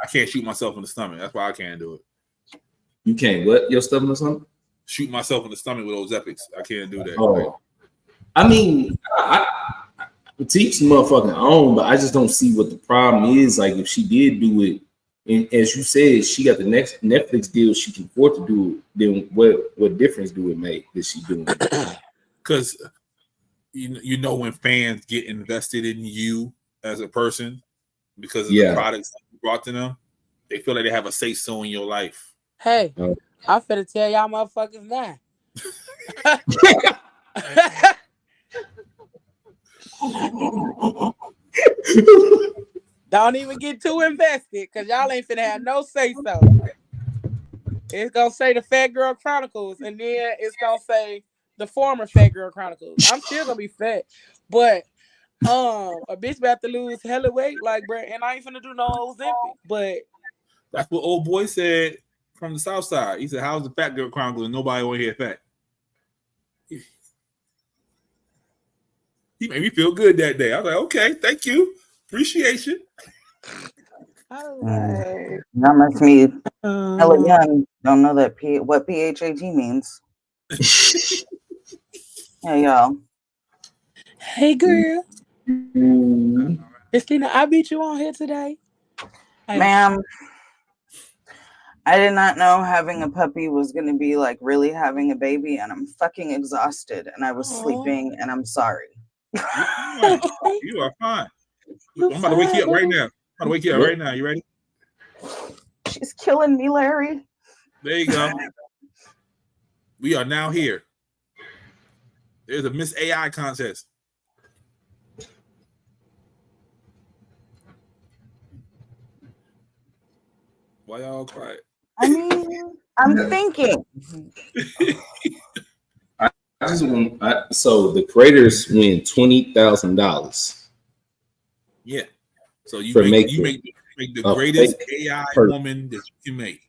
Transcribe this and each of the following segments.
I can't shoot myself in the stomach. That's why I can't do it. You can't what? Your stomach or something? Shoot myself in the stomach with those epics. I can't do that. Oh. Like, I mean, I teach the motherfucking own, but I just don't see what the problem is. Like, if she did do it, and as you said, she got the next Netflix deal, she can afford to do it. Then what difference do it make that she doing it? Because you know when fans get invested in you as a person because of the products that you brought to them, they feel like they have a say so in your life. Hey, I'm finna tell y'all motherfuckers now. Don't even get too invested, because y'all ain't finna have no say so. It's gonna say the Fat Girl Chronicles, and then it's gonna say the former Fat Girl Chronicles. I'm still gonna be fat, but a bitch about to lose hella weight, like, bro, and I ain't finna do no Ozempic. But that's what old boy said from the South Side. He said, "How's the Fat Girl Chronicles?" And nobody want to hear fat. He made me feel good that day. I was like, "Okay, thank you, appreciation." That makes me hella young. Don't know that what PHAT means. Hey y'all. Hey girl. Christina, I beat you on here today. Ma'am, I did not know having a puppy was going to be like really having a baby, and I'm fucking exhausted, and I was sleeping, and I'm sorry. You are fine. I'm about to wake you up right now. I'm about to wake you up right now. You ready? She's killing me, Larry. There you go. We are now here. There's a Miss AI contest. Why y'all quiet? I mean, I'm thinking. So the creators win $20,000. Yeah. So you make the greatest AI woman that you can make.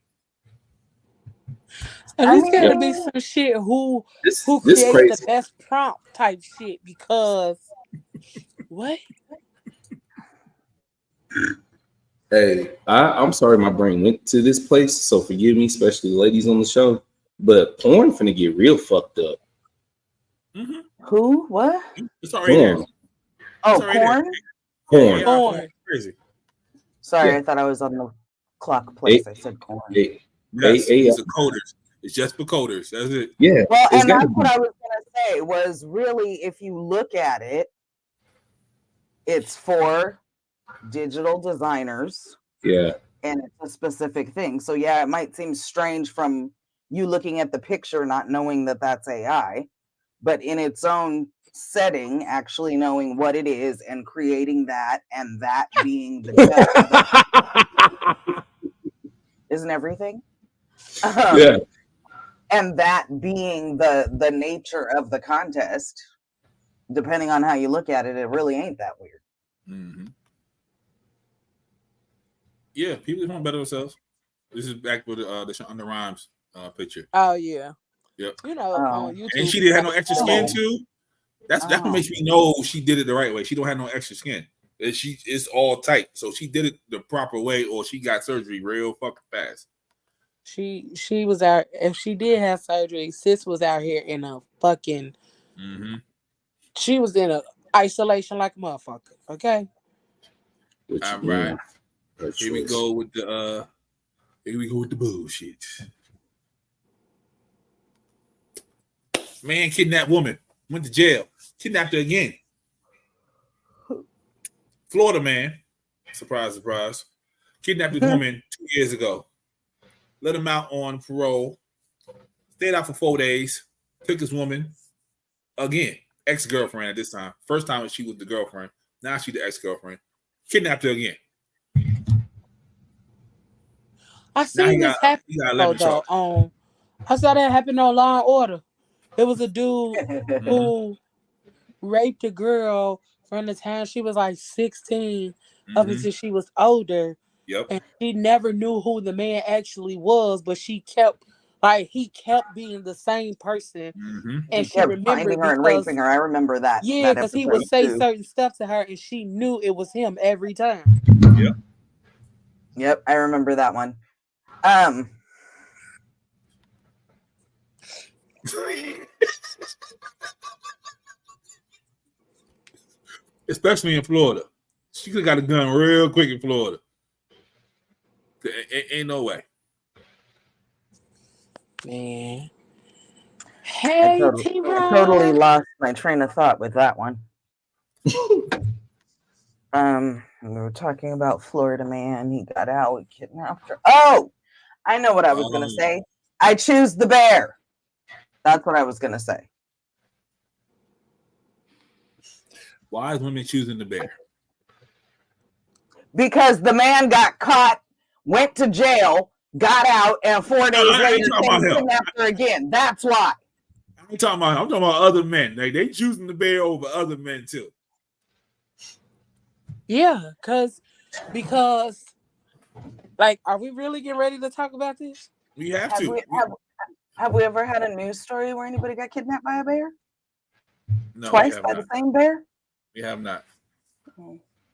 So this gotta be some shit who creates the best prompt type shit, because what? Hey, I'm sorry my brain went to this place, so forgive me, especially ladies on the show. But porn finna get real fucked up. Mm-hmm. Who? What? It's already there. Oh, porn? Porn. Crazy. Sorry, I thought I was on the clock place. I said corn. Yes, it's a coders. It's just for coders. That's it. Yeah. Well, and that's what I was gonna say was really, if you look at it, it's for digital designers. Yeah. And it's a specific thing. So yeah, it might seem strange from you looking at the picture, not knowing that that's AI, but in its own setting, actually knowing what it is and creating that, and that being the isn't everything? Yeah. And that being the nature of the contest, depending on how you look at it, it really ain't that weird. Mm-hmm. Yeah, people just want to better themselves. This is back with the Shonda Rhimes picture. Oh yeah. Yep. You know, on YouTube. And she didn't have no extra skin too. That's what makes me know she did it the right way. She don't have no extra skin. It's all tight. So she did it the proper way, or she got surgery real fucking fast. She was out. If she did have surgery, sis was out here in a fucking. Mm-hmm. She was in a isolation like a motherfucker. Okay. All right. Here we go with the bullshit. Man kidnapped woman, went to jail, kidnapped her again. Florida man, surprise, surprise, kidnapped this woman 2 years ago. Let him out on parole. Stayed out for 4 days. Took this woman again, ex-girlfriend at this time. First time she was the girlfriend. Now she's the ex-girlfriend. Kidnapped her again. I seen this happen. I saw that happen on Law and Order. There was a dude who raped a girl from the time she was like 16 up until she was older. Yep. And she never knew who the man actually was, but he kept being the same person. Mm-hmm. And she remembered finding her and raping her. I remember that. Yeah, because he would say certain stuff to her, and she knew it was him every time. Yep. Yep, I remember that one. Especially in Florida. She could have got a gun real quick in Florida. Ain't no way. Man. I Hey, totally lost my train of thought with that one. We were talking about Florida man. He got out and kidnapped her. Oh, I know what I was gonna say. I choose the bear. That's what I was gonna say. Why is women choosing the bear? Because the man got caught, went to jail, got out, and 4 days later came and kidnapped her again. That's why. I'm talking about other men. They choosing the bear over other men too. Yeah, because like, are we really getting ready to talk about this? We have to. Have we ever had a news story where anybody got kidnapped by a bear? No, twice by the same bear? We have not.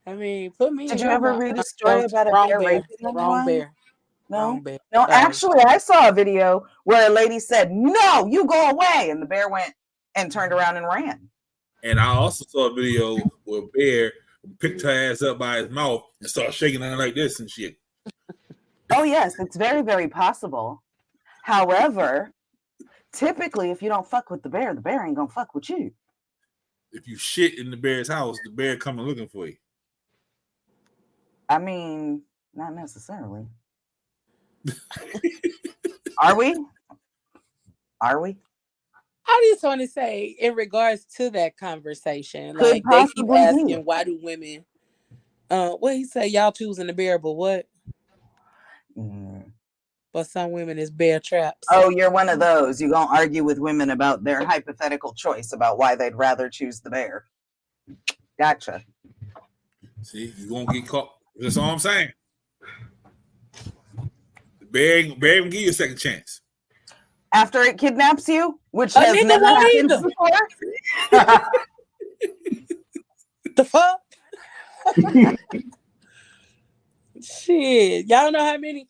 I mean, put me. Did you ever read a story about a bear raping anyone? Wrong bear. No, wrong bear. no. Actually, I saw a video where a lady said, "No, you go away," and the bear went and turned around and ran. And I also saw a video where a bear picked her ass up by his mouth and started shaking her like this and shit. Oh yes, it's very, very possible. However, typically, if you don't fuck with the bear ain't gonna fuck with you. If you shit in the bear's house, the bear coming looking for you. I mean, not necessarily. Are we? I just want to say, in regards to that conversation, like they keep asking, why do women? What he say? Y'all choosing the bear, but what? But some women is bear traps. Oh, you're one of those. You gonna argue with women about their hypothetical choice about why they'd rather choose the bear. Gotcha. See, you won't get caught. That's all I'm saying. The bear gonna give you a second chance. After it kidnaps you, which has never happened before. The fuck? Shit, y'all know how many?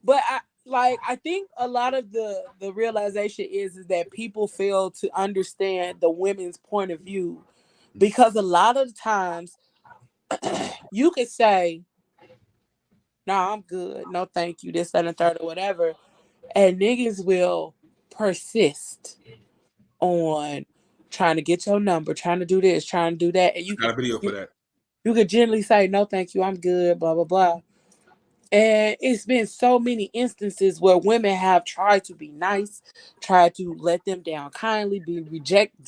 But I think a lot of the realization is that people fail to understand the women's point of view, because a lot of times you could say, "No, I'm good. No, thank you. This, that, and third, or whatever," and niggas will persist on trying to get your number, trying to do this, trying to do that, and you got a video for that. You could gently say, "No, thank you. I'm good." Blah blah blah. And it's been so many instances where women have tried to be nice, tried to let them down kindly,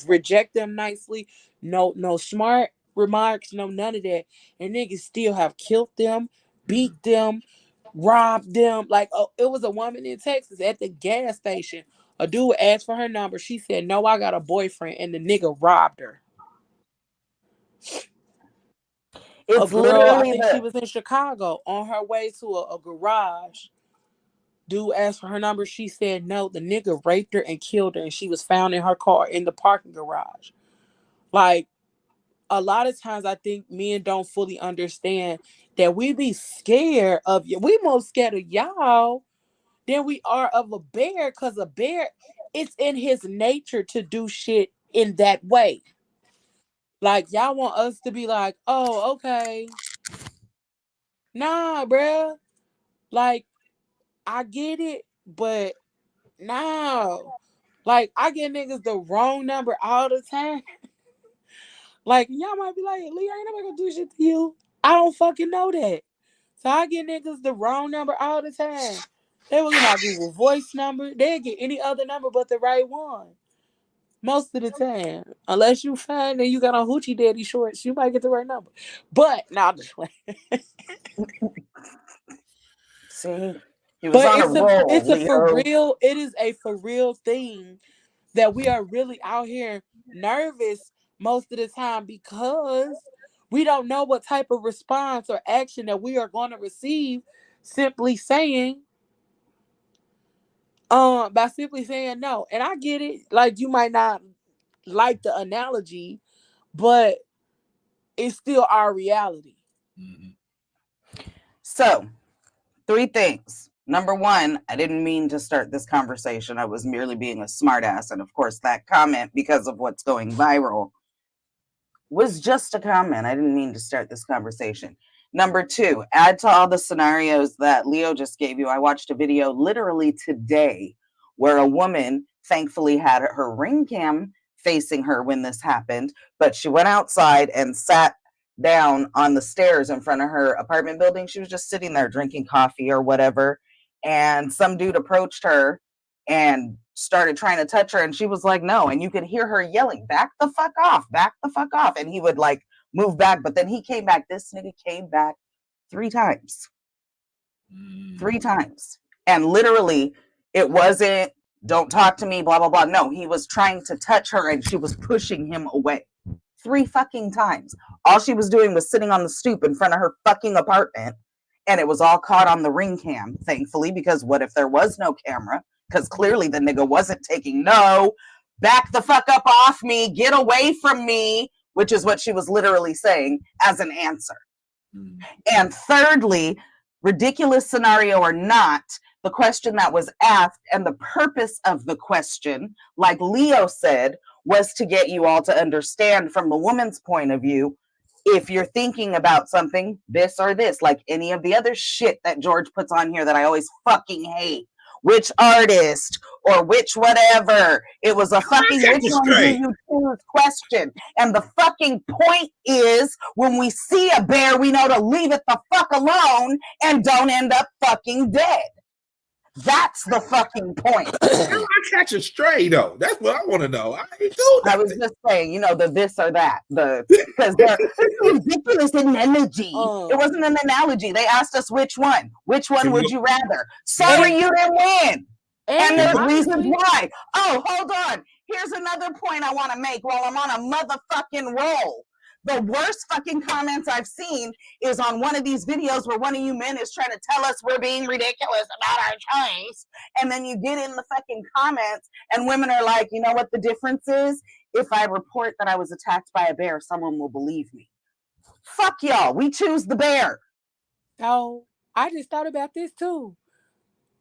reject them nicely. No smart remarks, no none of that. And niggas still have killed them, beat them, robbed them. Like, it was a woman in Texas at the gas station. A dude asked for her number. She said, "No, I got a boyfriend," and the nigga robbed her. It's I think she was in Chicago on her way to a garage. Dude asked for her number. She said no. The nigga raped her and killed her, and she was found in her car in the parking garage. Like, a lot of times I think men don't fully understand that we be scared of you. We more scared of y'all than we are of a bear, because a bear, it's in his nature to do shit in that way. Like, y'all want us to be like, "Oh, okay." Nah, bruh. Like, I get it, but no. Like, I get niggas the wrong number all the time. Like, y'all might be like, "Lee, ain't nobody gonna do shit to you." I don't fucking know that. So I get niggas the wrong number all the time. They will get my Google Voice number. They'll get any other number but the right one. Most of the time. Unless you find that you got on Hoochie Daddy shorts, you might get the right number. But nah, just like see, he was on a roll. It is a for real thing that we are really out here nervous most of the time, because we don't know what type of response or action that we are going to receive simply saying by simply saying no. And I get it, like, you might not like the analogy, but it's still our reality. So 3 things. Number 1, I didn't mean to start this conversation. I was merely being a smartass. And of course, that comment, because of what's going viral, was just a comment. I didn't mean to start this conversation. Number 2, add to all the scenarios that Leo just gave you. I watched a video literally today where a woman thankfully had her ring cam facing her when this happened, but she went outside and sat down on the stairs in front of her apartment building. She was just sitting there drinking coffee or whatever. And some dude approached her and started trying to touch her. And she was like, no. And you could hear her yelling, back the fuck off, back the fuck off. And he would like move back. But then he came back. This nigga came back 3 times. 3 times. And literally, it wasn't, don't talk to me, blah, blah, blah. No, he was trying to touch her and she was pushing him away. 3 fucking times. All she was doing was sitting on the stoop in front of her fucking apartment. And it was all caught on the ring cam, thankfully, because what if there was no camera? Because clearly the nigga wasn't taking no, back the fuck up off me, get away from me, which is what she was literally saying as an answer. And thirdly, ridiculous scenario or not, the question that was asked and the purpose of the question, like Leo said, was to get you all to understand from the woman's point of view, if you're thinking about something, this or this, like any of the other shit that George puts on here that I always fucking hate. Which artist or which whatever. It was a fucking which one do you choose question. And the fucking point is, when we see a bear, we know to leave it the fuck alone and don't end up fucking dead. That's the fucking point. I catch a stray though. That's what I want to know. I was just saying, you know, the this or that, because they're ridiculous analogy. It wasn't an analogy. They asked us which one. Which one would you rather? Sorry, you didn't win. And there's reasons why. Oh, hold on. Here's another point I want to make while I'm on a motherfucking roll. The worst fucking comments I've seen is on one of these videos where one of you men is trying to tell us we're being ridiculous about our choice. And then you get in the fucking comments and women are like, you know what the difference is? If I report that I was attacked by a bear, someone will believe me. Fuck y'all. We choose the bear. Oh, I just thought about this too.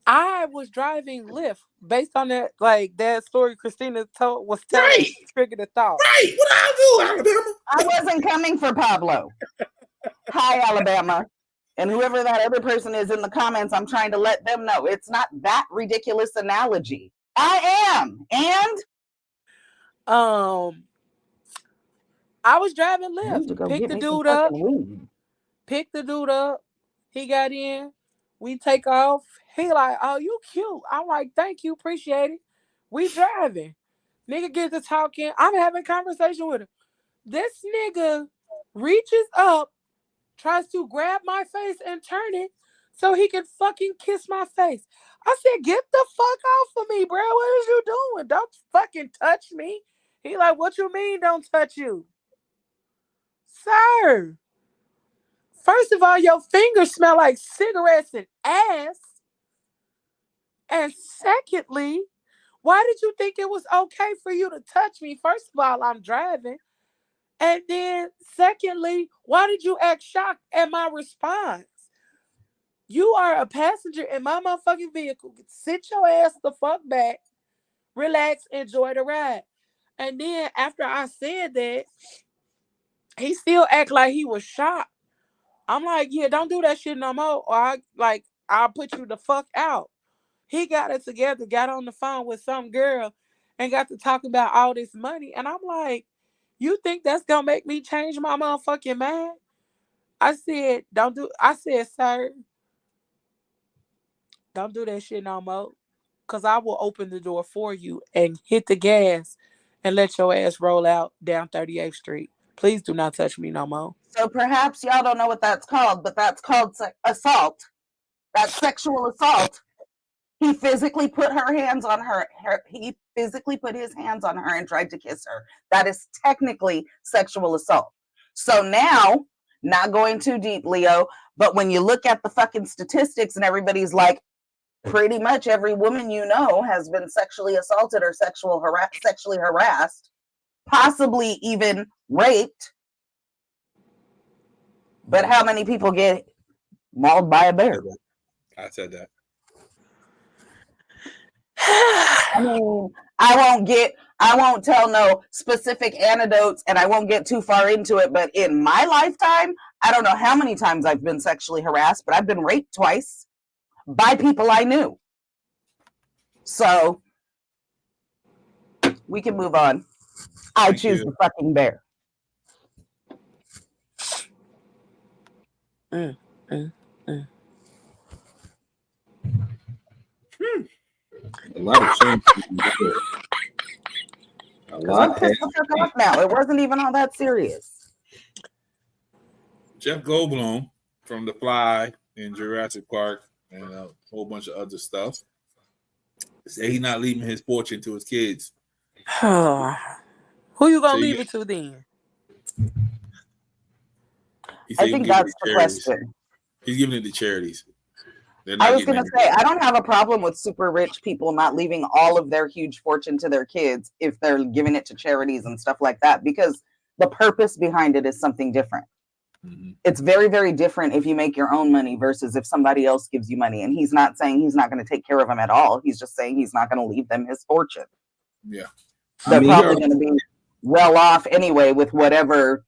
I was driving Lyft based on that, like that story Christina was telling. Right. Triggered a thought. Right. What I do, Alabama? I wasn't coming for Pablo. Hi, Alabama. And whoever that other person is in the comments, I'm trying to let them know it's not that ridiculous analogy. I am. And I was driving Lyft. Pick the dude up. He got in. We take off. He like, oh, you cute. I'm like, thank you, appreciate it. We driving. Nigga gets to talking. I'm having a conversation with him. This nigga reaches up, tries to grab my face and turn it so he can fucking kiss my face. I said, get the fuck off of me, bro. What is you doing? Don't fucking touch me. He like, what you mean don't touch you? Sir. First of all, your fingers smell like cigarettes and ass. And secondly, why did you think it was okay for you to touch me? First of all, I'm driving. And then secondly, why did you act shocked at my response? You are a passenger in my motherfucking vehicle. Sit your ass the fuck back. Relax, enjoy the ride. And then after I said that, he still act like he was shocked. I'm like, yeah, don't do that shit no more. Or I'll put you the fuck out. He got it together, got on the phone with some girl and got to talk about all this money. And I'm like, you think that's going to make me change my motherfucking mind? I said, sir, don't do that shit no more. Because I will open the door for you and hit the gas and let your ass roll out down 38th Street. Please do not touch me no more. So perhaps y'all don't know what that's called, but that's called assault. That's sexual assault. He physically put he physically put his hands on her and tried to kiss her. That is technically sexual assault. So now, not going too deep, Leo, but when you look at the fucking statistics and everybody's like, pretty much every woman you know has been sexually assaulted or sexually harassed, possibly even raped. But how many people get mauled by a bear? I said that. I mean, I won't tell no specific anecdotes and I won't get too far into it, but in my lifetime, I don't know how many times I've been sexually harassed, but I've been raped twice by people I knew. So we can move on. I Thank choose you. the fucking bear. A lot of change. A Because lot I'm pissed the fuck off now. It wasn't even all that serious. Jeff Goldblum from The Fly in Jurassic Park and a whole bunch of other stuff. Say he's not leaving his fortune to his kids. Who you gonna So leave it to then? He said I he think give it that's to the charities. question. He's giving it to charities. They're I not was getting going to any. say, I don't have a problem with super rich people not leaving all of their huge fortune to their kids if they're giving it to charities and stuff like that, because the purpose behind it is something different. Mhm. It's very, very different if you make your own money versus if somebody else gives you money. And he's not saying he's not going to take care of them at all. He's just saying he's not going to leave them his fortune. Yeah. They're I mean, probably going to be well off anyway with whatever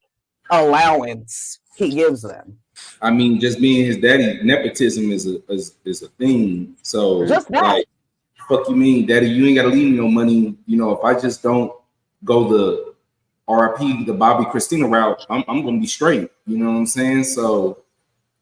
allowance he gives them. I mean, just being his daddy, nepotism is a thing. So Just that. like, fuck you mean, daddy? You ain't gotta leave me no money. You know, if I just don't go the RIP, the Bobby Christina route, I'm gonna be straight. You know what I'm saying? So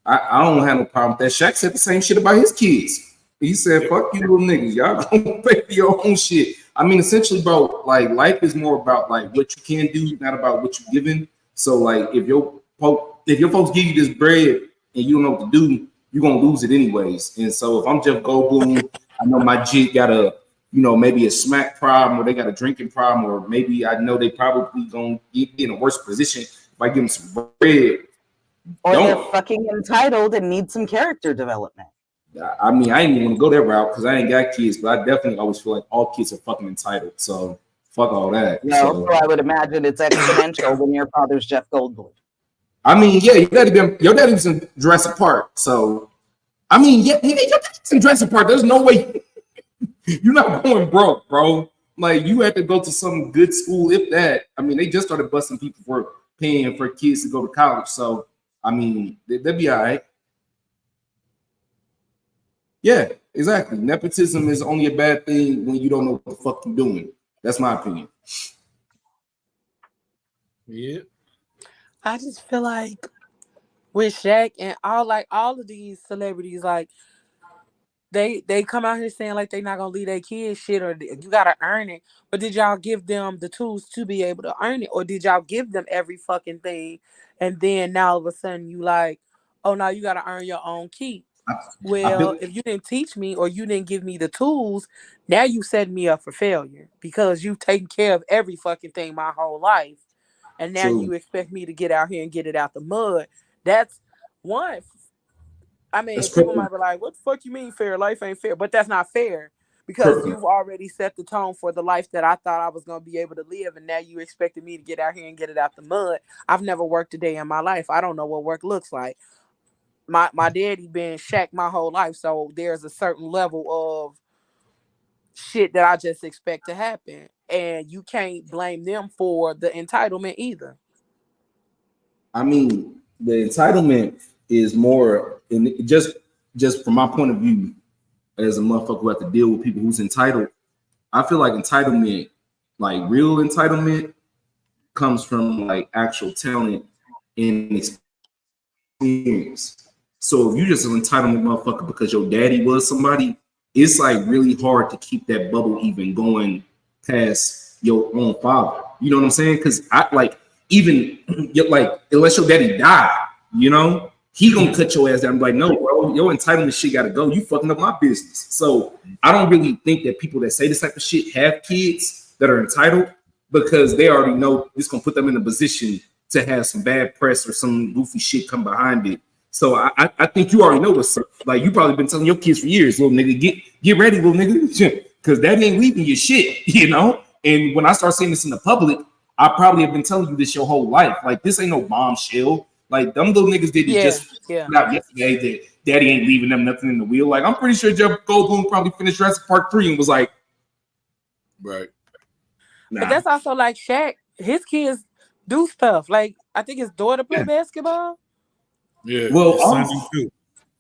I don't have no problem with that. Shaq said the same shit about his kids. He said, fuck you little niggas. Y'all gonna pay for your own shit. I mean, essentially, bro, like life is more about like what you can do, not about what you're given. So like if your folks give you this bread and you don't know what to do, you're gonna lose it anyways. And so if I'm Jeff Goldblum, I know my jit got a, you know, maybe a smack problem or they got a drinking problem, or maybe I know they probably gonna be in a worse position if I give them some bread. Or they're Don't. fucking entitled and need some character development. I mean, I ain't even want to go that route because I ain't got kids, but I definitely always feel like all kids are fucking entitled. So fuck all that. No, so I would imagine it's exponential when your father's Jeff Goldblum. I mean, yeah, your daddy's in Jurassic Park. So, I mean, yeah, your daddy's in Jurassic Park. There's no way you're not going broke, bro. Like, you had to go to some good school, if that. I mean, they just started busting people for paying for kids to go to college. So, I mean, they'll be all right. Yeah, exactly. Nepotism is only a bad thing when you don't know what the fuck you're doing. That's my opinion. Yeah. I just feel like with Shaq and all of these celebrities, like they come out here saying like they not gonna leave their kids shit or you gotta earn it. But did y'all give them the tools to be able to earn it, or did y'all give them every fucking thing? And then now all of a sudden you like, oh, now you gotta earn your own keep. Well, if you didn't teach me or you didn't give me the tools, now you set me up for failure because you've taken care of every fucking thing my whole life. And now you expect me to get out here and get it out the mud. That's one. I mean, people might be like, what the fuck you mean fair? Life ain't fair. But that's not fair because you've already set the tone for the life that I thought I was going to be able to live. And now you expected me to get out here and get it out the mud. I've never worked a day in my life. I don't know what work looks like. My daddy been Shaq my whole life. So there's a certain level of shit that I just expect to happen. And you can't blame them for the entitlement either. I mean, the entitlement is more, and just from my point of view, as a motherfucker who have to deal with people who's entitled, I feel like entitlement, like real entitlement, comes from like actual talent and experience. So if you just an entitlement motherfucker because your daddy was somebody, it's like really hard to keep that bubble even going past your own father. You know what I'm saying? Because I like even like unless your daddy died, you know, he gonna cut your ass down and be like, no, bro, your entitlement shit gotta go. You fucking up my business. So I don't really think that people that say this type of shit have kids that are entitled because they already know it's gonna put them in a position to have some bad press or some goofy shit come behind it. So I think you already know what's up. Like you probably been telling your kids for years, little nigga, get ready, little nigga, because that ain't leaving your shit, you know. And when I start saying this in the public, I probably have been telling you this your whole life. Like this ain't no bombshell. Like them little niggas did it out yesterday Daddy ain't leaving them nothing in the wheel. Like I'm pretty sure Jeff Goldblum probably finished Jurassic Park 3 and was like, Right. nah. But that's also like Shaq. His kids do stuff. Like I think his daughter play Yeah. basketball. Yeah. Well, his son do too.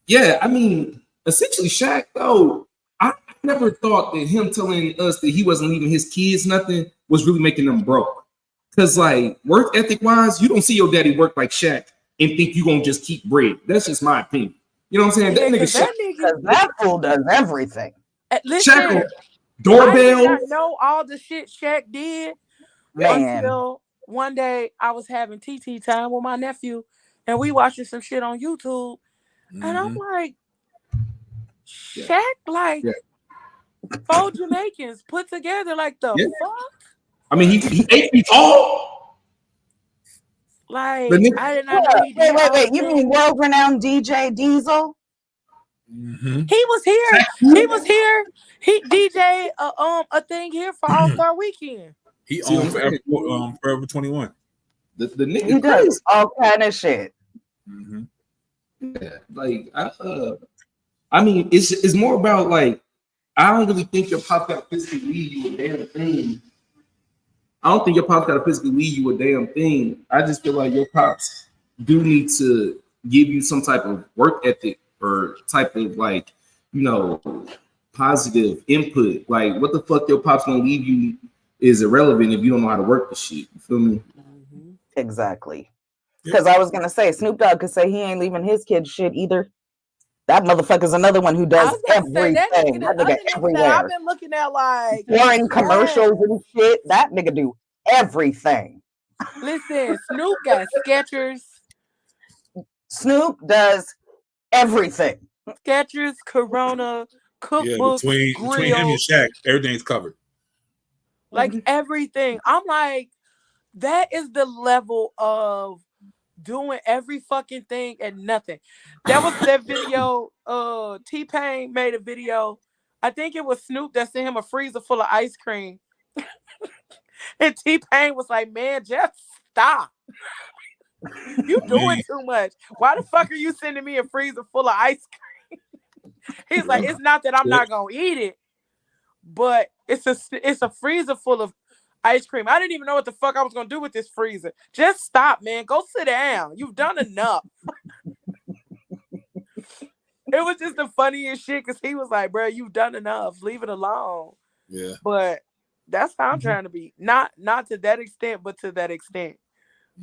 Yeah, I mean, essentially, Shaq, though, I never thought that him telling us that he wasn't leaving his kids nothing was really making them broke. Because, like, work ethic wise, you don't see your daddy work like Shaq and think you're going to just keep bread. That's just my opinion. You know what I'm saying? Yeah, That nigga 'cause Shaq, Because that fool does everything. Listen, Shaq, I did doorbell. not know all the shit Shaq did Man. until one day I was having TT time with my nephew and we watching some shit on YouTube. And I'm like, Shaq, like, Yeah. 4 Jamaicans put together, like, the Yeah. fuck? I mean, he 8 feet tall. Like, The nigga- I did not know he did all Wait. You that. mean world-renowned DJ Diesel? He was here. He was here. He DJ a thing here for All-Star Weekend. He See what owned I'm saying? Forever 21. The He nigga does crazy. all kind of shit. Yeah, like I mean, it's more about like I don't really think your pop got to physically lead you a damn thing. I don't think your pops got to physically lead you a damn thing. I just feel like your pops do need to give you some type of work ethic or type of like, you know, positive input. Like, what the fuck your pops gonna leave you is irrelevant if you don't know how to work the shit. You feel me? Exactly. Because I was gonna say Snoop Dogg could say he ain't leaving his kids shit either. That motherfucker's another one who I does was about to say, everything. that That nigga, the nigga other nigga that everywhere. I've been looking at, like, Foreign commercials and shit. That nigga do everything. listen, Snoop got Skechers, Snoop does everything. Skechers, Corona, Yeah, cookbooks, between him and grills, Shaq, everything's covered. like everything. I'm like, that is the level of doing every fucking thing and nothing. That was that video. T-Pain made a video. I think it was Snoop that sent him a freezer full of ice cream. And T-Pain was like, man, just stop. You doing too much. Why the fuck are you sending me a freezer full of ice cream? He's like, it's not that I'm not gonna eat it, but it's a freezer full of ice cream. I didn't even know what the fuck I was gonna do with this freezer. Just stop, man. Go sit down. You've done enough. It was just the funniest shit because he was like, bro, you've done enough. Leave it alone. Yeah. But that's how I'm trying to be. Not to that extent, but to that extent.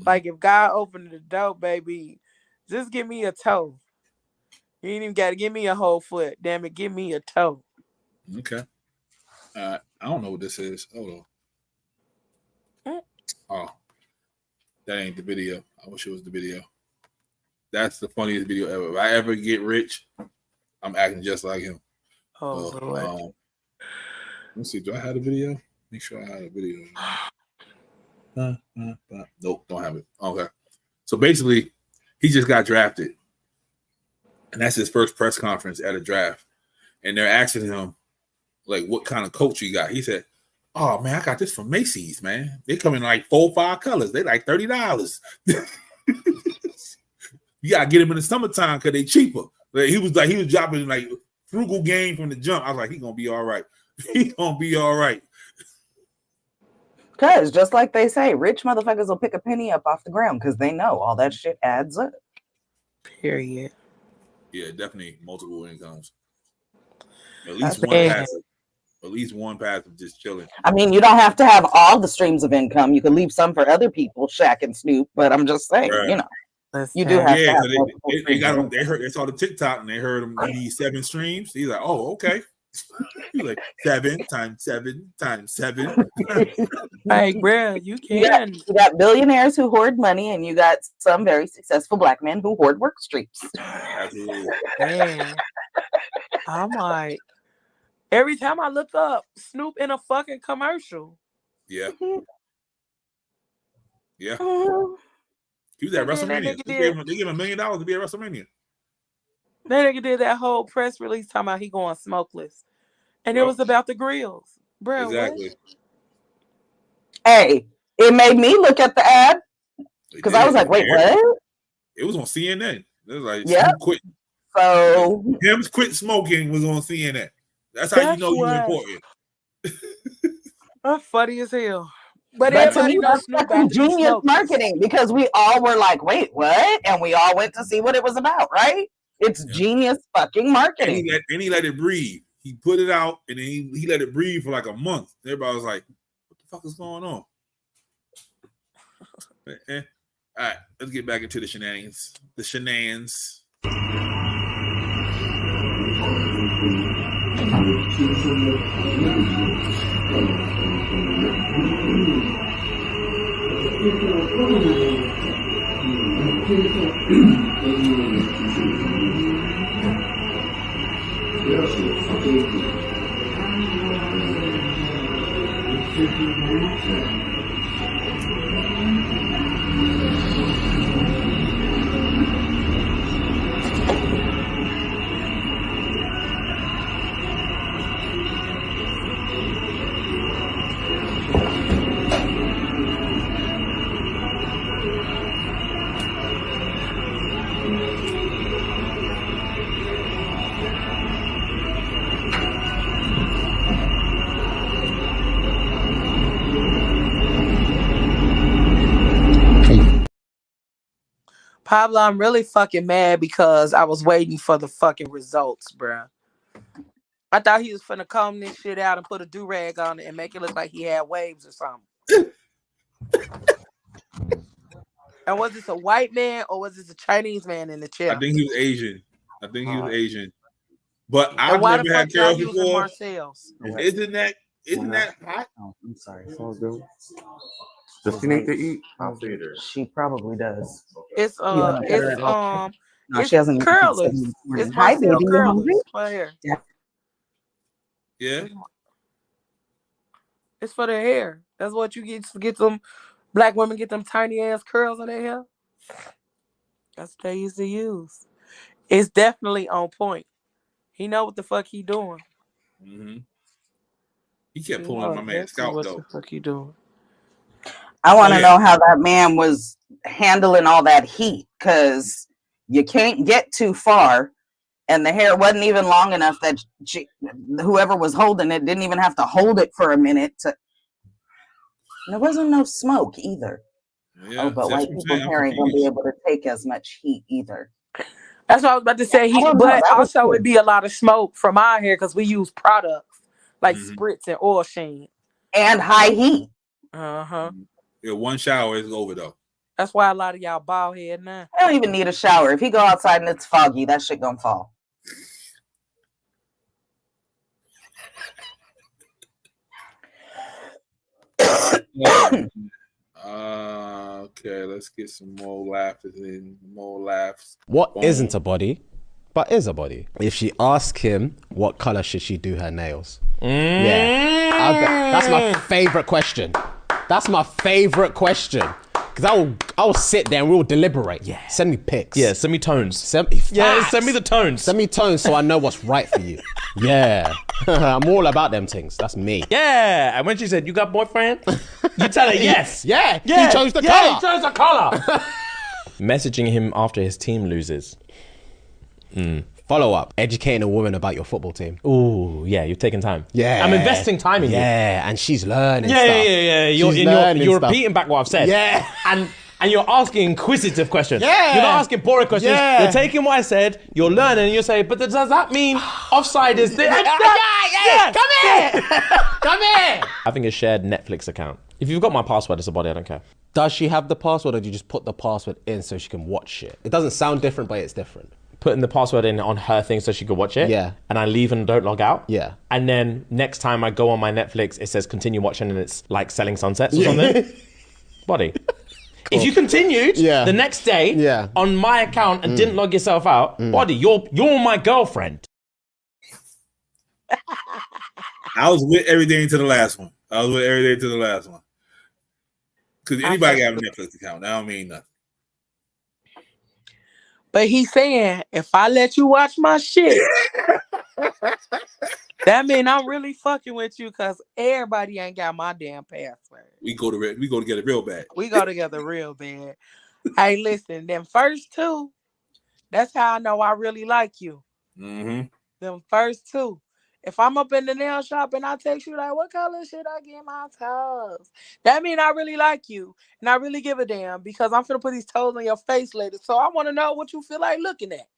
Like, if God opened the door, baby, just give me a toe. You ain't even got to give me a whole foot. Damn it, give me a toe. Okay. I don't know what this is. Hold on. Oh, that ain't the video. I wish it was the video. That's the funniest video ever. If I ever get rich, I'm acting just like him. Oh, Lord. Let's see. Do I have the video? Make sure I have the video. Nope, don't have it. Okay. So basically, he just got drafted. And that's his first press conference at a draft. And they're asking him, like, what kind of coat you got? He said, oh, man, I got this from Macy's, man. They come in like 4 or 5 colors. They like $30. You got to get them in the summertime because they cheaper. Like, he was dropping like frugal game from the jump. I was like, he going to be all right. He going to be all right. Because just like they say, rich motherfuckers will pick a penny up off the ground because they know all that shit adds up. Period. Yeah, definitely multiple incomes. At That's least one it. passive. At least one passive just chilling. I mean, you don't have to have all the streams of income. You can leave some for other people, Shaq and Snoop. But I'm just saying, Right. you know, Listen, you do have to Yeah, have because multiple they streams got of him. income. They saw the TikTok and they heard him need 7 streams. He's like, oh, okay. He's like 7 times 7 times 7. like, bro, you You got, can. you got billionaires who hoard money, and you got some very successful black men who hoard work streams. Absolutely. Man, I'm like, every time I look up, Snoop in a fucking commercial. Yeah. Yeah. Mhm. He was at And then that WrestleMania. nigga They did- gave him $1 million to be at WrestleMania. That nigga did that whole press release talking about he going smokeless. And it Bro. was about the grills. Bro, Exactly. Hey, it made me look at the ad They because I was did. like, wait, Yeah. what? It was on CNN. It was like Yeah. Snoop quitting. So Him quit smoking was on CNN. That's how you know you're why. important. That's funny as hell. But to everybody me, knows that's Snoop fucking after he genius smoked. marketing because we all were like, wait, what? And we all went to see what it was about, right? It's genius fucking marketing. And he let it breathe. He put it out and then he let it breathe for like a month. Everybody was like, what the fuck is going on? All right, let's get back into the shenanigans. The shenanigans. Pablo, I'm really fucking mad because I was waiting for the fucking results, bruh. I thought he was finna comb this shit out and put a do-rag on it and make it look like he had waves or something. And was this a white man or was this a Chinese man in the chair? I think he was Asian. But I've why the never had fuck y'all curls using before. Marcel's? Isn't that hot? Oh, I'm sorry. Sounds good. Does she need to eat? I'll feed her. She probably does. It's No, it's she hasn't. curlers. It's Hi, Marcel baby. You curlers hungry? for hair. Yeah. It's for their hair. That's what you get them black women get them tiny ass curls in their hair. That's what they used to use. It's definitely on point. He know what the fuck he doing. Mm-hmm. He kept pulling on my man's scalp what though. the fuck he doing? I want to know how that man was handling all that heat because you can't get too far, and the hair wasn't even long enough that whoever was holding it didn't even have to hold it for a minute. There wasn't no smoke either. Yeah, but white people hair ain't gonna be able to take as much heat either. That's what I was about to say. But also it'd be a lot of smoke from our hair because we use products like spritz and oil sheen and high heat. Yeah, one shower is over though. That's why a lot of y'all bald head now. I don't even need a shower. If he go outside and it's foggy, that shit gonna fall. Okay, let's get some more laughs. What isn't a body, but is a body? If she asks him, what color should she do her nails? Yeah, that's my favorite question. That's my favorite question. Because I will sit there and we'll deliberate. Yeah. Send me pics. Yeah, send me tones. Send me the tones. Send me tones so I know what's right for you. Yeah. I'm all about them things. That's me. Yeah. And when she said, you got boyfriend? You tell her yes. Yeah. He chose the color. He chose the color. Messaging him after his team loses. Follow up. Educating a woman about your football team. Ooh, yeah, you're taking time. Yeah. I'm investing time in you. Yeah, and she's learning stuff. Yeah. You're repeating back what I've said. Yeah. And you're asking inquisitive questions. Yeah. You're not asking boring questions. Yeah. You're taking what I said, you're learning, and you say, but does that mean offside is this? Yeah. Come here. Come here. Having a shared Netflix account. If you've got my password as a body, I don't care. Does she have the password or do you just put the password in so she can watch shit? It doesn't sound different, but it's different. Putting the password in on her thing so she could watch it. Yeah. And I leave and don't log out. Yeah. And then next time I go on my Netflix, it says continue watching and it's like selling sunsets or something. Body. Cool. If you continued the next day on my account and didn't log yourself out, body, you're my girlfriend. I was with everything to the last one. Because anybody got a Netflix account. That don't mean nothing. But he's saying, if I let you watch my shit, that mean I'm really fucking with you because everybody ain't got my damn password. We go together real bad. We go together real bad. Hey, listen, them first two, That's how I know I really like you. Mm-hmm. Them first two. If I'm up in the nail shop and I text you like, what color should I get my toes? That means I really like you and I really give a damn because I'm finna put these toes on your face later. So I want to know what you feel like looking at.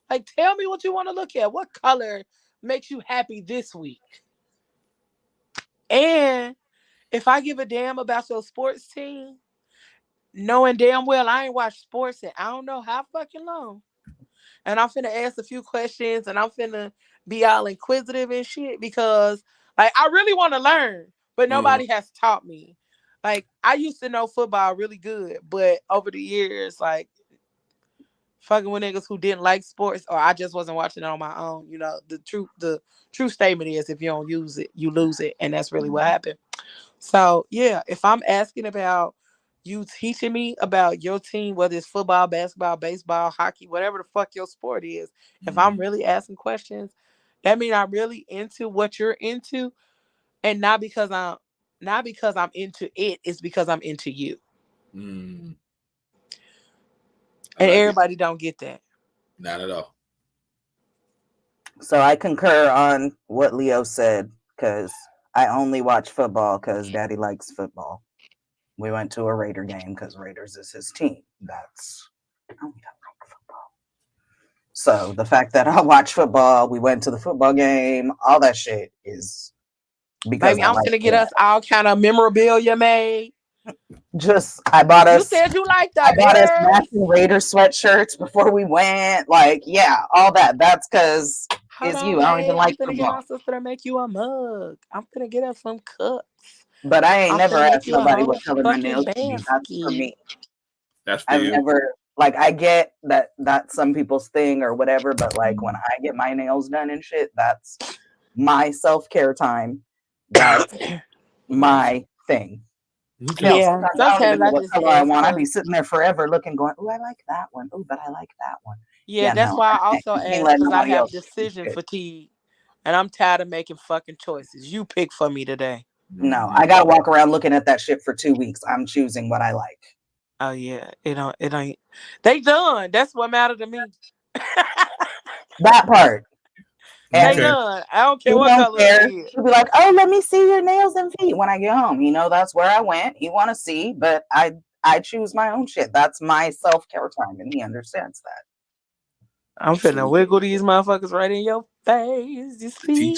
Like, tell me what you want to look at. What color makes you happy this week? And if I give a damn about your sports team, knowing damn well I ain't watched sports in I don't know how fucking long. And I'm finna ask a few questions and I'm finna be all inquisitive and shit because like I really want to learn, but nobody has taught me. Like I used to know football really good, but over the years, like fucking with niggas who didn't like sports or I just wasn't watching it on my own. You know, the true statement is if you don't use it, you lose it. And that's really what happened. So yeah, if I'm asking about you teaching me about your team, whether it's football, basketball, baseball, hockey, whatever the fuck your sport is, if I'm really asking questions, that means I'm really into what you're into, and not because I'm into it, it's because I'm into you. Mm. And like everybody don't get that. Not at all. So I concur on what Leo said because I only watch football because Daddy likes football. We went to a Raider game because Raiders is his team. I don't like football. So the fact that I watch football, we went to the football game, all that shit is because I'm gonna get us all kind of memorabilia made. I bought us. You said you liked that. I bought us matching Raider sweatshirts before we went. Like, yeah, all that. That's because it's you. I don't even like football. I'm gonna get my sister to make you a mug. I'm gonna get us some cups. But I ain't never asked nobody what color my nails should be. That's for me. That's for I've you. never, like, I get that that's some people's thing or whatever, but like when I get my nails done and shit, that's my self-care time. That's my thing. Yeah, sometimes I just I want. I'd be sitting there forever looking, going, "Oh, I like that one. Oh, but I like that one." Yeah, that's why I also ask because I have decision fatigue, and I'm tired of making fucking choices. You pick for me today. No, I gotta walk around looking at that shit for 2 weeks. I'm choosing what I like. Oh yeah, it ain't. They done. That's what mattered to me. That part. They done. I don't care what color it is. He'll be like, "Oh, let me see your nails and feet when I get home." You know, that's where I went. He want to see, but I choose my own shit. That's my self-care time, and he understands that. I'm finna wiggle these motherfuckers right in your face. You see?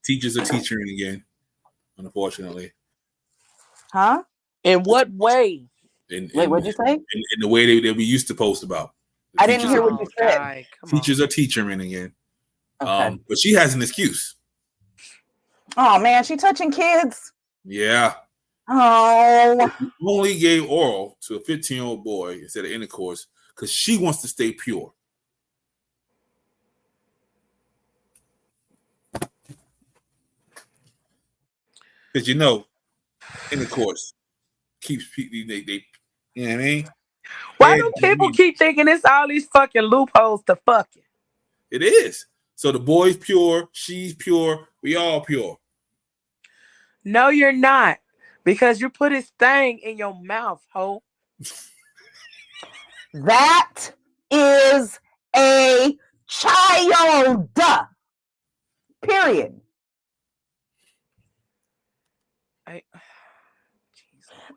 Teachers are teaching again, unfortunately. Huh? In what way? Wait, what'd you say? In the way that we used to post about. I didn't hear what you said. Teachers are teaching again. Okay. But she has an excuse. Oh man, she touching kids. Yeah. Oh. She only gave oral to a 15-year-old boy instead of intercourse because she wants to stay pure. Because intercourse keeps people. They you know what I mean? Why do people keep thinking it's all these fucking loopholes to fucking? It is. So the boy's pure, she's pure, we all pure. No, you're not. Because you put his thing in your mouth, ho. That is a child. Period.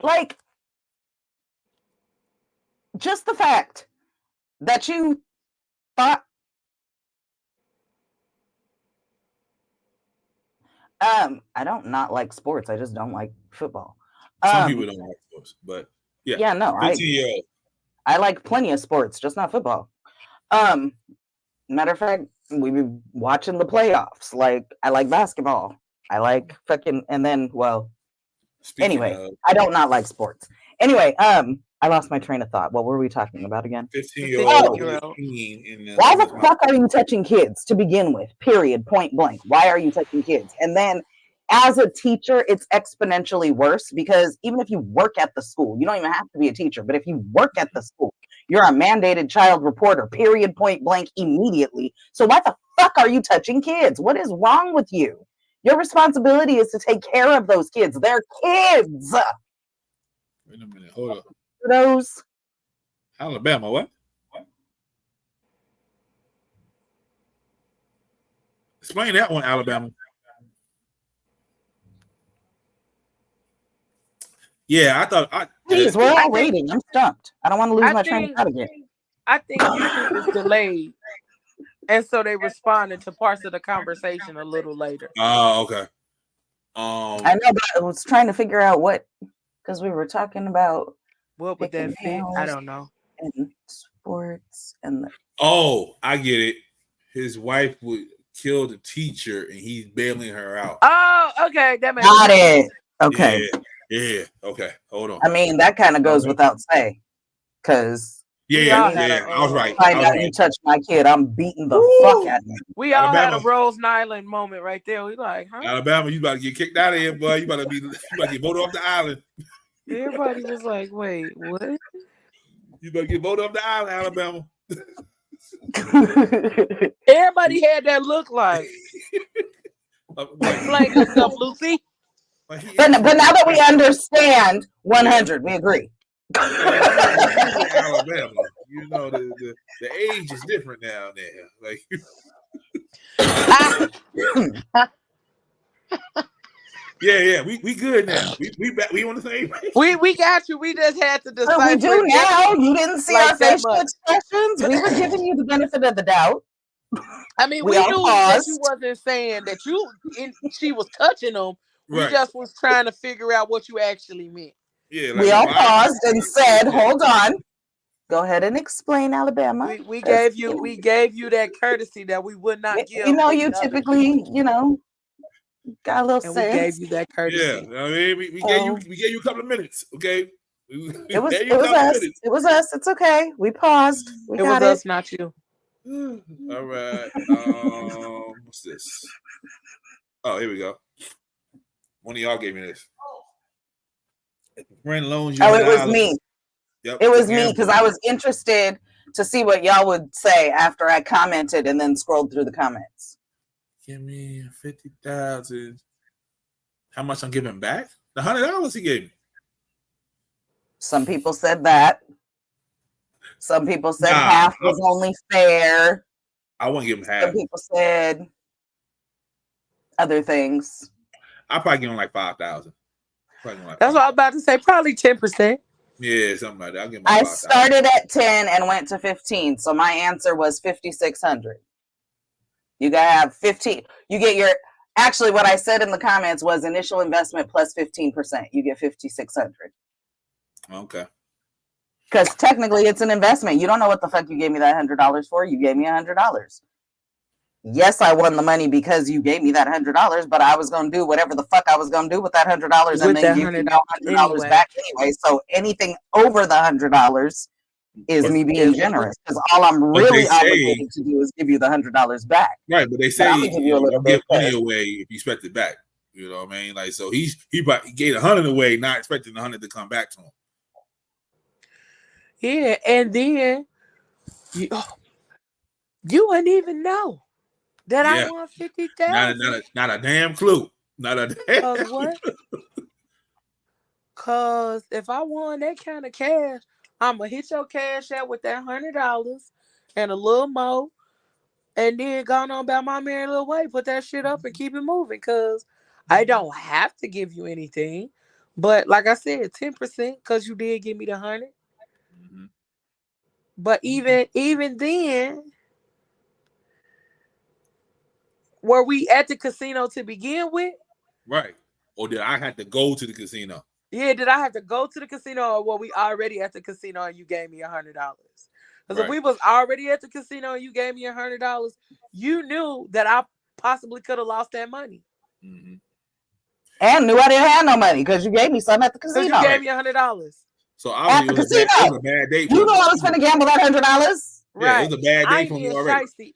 Like, just the fact that you thought I don't not like sports. I just don't like football. Some people don't like sports, but yeah. Yeah, no. I like plenty of sports, just not football. Matter of fact, we be watching the playoffs. Like, I like basketball. I like fucking, and then, well, anyway, I don't not like sports. Anyway, I lost my train of thought. What were we talking about again? 15-year-old. Why the fuck are you touching kids to begin with? Period. Point blank. Why are you touching kids? And then as a teacher, it's exponentially worse because even if you work at the school, you don't even have to be a teacher, but if you work at the school, you're a mandated child reporter, period, point blank, immediately. So why the fuck are you touching kids? What is wrong with you? Your responsibility is to take care of those kids. They're kids. Wait a minute. Hold up. Those. Alabama, what? Explain that one, Alabama. Yeah, I thought. Please, we're all waiting. I'm stumped. I don't want to lose my train of thought again. I think YouTube is delayed, and so they responded to parts of the conversation a little later. Oh, okay. I know, but I was trying to figure out what, because we were talking about what would that fit? I don't know. And sports and oh, I get it. His wife would kill the teacher, and he's bailing her out. Oh, okay, that makes got it. Okay, yeah. Okay, hold on. I mean, that kind of goes without saying, because I was right. Find out you touch my kid, I'm beating the fuck out of you. We all had a Rose Nyland moment right there. We like, huh? Alabama, you about to get kicked out of here, boy. You about to get voted off the island. Everybody was like, wait, what? You better get voted off the island, Alabama. Everybody had that look like. Explain yourself, Lucy. But now that we understand 100, we agree. Alabama, you know the age is different now. Like, yeah, we good now. We back. We on the same page. We got you. We just had to decide. We do now. You didn't see our facial expressions. We were giving you the benefit of the doubt. I mean, we knew that you wasn't saying that she was touching them. We just was trying to figure out what you actually meant. Yeah, we all paused and said, "Hold on, go ahead and explain, Alabama." We gave you that courtesy that we would not give. You know, you typically, got a little and sense. We gave you that courtesy. Yeah, I mean, we gave you a couple of minutes, okay? It was us. It was us. It's okay. We paused. It was us, not you. All right. What's this? Oh, here we go. One of y'all gave me this. Friend loans you. Oh, it was me. Yep, it was me because I was interested to see what y'all would say after I commented and then scrolled through the comments. Give me 50,000. How much I'm giving back? The $100 he gave me. Some people said that. Some people said half was only fair. I won't give him half. Some people said other things. I'll probably give him like 5,000. That's what I was about to say. Probably 10%. Yeah, something like that. I'll give him I started at 10 and went to 15. So my answer was 5,600. You gotta have 15. You get your actually what I said in the comments was initial investment plus 15%. You get 5,600. Okay. Because technically it's an investment. You don't know what the fuck you gave me that $100 for. You gave me $100. Yes, I won the money because you gave me that $100, but I was gonna do whatever the fuck I was gonna do with that $100 and then give you $100 back anyway. So anything over the $100 is me being generous because all I'm really obligated to do is give you the $100 back. Right, but they say you give money away if you expect it back. You know what I mean? Like, so he gave 100 away, not expecting 100 to come back to him. Yeah, and then you wouldn't even know that I won 50,000. Not a damn clue. Not a damn. What? Cause if I won that kind of cash, I'ma hit your cash out with that $100 and a little more, and then go on about my merry little way. Put that shit up and keep it moving. Cause I don't have to give you anything, but like I said, 10%. Cause you did give me the 100. Mm-hmm. But even then, were we at the casino to begin with? Right. Or did I have to go to the casino? Yeah, did I have to go to the casino, or were we already at the casino and you gave me $100? Because if we was already at the casino and you gave me $100, you knew that I possibly could have lost that money. Mm-hmm. And knew I didn't have no money because you gave me something at the casino. Because you gave me $100. So obviously it was a bad day. You know I was finna gamble that $100. Right. Yeah, it was a bad day for me already.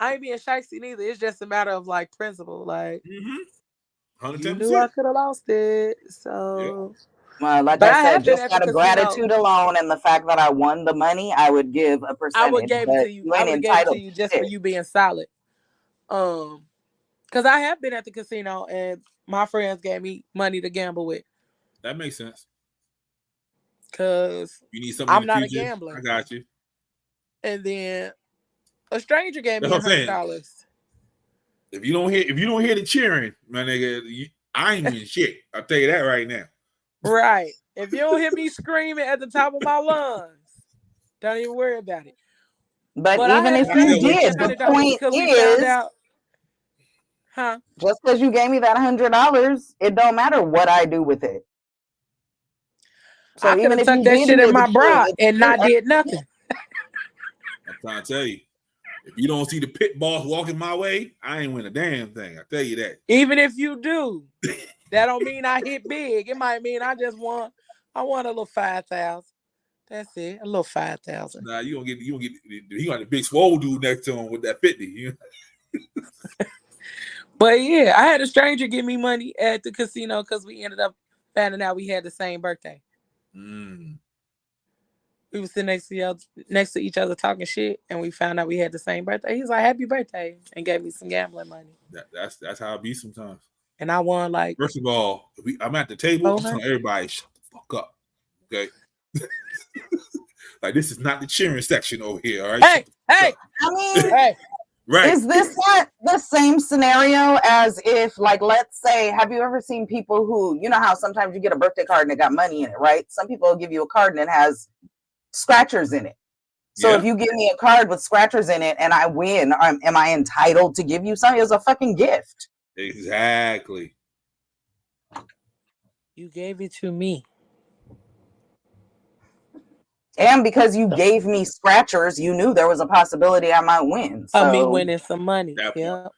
I ain't being shysty neither. It's just a matter of like principle. Like, 110%. You knew I could have lost it. So, well, like I said, just out of gratitude alone and the fact that I won the money, I would give a percentage. I would give it to you. I would give it to you just for you being solid. Because I have been at the casino and my friends gave me money to gamble with. That makes sense. Because you need something. I'm not a gambler. I got you. And then a stranger gave me $100. If you don't hear the cheering, my nigga, I ain't in shit. I'll tell you that right now. Right. If you don't hear me screaming at the top of my lungs, don't even worry about it. But I even had if you to did, spend the it, though, point because we found is, out, just because you gave me that $100, it don't matter what I do with it. So I could even have if tucked you that did shit hear in my the bra shit, and not did nothing. I'm trying to tell you, if you don't see the pit boss walking my way, I ain't win a damn thing. I tell you that. Even if you do, that don't mean I hit big. It might mean I just won. I won a little 5,000. That's it, a little 5,000. Nah, you gonna get. He got the big swole dude next to him with that 50. You know? But yeah, I had a stranger give me money at the casino because we ended up finding out we had the same birthday. We were sitting next to each other talking shit, and we found out we had the same birthday. He was like, "Happy birthday," and gave me some gambling money. That's how it be sometimes. And I won like. First of all, I'm at the table. I'm telling everybody, shut the fuck up, okay? Like, this is not the cheering section over here, all right? Hey! I mean, hey. Right. Is this not the same scenario as if, like, let's say, have you ever seen people who, you know how sometimes you get a birthday card and it got money in it, right? Some people will give you a card and it has scratchers in it. So if you give me a card with scratchers in it and I win, am I entitled to give you something as a fucking gift? Exactly. You gave it to me. And because you gave me scratchers, you knew there was a possibility I might win. So me winning some money. Yeah.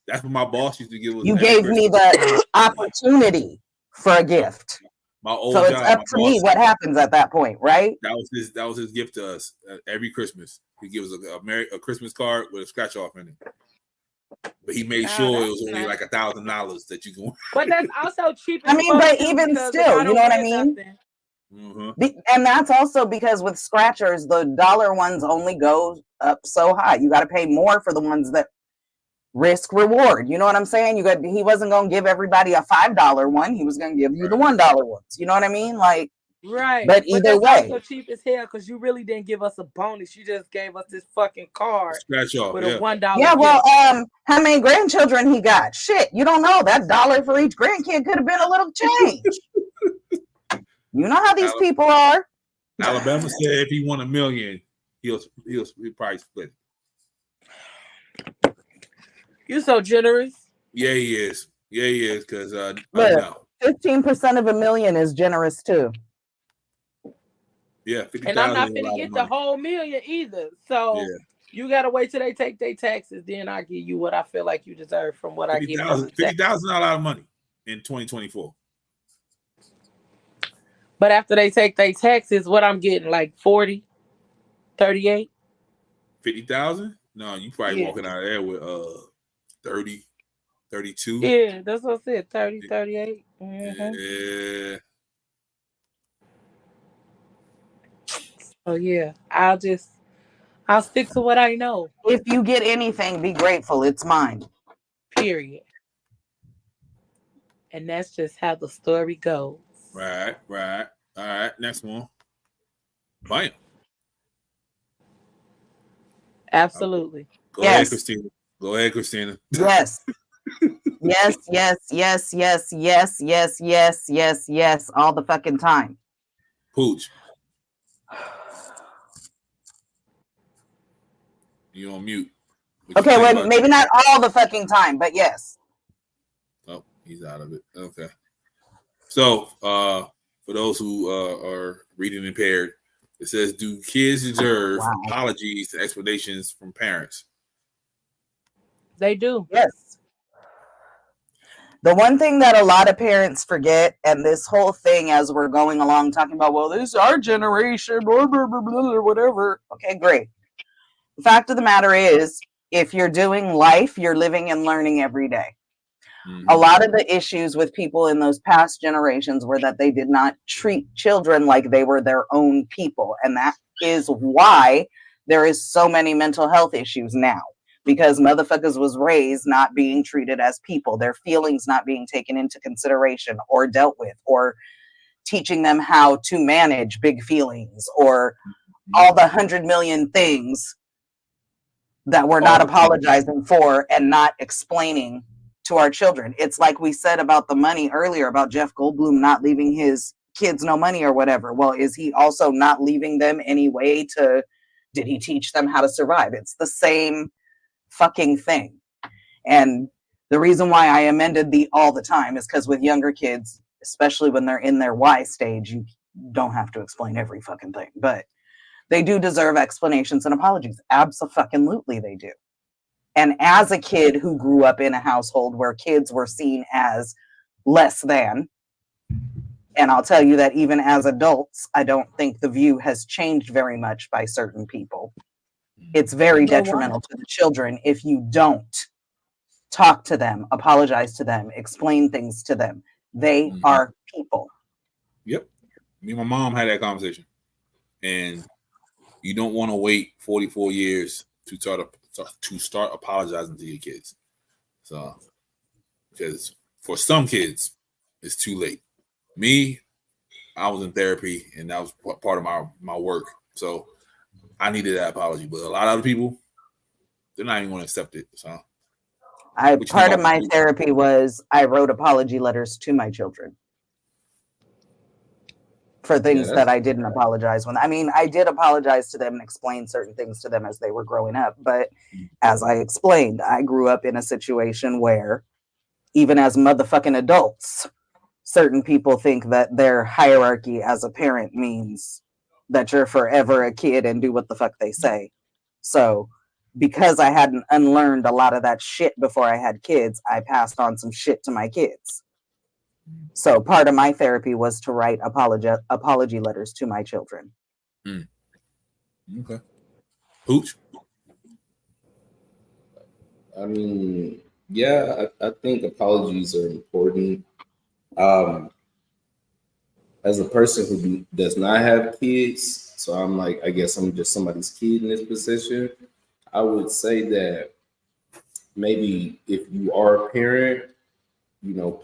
That's what my boss used to give us. You gave me the opportunity for a gift. My old so it's job, up to me what happens at that point, right? That was his gift to us every Christmas. He gives us a Christmas card with a scratch off in it. But he made sure it was only like $1,000 that you can. But that's also cheap. I mean, but even still, you know what I mean? And that's also because with scratchers, the dollar ones only go up so high. You got to pay more for the ones that risk reward. You know what I'm saying? He wasn't going to give everybody a $5 one. He was going to give you the $1 ones. You know what I mean? Like, right. But either way, also cheap as hell because you really didn't give us a bonus. You just gave us this fucking card scratch off with a $1. Yeah, well, how many grandchildren he got? Shit, you don't know. That $1 for each grandkid could have been a little change. You know how these people are. Alabama said if he won $1 million, he'll probably split. You're so generous. Yeah, he is. Yeah, he is. Because 15% of $1 million is generous too. Yeah, 50,000. And I'm not gonna get the whole million either. So you gotta wait till they take their taxes. Then I give you what I feel like you deserve from what I give. 50,000 not a lot of money in 2024. But after they take their taxes, what I'm getting, like 40, 38? 50,000? No, you probably walking out of there with 30, 32. Yeah, that's what I said. 30, 38. Yeah. Oh yeah. I'll stick to what I know. If you get anything, be grateful. It's mine. Period. And that's just how the story goes. Right. All right, next one. Bam. Absolutely. Go ahead, Christina. Go ahead, Christina. Yes. Yes. All the fucking time. Pooch. You on mute. Okay, well, maybe not all the fucking time, but yes. Oh, he's out of it. Okay. So, for those who are reading impaired, it says, do kids deserve apologies and explanations from parents? They do. Yes. The one thing that a lot of parents forget, and this whole thing as we're going along talking about, well, this is our generation, blah, blah, blah, blah, or whatever. Okay, great. The fact of the matter is, if you're doing life, you're living and learning every day. A lot of the issues with people in those past generations were that they did not treat children like they were their own people. And that is why there is so many mental health issues now, because motherfuckers was raised not being treated as people, their feelings not being taken into consideration or dealt with, or teaching them how to manage big feelings, or all the 100 million things that we're not apologizing for and not explaining to our children. It's like we said about the money earlier about Jeff Goldblum not leaving his kids no money or whatever. Well, is he also not leaving them any way to, did he teach them how to survive? It's the same fucking thing. And the reason why I amended the all the time is because with younger kids, especially when they're in their why stage, you don't have to explain every fucking thing, but they do deserve explanations and apologies. Abso-fucking-lutely they do. And as a kid who grew up in a household where kids were seen as less than, and I'll tell you that even as adults, I don't think the view has changed very much by certain people. It's very detrimental to the children if you don't talk to them, apologize to them, explain things to them. They are people. Yep. Me and my mom had that conversation. And you don't want to wait 44 years to start apologizing to your kids. So, because for some kids, it's too late. Me, I was in therapy, and that was part of my work. So, I needed that apology. But a lot of other people, they're not even going to accept it. So, part of my therapy was I wrote apology letters to my children for things that I didn't apologize when. I mean, I did apologize to them and explain certain things to them as they were growing up. But as I explained, I grew up in a situation where even as motherfucking adults, certain people think that their hierarchy as a parent means that you're forever a kid and do what the fuck they say. So because I hadn't unlearned a lot of that shit before I had kids, I passed on some shit to my kids. So part of my therapy was to write apology letters to my children. Okay. Hooch? I mean, yeah, I think apologies are important. As a person who does not have kids, so I'm like, I guess I'm just somebody's kid in this position. I would say that maybe if you are a parent,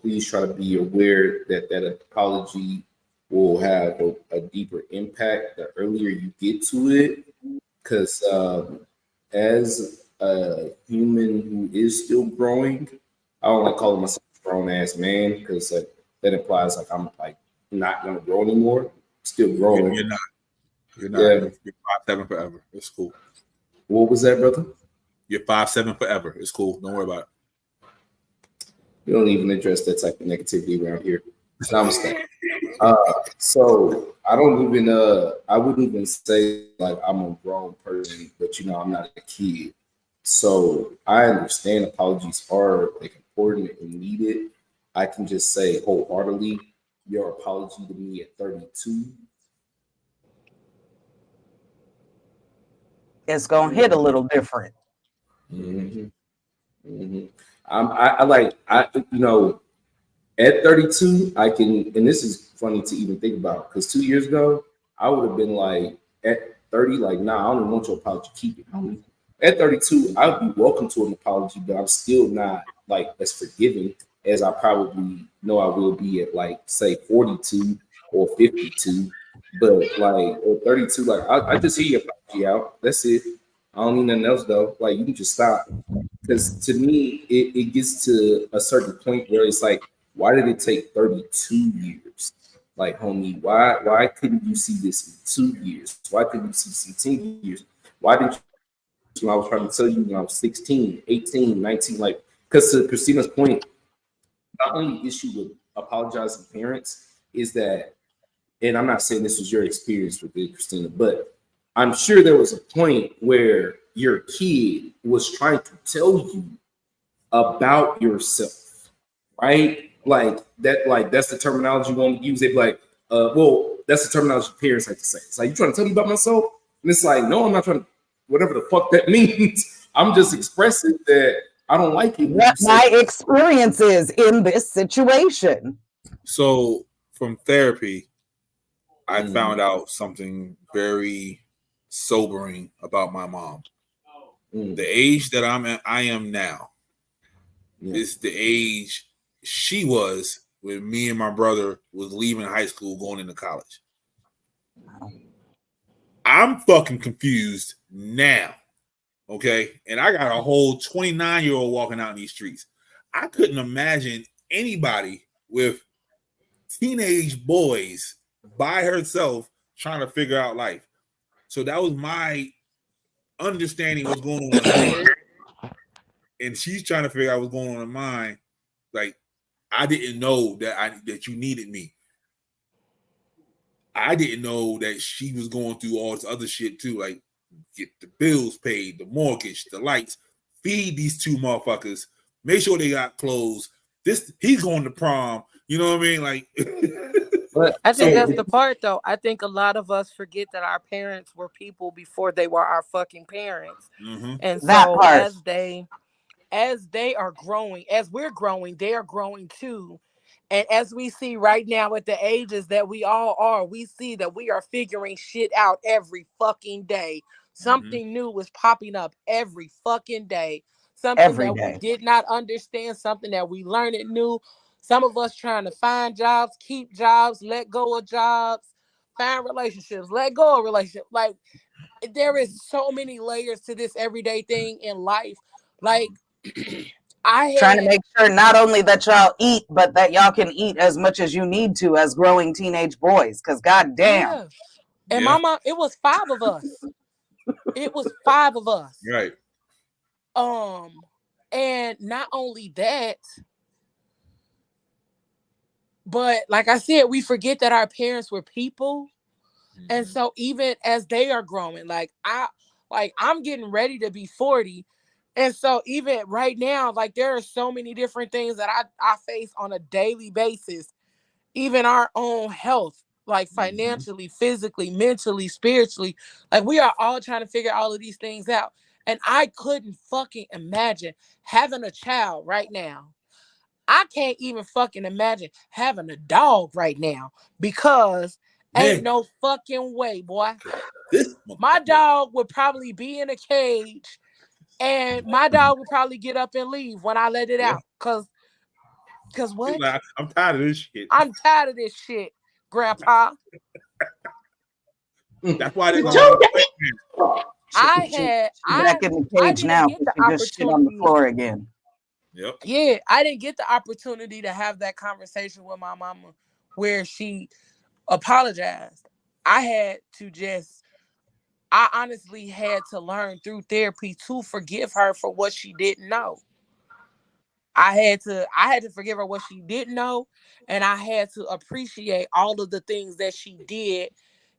please try to be aware that that apology will have a deeper impact the earlier you get to it. Because as a human who is still growing, I don't like calling myself a grown ass man because that implies like I'm like not gonna grow anymore. Still growing. You're not. Yeah. You're 5'7" forever. It's cool. What was that, brother? You're 5'7" forever. It's cool. Don't worry about it. We don't even address that type of negativity around here. Namaste. So I wouldn't even say like I'm a grown person, but I'm not a kid. So I understand apologies are like important and needed. I can just say wholeheartedly, your apology to me at 32. It's gonna hit a little different. At 32, I can, and this is funny to even think about because 2 years ago, I would have been like at 30, like, nah, I don't even want your apology, keep it, homie. At 32, I would be welcome to an apology, but I'm still not like as forgiving as I probably know I will be at like, say, 42 or 52. But like at 32, like I just hear your apology out. That's it. I don't need nothing else though. Like you can just stop. Because to me, it gets to a certain point where it's like, why did it take 32 years? Like, homie, why couldn't you see this in 2 years? Why couldn't you see this in 10 years? Why didn't you, I was trying to tell you when I was 16, 18, 19, like, because to Christina's point, the only issue with apologizing parents is that, and I'm not saying this was your experience with it, Christina, but I'm sure there was a point where your kid was trying to tell you about yourself, right? Like that's the terminology you want to use. They'd be like, well, that's the terminology parents like to say. It's like, you trying to tell me about myself? And it's like, no, I'm not trying to, whatever the fuck that means. I'm just expressing that I don't like it. What my experience is in this situation. So from therapy, I found out something very sobering about my mom. The age that I am now is the age she was when me and my brother was leaving high school going into college. I'm fucking confused now Okay, and I got a whole 29-year-old walking out in these streets. I couldn't imagine anybody with teenage boys by herself trying to figure out life. So that was my understanding what's going on with her, and she's trying to figure out what's going on in mine. Like, I didn't know that you needed me. I didn't know that she was going through all this other shit too, like get the bills paid, the mortgage, the lights, feed these two motherfuckers, make sure they got clothes. He's going to prom. You know what I mean? Like, I think that's the part, though. I think a lot of us forget that our parents were people before they were our fucking parents, and so as they are growing, as we're growing, they are growing too. And as we see right now at the ages that we all are, we see that we are figuring shit out every fucking day. Something new is popping up every fucking day. Something we did not understand, something that we learned it new. Some of us trying to find jobs, keep jobs, let go of jobs, find relationships, let go of relationships. Like, there is so many layers to this everyday thing in life. Like, trying to make sure not only that y'all eat, but that y'all can eat as much as you need to as growing teenage boys. Because goddamn. Yeah. And my mom, it was 5 of us. It was 5 of us. Right. And not only that, but like I said, we forget that our parents were people. And so even as they are growing, I'm getting ready to be 40. And so even right now, like, there are so many different things that I face on a daily basis, even our own health, like financially, physically, mentally, spiritually. Like, we are all trying to figure all of these things out. And I couldn't fucking imagine having a child right now. I can't even fucking imagine having a dog right now, because ain't no fucking way, boy. My dog would probably be in a cage, and my dog would probably get up and leave when I let it out. Cause what? Like, I'm tired of this shit. I'm tired of this shit, Grandpa. That's why they back in the cage now. Just shit on the floor again. Yep. Yeah, I didn't get the opportunity to have that conversation with my mama where she apologized. I honestly had to learn through therapy to forgive her for what she didn't know. I had to forgive her what she didn't know, and I had to appreciate all of the things that she did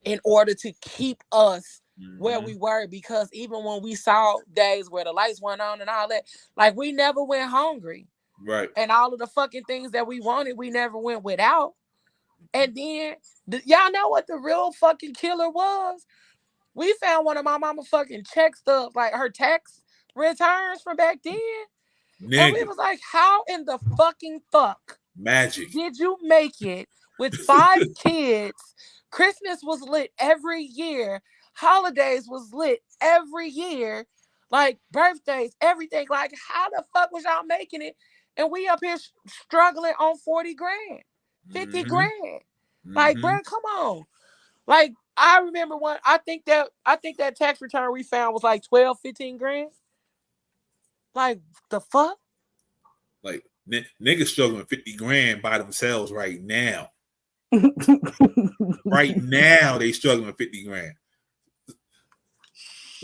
in order to keep us where we were. Because even when we saw days where the lights went on and all that, like, we never went hungry. Right. And all of the fucking things that we wanted, we never went without. And then, y'all know what the real fucking killer was? We found one of my mama fucking check stubs, like her tax returns from back then. Nigga. And we was like, how in the fucking fuck magic did you make it with 5 kids? Christmas was lit every year. Holidays was lit every year. Like, birthdays, everything. Like, how the fuck was y'all making it? And we up here struggling on 40 grand, 50 grand. Like, bro, come on. Like, I remember I think that tax return we found was like 12, 15 grand. Like, the fuck? Like, niggas struggling 50 grand by themselves right now. Right now, they struggling with 50 grand.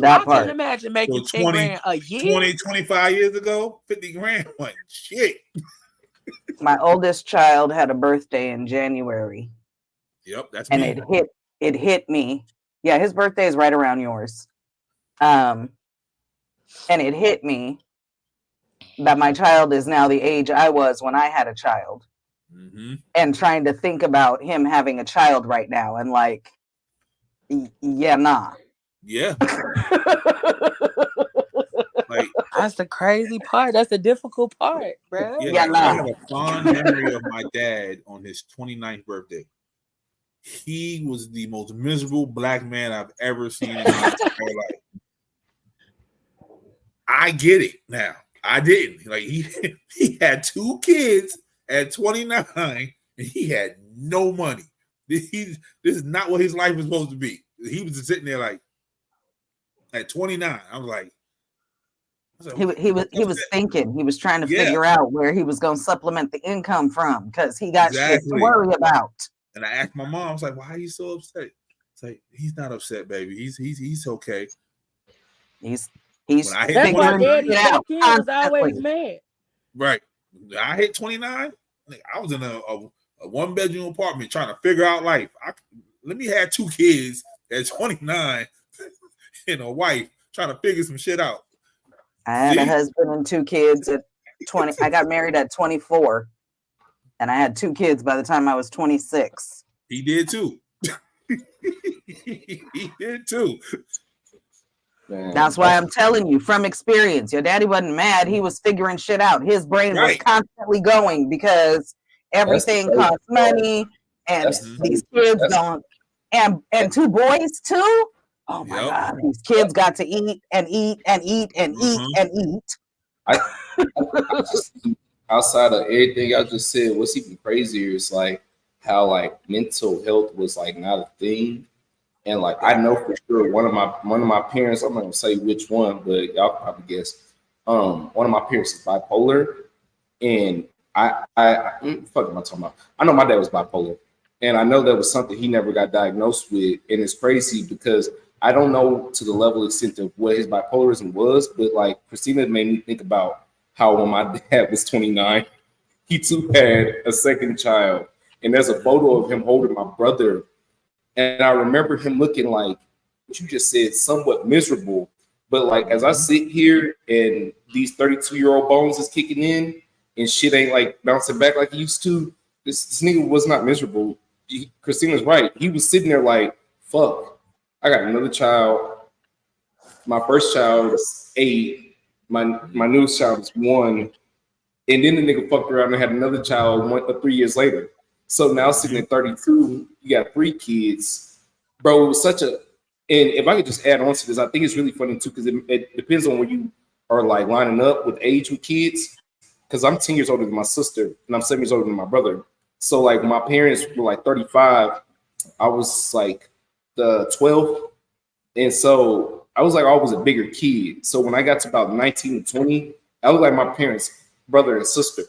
I can imagine making 10 grand a year. 20, 25 years ago, 50 grand. Like, shit. My oldest child had a birthday in January. Yep, that's and me. It hit me. Yeah, his birthday is right around yours. And it hit me that my child is now the age I was when I had a child. And trying to think about him having a child right now, and like, yeah, nah. Yeah. Like, that's the crazy part. That's the difficult part, bro. Yeah, like, I have a fond memory of my dad on his 29th birthday. He was the most miserable black man I've ever seen in my entire life. I get it now. I didn't. Like, he had 2 kids at 29, and he had no money. This is not what his life was supposed to be. He was just sitting there like, at 29, I was like, He was thinking. He was trying to Yeah. figure out where he was going to supplement the income from because he got shit to worry about. And I asked my mom, I was like, "Why are you so upset?" It's like, he's not upset, baby. He's okay. He's when I hit That's why 29, Daddy's back in was always mad. right. I hit 29. I was in a 1-bedroom apartment trying to figure out life. Let me have 2 kids at 29 and a wife trying to figure some shit out. I had a husband and 2 kids at 20. I got married at 24, and I had 2 kids by the time I was 26. He did too. He did too. That's why I'm telling you from experience. Your daddy wasn't mad. He was figuring shit out. His brain was constantly going because everything costs money, and these kids don't. And 2 boys too. Oh my God! These kids got to eat and eat and eat and eat and eat. I just, outside of everything I just said, what's even crazier is like how like mental health was like not a thing. And like I know for sure one of my parents, I'm not gonna say which one, but y'all probably guess. One of my parents is bipolar, and I fuck am I talking about? I know my dad was bipolar, and I know that was something he never got diagnosed with. And it's crazy because I don't know to the level extent of what his bipolarism was, but like Christina made me think about how when my dad was 29, he too had a second child, and there's a photo of him holding my brother. And I remember him looking like what you just said, somewhat miserable. But like as I sit here and these 32-year-old bones is kicking in and shit ain't like bouncing back like it used to, this nigga was not miserable. Christina's right. He was sitting there like, fuck, I got another child. My first child is 8. My newest child is 1. And then the nigga fucked around and had another child 3 years later. So now sitting at 32, you got 3 kids. Bro, it was such a, and if I could just add on to this, I think it's really funny too, because it depends on when you are like lining up with age with kids. Because I'm 10 years older than my sister, and I'm 7 years older than my brother. So like when my parents were like 35, I was like the 12th. And so I was like always a bigger kid. So when I got to about 19 and 20, I was like my parents' brother and sister.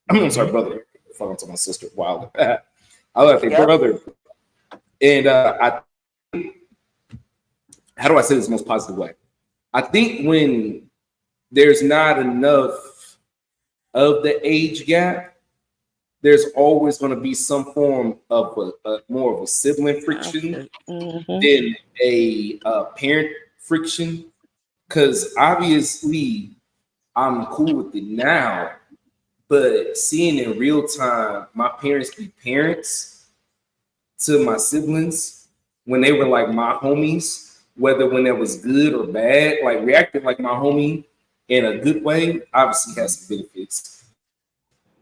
I'm sorry, brother. I'm to my sister a while back. I like their brother. And how do I say this in the most positive way? I think when there's not enough of the age gap, there's always going to be some form of more of a sibling friction than a parent friction. Because obviously I'm cool with it now. But seeing in real time, my parents be parents to my siblings when they were like my homies, whether when it was good or bad, like reacting like my homie in a good way, obviously has some benefits.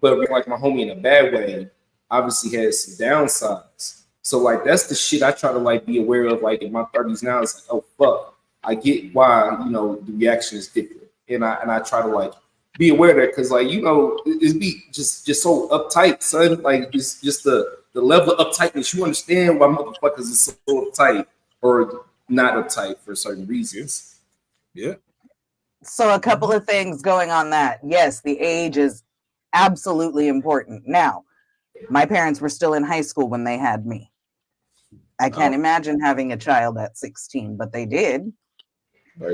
But like my homie in a bad way, obviously has some downsides. So like that's the shit I try to like be aware of. Like in my 30s now, it's like, oh fuck, I get why the reaction is different, and I try to like be aware of that, because like it be just so uptight, son. Like just the level of uptightness. You understand why motherfuckers is so uptight or not uptight for certain reasons. Yeah. So a couple of things going on that. Yes, the age is absolutely important. Now, my parents were still in high school when they had me. I can't imagine having a child at 16, but they did.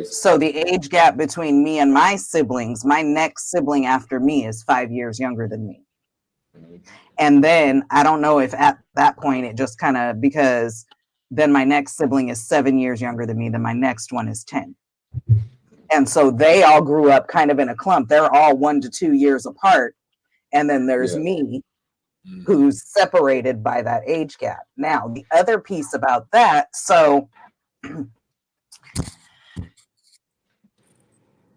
So the age gap between me and my siblings, my next sibling after me is 5 years younger than me. And then I don't know if at that point it just kind of, because then my next sibling is 7 years younger than me, then my next one is 10. And so they all grew up kind of in a clump. They're all 1 to 2 years apart. And then there's me, who's separated by that age gap. Now, the other piece about that, so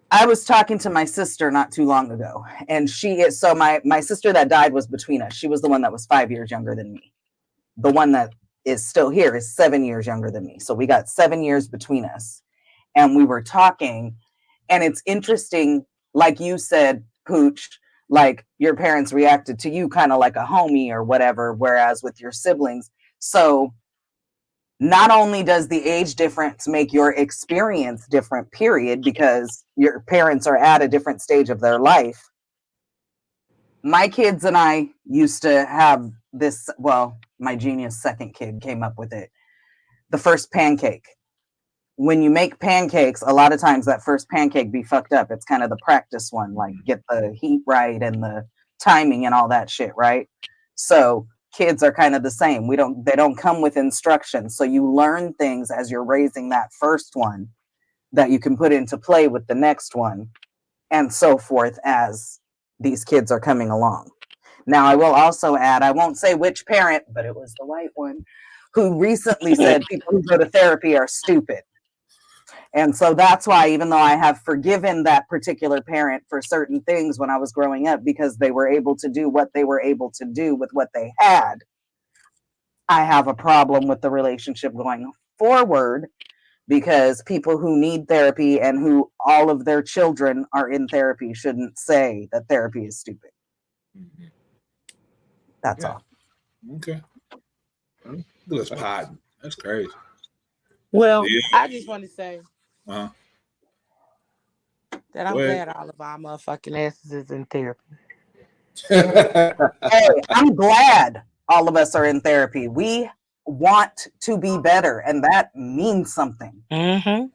I was talking to my sister not too long ago, and she is, so my sister that died was between us. She was the one that was 5 years younger than me. The one that is still here is 7 years younger than me. So we got 7 years between us. And we were talking, and it's interesting, like you said, Pooch, like your parents reacted to you kind of like a homie or whatever, whereas with your siblings. So not only does the age difference make your experience different, period, because your parents are at a different stage of their life. My kids and I used to have this, well, my genius second kid came up with it. The first pancake. When you make pancakes, a lot of times that first pancake be fucked up. It's kind of the practice one, like get the heat right and the timing and all that shit, right? So kids are kind of the same. They don't come with instructions. So you learn things as you're raising that first one that you can put into play with the next one and so forth as these kids are coming along. Now, I will also add, I won't say which parent, but it was the white one who recently said people who go to therapy are stupid. And so that's why, even though I have forgiven that particular parent for certain things when I was growing up, because they were able to do what they were able to do with what they had, I have a problem with the relationship going forward, because people who need therapy and who all of their children are in therapy shouldn't say that therapy is stupid. That's all. Okay. That's pod. That's crazy. Well, I just want to say Uh-huh. that I'm glad all of our motherfucking asses is in therapy. Hey, I'm glad all of us are in therapy. We want to be better, and that means something. Mm-hmm.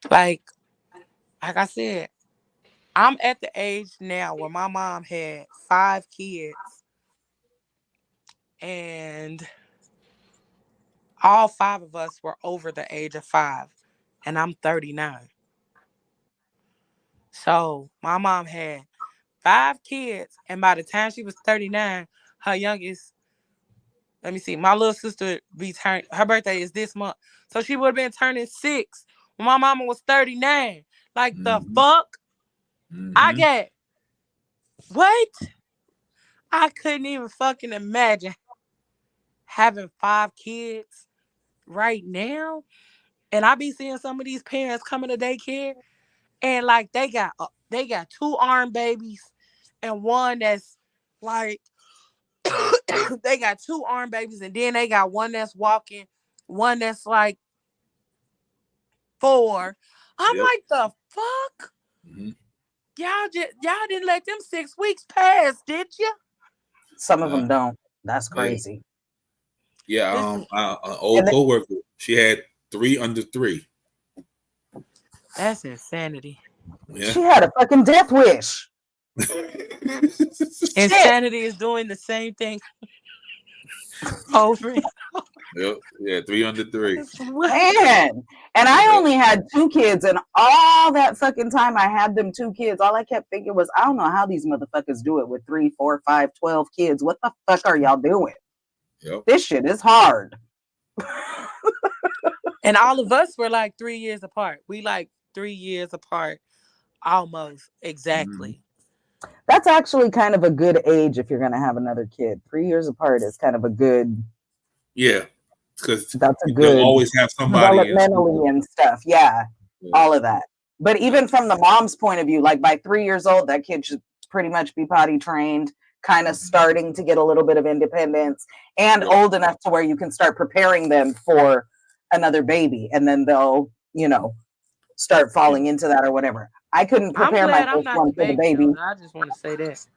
Like I said, I'm at the age now where my mom had 5 kids, and all 5 of us were over the age of 5, and I'm 39. So my mom had 5 kids, and by the time she was 39, her youngest, let me see, my little sister her birthday is this month, so she would have been turning 6 when my mama was 39. Like the fuck? I get what? I couldn't even fucking imagine having 5 kids right now. And I be seeing some of these parents coming to daycare, and like they got 2 arm babies and one that's like they got 2 arm babies, and then they got one that's walking, one that's like 4. I'm like, the fuck? Y'all didn't let them 6 weeks pass, did you? Some of them don't. That's crazy. Yeah, an old coworker, she had 3 under 3. That's insanity. Yeah. She had a fucking death wish. Insanity is doing the same thing over and over. Yep. Yeah, 3 under 3. Man, and I only had 2 kids, and all that fucking time I had them 2 kids, all I kept thinking was, I don't know how these motherfuckers do it with 3, 4, 5, 12 kids. What the fuck are y'all doing? Yep. This shit is hard. And all of us were like 3 years apart. We like 3 years apart, almost exactly. That's actually kind of a good age if you're going to have another kid. 3 years apart is kind of a good. Yeah, because that's a good. You'll always have somebody developmentally and stuff. Yeah, all of that. But even from the mom's point of view, like by 3 years old, that kid should pretty much be potty trained, kind of starting to get a little bit of independence, and old enough to where you can start preparing them for another baby, and then they'll, start falling into that or whatever. I couldn't prepare my first one for the baby. I just want to say that.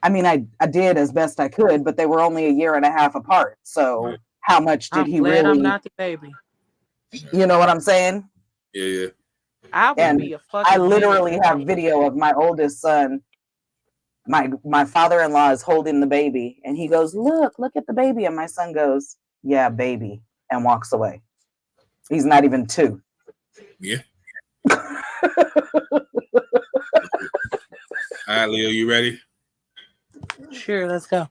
I mean, I did as best I could, but they were only a year and a half apart. So how much did he really? I'm not the baby. You know what I'm saying? Yeah. I literally have video of my oldest son. My father-in-law is holding the baby, and he goes, look at the baby. And my son goes, yeah, baby, and walks away. He's not even 2. Yeah. All right, Leo, you ready? Sure, let's go.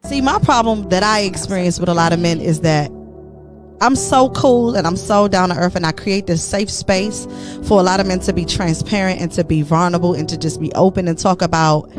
See, my problem that I experience with a lot of men is that I'm so cool and I'm so down to earth, and I create this safe space for a lot of men to be transparent and to be vulnerable and to just be open and talk about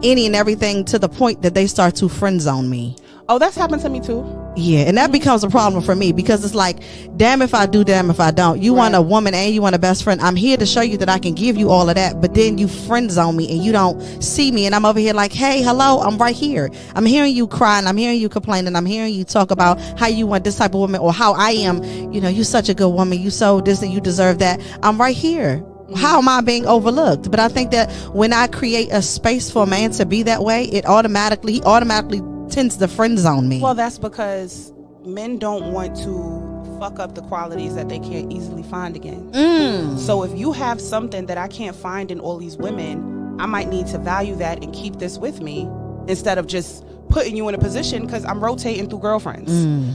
any and everything, to the point that they start to friend zone me. Oh, that's happened to me too. Yeah, and that becomes a problem for me because it's like, damn if I do, damn if I don't. You want a woman and you want a best friend. I'm here to show you that I can give you all of that, but then you friend zone me and you don't see me, and I'm over here like, hey, hello, I'm right here. I'm hearing you crying, I'm hearing you complaining, I'm hearing you talk about how you want this type of woman or how I am. You know, you such a good woman, you so this and you deserve that. I'm right here. How am I being overlooked? But I think that when I create a space for a man to be that way, he automatically tends to friend zone me. Well, that's because men don't want to fuck up the qualities that they can't easily find again. So if you have something that I can't find in all these women, I might need to value that and keep this with me instead of just putting you in a position, because I'm rotating through girlfriends.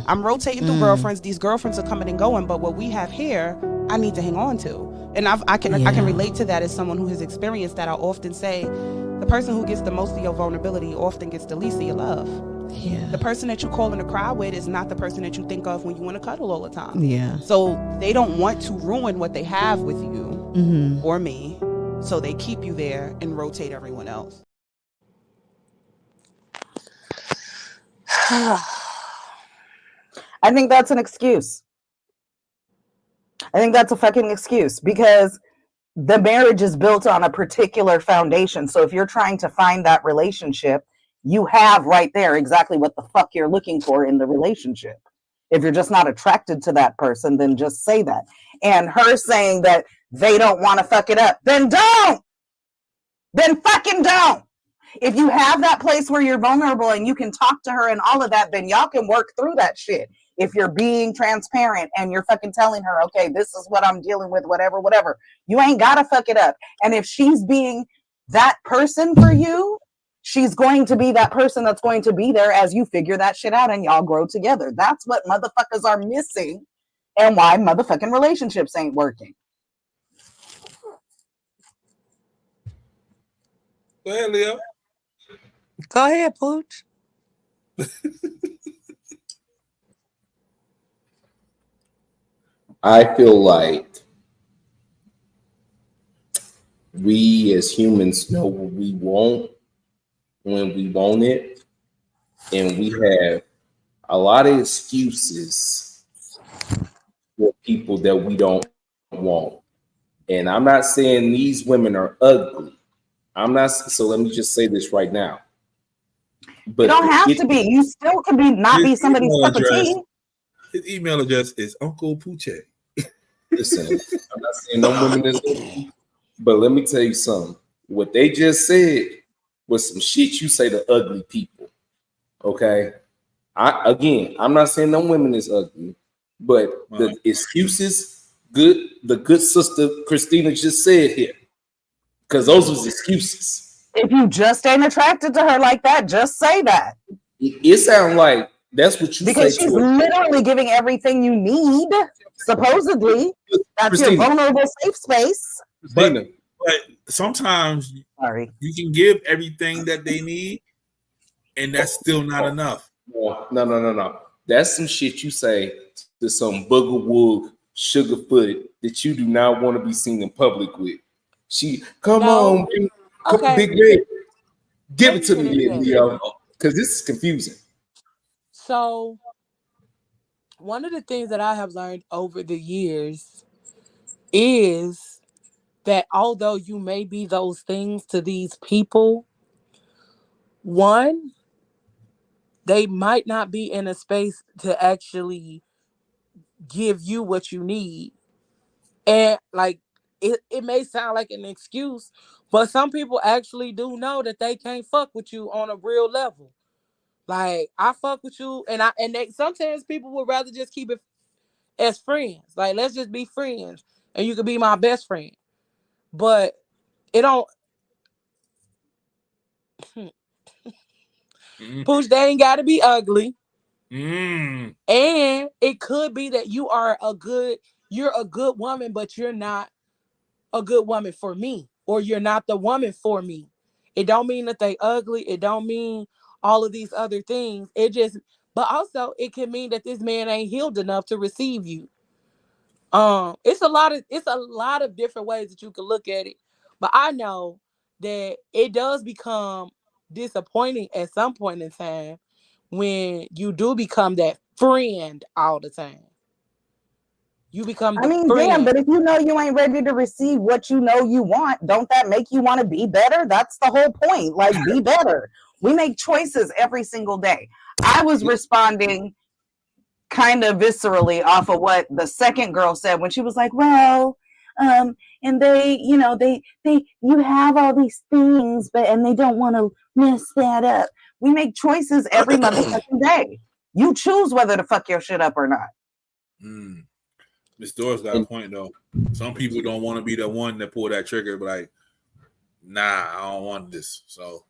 I'm rotating through girlfriends. These girlfriends are coming and going, but what we have here, I need to hang on to. And I can relate to that as someone who has experienced that. I often say, the person who gets the most of your vulnerability often gets the least of your love. Yeah. The person that you call in to cry with is not the person that you think of when you want to cuddle all the time. Yeah. So they don't want to ruin what they have with you or me. So they keep you there and rotate everyone else. I think that's an excuse. I think that's a fucking excuse, because the marriage is built on a particular foundation. So if you're trying to find that relationship, you have right there exactly what the fuck you're looking for in the relationship. If you're just not attracted to that person, then just say that. And her saying that they don't want to fuck it up, then don't. Then fucking don't. If you have that place where you're vulnerable and you can talk to her and all of that, then y'all can work through that shit. If you're being transparent and you're fucking telling her, okay, this is what I'm dealing with, whatever, you ain't gotta fuck it up. And if she's being that person for you, she's going to be that person that's going to be there as you figure that shit out and y'all grow together. That's what motherfuckers are missing and why motherfucking relationships ain't working. Go ahead, Leo. Go ahead, Pooch. I feel like we as humans know what we want when we want it, and we have a lot of excuses for people that we don't want. And I'm not saying these women are ugly. I'm not. So let me just say this right now. But you don't have to be. You still can be not be somebody's cup of tea. His email address is Uncle Poochie. Listen, I'm not saying no women is ugly, but let me tell you something. What they just said was some shit you say to ugly people. Okay. I'm not saying no women is ugly, but the excuses, the good sister Christina just said here. Because those was excuses. If you just ain't attracted to her like that, just say that. It sounds like that's what you because say. Because she's literally giving everything you need, supposedly. That's Christina. Your vulnerable safe space. But sometimes you can give everything that they need, and that's still not enough. No. That's some shit you say to some booger woog sugar footed that you do not want to be seen in public with. Come on, big red. Give it to me, Leo, because this is confusing. So, one of the things that I have learned over the years is that although you may be those things to these people, one, they might not be in a space to actually give you what you need. And like, it may sound like an excuse, but some people actually do know that they can't fuck with you on a real level. Like, I fuck with you, and sometimes people would rather just keep it as friends. Like, let's just be friends, and you could be my best friend. But it don't. Pooch, they ain't got to be ugly. And it could be that you're a good woman, but you're not a good woman for me, or you're not the woman for me. It don't mean that they ugly. It don't mean all of these other things. But also it can mean that this man ain't healed enough to receive you. It's a lot of different ways that you can look at it. But I know that it does become disappointing at some point in time when you do become that friend all the time. You become the I mean, friend. damn, but if you know you ain't ready to receive what you know you want, don't that make you want to be better? That's the whole point. Like, be better. We make choices every single day. I was responding kind of viscerally off of what the second girl said when she was like, well, and they, you know, you have all these things, but, and they don't want to mess that up. We make choices every motherfucking day. You choose whether to fuck your shit up or not. Miss Doris got a point though. Some people don't want to be the one that pull that trigger, but like, nah, I don't want this. So,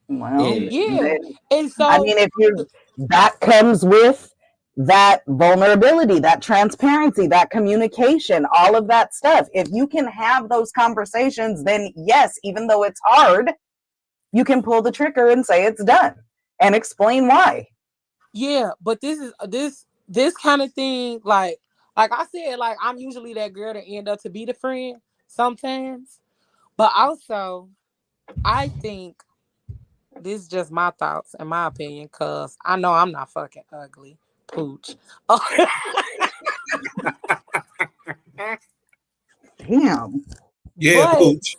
well, yeah. And so, I mean, that comes with that vulnerability, that transparency, that communication, all of that stuff. If you can have those conversations, then yes, even though it's hard, you can pull the trigger and say it's done and explain why. Yeah, but this is this kind of thing, like I said, like I'm usually that girl that end up to be the friend sometimes. But also, I think this is just my thoughts and my opinion, because I know I'm not fucking ugly. Pooch. Damn. Yeah, Pooch.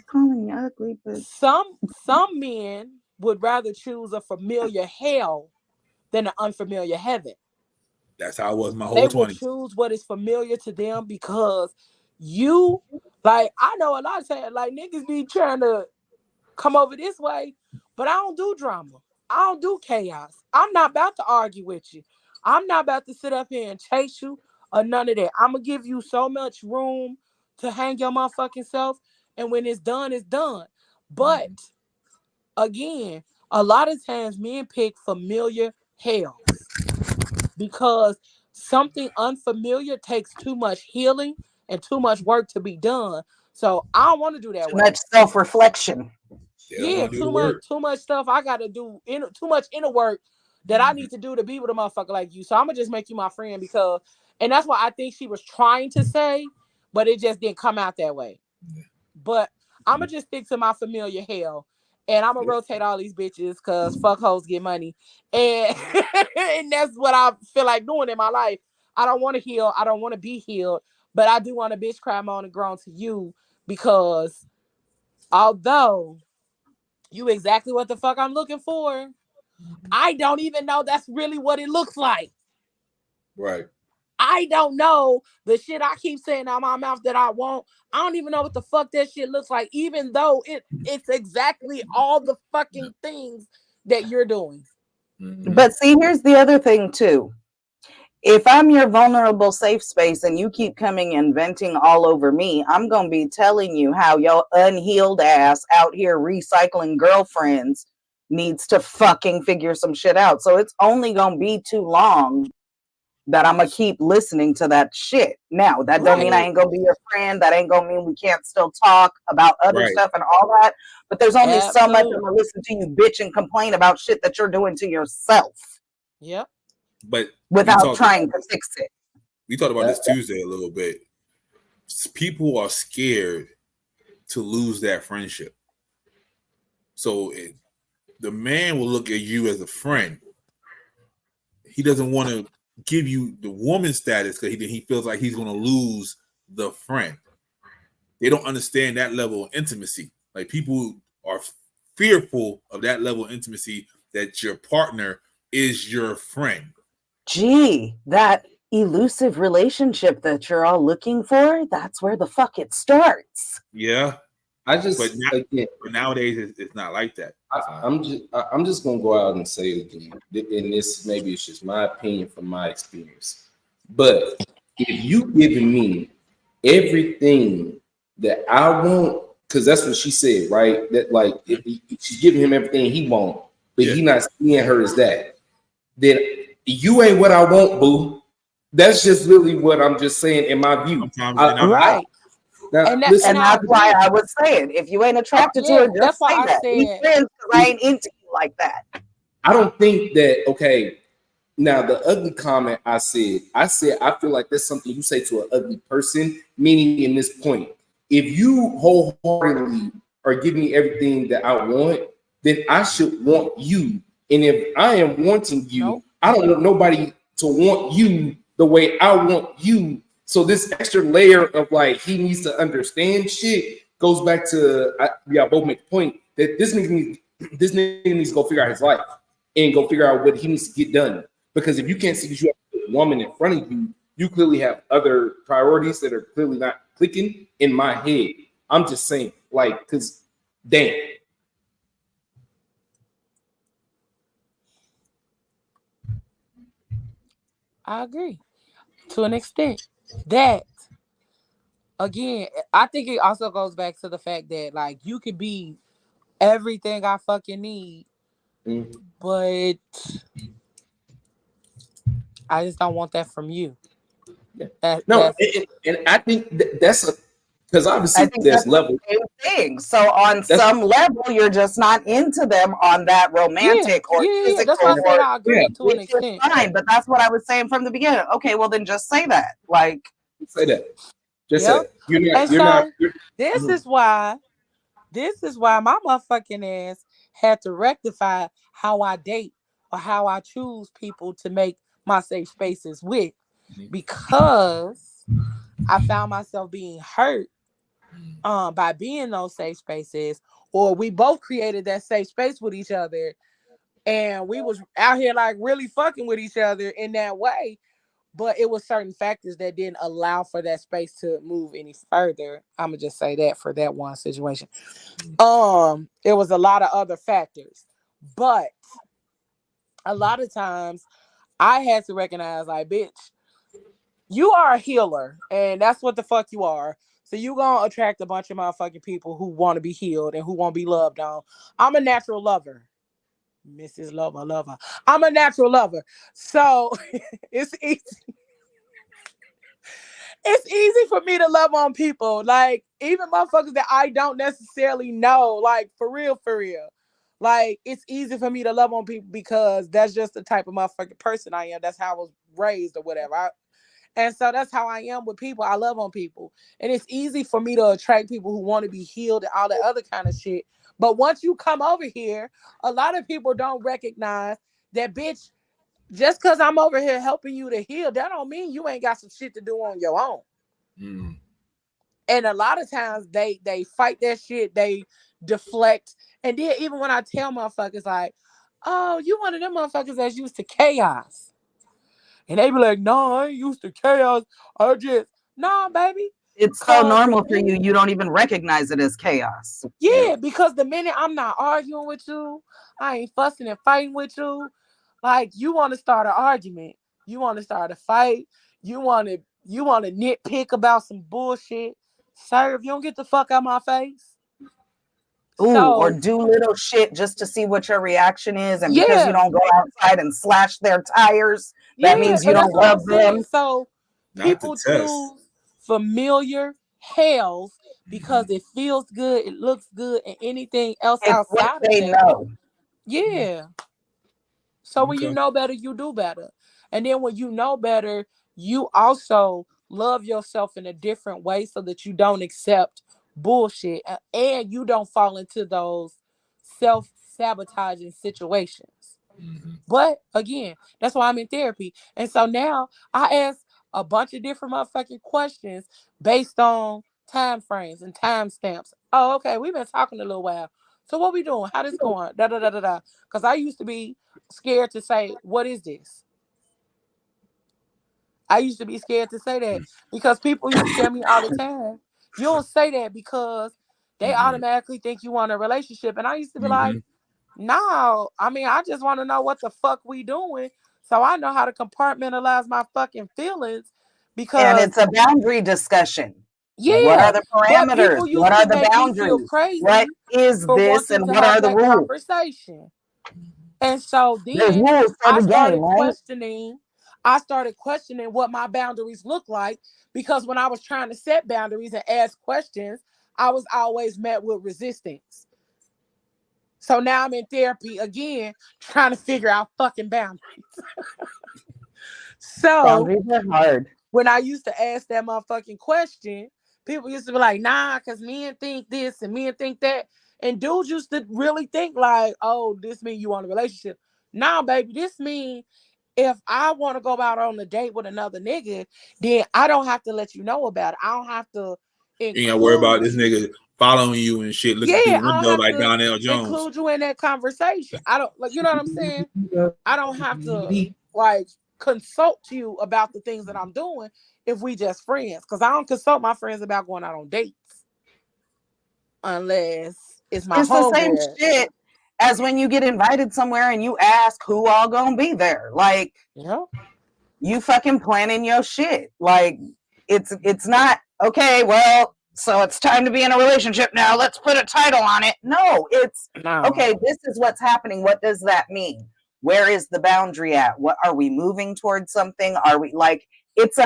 calling me ugly, but some men would rather choose a familiar hell than an unfamiliar heaven. That's how I was my whole They 20s. will choose what is familiar to them because you, like, I know a lot of times, like, niggas be trying to come over this way, but I don't do drama. I don't do chaos. I'm not about to argue with you. I'm not about to sit up here and chase you or none of that. I'm going to give you so much room to hang your motherfucking self, and when it's done, it's done. But, again, a lot of times men pick familiar hells because something unfamiliar takes too much healing and too much work to be done. So I don't want to do that. Too much self-reflection. Yeah, too much stuff I gotta do. Too much inner work that I need to do to be with a motherfucker like you. So I'm gonna just make you my friend because, and that's what I think she was trying to say, but it just didn't come out that way. But I'm gonna just stick to my familiar hell. And I'm gonna rotate all these bitches because fuck hoes get money. And, and that's what I feel like doing in my life. I don't want to heal. I don't want to be healed. But I do want a bitch cry moan and groan to you because although you exactly what the fuck I'm looking for, I don't even know that's really what it looks like. Right. I don't know the shit I keep saying out my mouth that I want. I don't even know what the fuck that shit looks like, even though it's exactly all the fucking things that you're doing. But see, here's the other thing too. If I'm your vulnerable safe space and you keep coming and venting all over me, I'm going to be telling you how your unhealed ass out here recycling girlfriends needs to fucking figure some shit out. So it's only going to be too long that I'm going to keep listening to that shit. Now, that don't mean I ain't going to be your friend. That ain't going to mean we can't still talk about other stuff and all that. But there's only so much I'm going to listen to you bitch and complain about shit that you're doing to yourself. Yep. But without trying to fix it. We talked about this Tuesday a little bit. People are scared to lose that friendship. So the man will look at you as a friend. He doesn't want to give you the woman status because he feels like he's going to lose the friend. They don't understand that level of intimacy. Like, people are fearful of that level of intimacy, that your partner is your friend. Gee, that elusive relationship that you're all looking for, that's where the fuck it starts. Yeah. But nowadays it's not like that. I'm just gonna go out and say it again, and this maybe it's just my opinion from my experience. But if you giving me everything that I want, because that's what she said, right? That like if she's giving him everything he wants, but he not seeing her as that, then you ain't what I want, boo. That's just really what I'm just saying in my view. Right. And that's why I was saying, if you ain't attracted to her, just say that. Be friends because I ain't into you like that. I don't think that, okay, now the ugly comment I said I feel like that's something you say to an ugly person, meaning in this point, if you wholeheartedly are giving me everything that I want, then I should want you And if I am wanting you, Nope. I don't want nobody to want you the way I want you. So this extra layer of like he needs to understand shit goes back to y'all both make the point that this nigga needs to go figure out his life and go figure out what he needs to get done. Because if you can't see that you have a woman in front of you, you clearly have other priorities that are clearly not clicking in my head. I'm just saying, like, because damn. I agree to an extent. That again, I think it also goes back to the fact that like you could be everything I fucking need, but I just don't want that from you. Yeah. And I think that's because obviously there's levels. Same thing. So on some level, you're just not into them on that romantic or physical. That's why I said I agree to an which extent. is fine, but that's what I was saying from the beginning. Okay, well then just say that. Like, say that. Just say that. This is why my motherfucking ass had to rectify how I date or how I choose people to make my safe spaces with, because I found myself being hurt by being in those safe spaces, or we both created that safe space with each other and we was out here like really fucking with each other in that way, but it was certain factors that didn't allow for that space to move any further. I'm gonna just say that for that one situation. It was a lot of other factors, but a lot of times I had to recognize, like, bitch, you are a healer, and that's what the fuck you are. So you gonna attract a bunch of motherfucking people who want to be healed and who want to be loved on. I'm a natural lover. Mrs. Lover. I'm a natural lover. So it's easy. It's easy for me to love on people. Like, even motherfuckers that I don't necessarily know. Like, for real. Like, it's easy for me to love on people because that's just the type of motherfucking person I am. That's how I was raised or whatever. And so that's how I am with people. I love on people. And it's easy for me to attract people who want to be healed and all that other kind of shit. But once you come over here, a lot of people don't recognize that, bitch, just because I'm over here helping you to heal, that don't mean you ain't got some shit to do on your own. And a lot of times they fight that shit, they deflect. And then even when I tell motherfuckers like, oh, you one of them motherfuckers that's used to chaos. And they be like, no, I ain't used to chaos. I just, nah, baby. It's so normal for you, you don't even recognize it as chaos. Yeah, because the minute I'm not arguing with you, I ain't fussing and fighting with you. Like, you want to start an argument. You want to start a fight. You want to nitpick about some bullshit. Sir, if you don't get the fuck out my face. Or do little shit just to see what your reaction is. And because you don't go outside and slash their tires, that means you don't love them. So people choose familiar hells because it feels good, it looks good, and anything else outside of that. Know. Yeah. So when you know better, you do better. And then when you know better, you also love yourself in a different way so that you don't accept bullshit and you don't fall into those self-sabotaging situations. But again, that's why I'm in therapy. And so now I ask a bunch of different motherfucking questions based on time frames and time stamps. Oh, okay, we've been talking a little while. So what we doing? How this going? Because I used to be scared to say, what is this? I used to be scared to say that because people used to tell me all the time, you don't say that because they automatically think you want a relationship. And I used to be like, no, I mean, I just want to know what the fuck we doing so I know how to compartmentalize my fucking feelings. Because and it's a boundary discussion. Yeah. What are the parameters? What are the boundaries? What is this and what are the rules? Conversation. And so then I started questioning. I started questioning what my boundaries look like, because when I was trying to set boundaries and ask questions, I was always met with resistance. So now I'm in therapy again, trying to figure out fucking boundaries. So boundaries are hard. When I used to ask that motherfucking question, people used to be like, nah, because men think this and men think that. And dudes used to really think like, oh, this means you want a relationship. Nah, baby, this mean if I want to go out on a date with another nigga, then I don't have to let you know about it. I don't have to. You ain't gotta worry about this nigga following you and shit, looking through the window like Donnell Jones. Include you in that conversation. I don't like, you know what I'm saying? I don't have to like consult you about the things that I'm doing if we just friends. Because I don't consult my friends about going out on dates unless it's my the same shit as when you get invited somewhere and you ask who all gonna be there. Like, you fucking planning your shit. Like, it's not okay. Well, so it's time to be in a relationship now. Let's put a title on it. No, it's okay. This is what's happening. What does that mean? Where is the boundary at? What are we moving towards? Something? Are we like? It's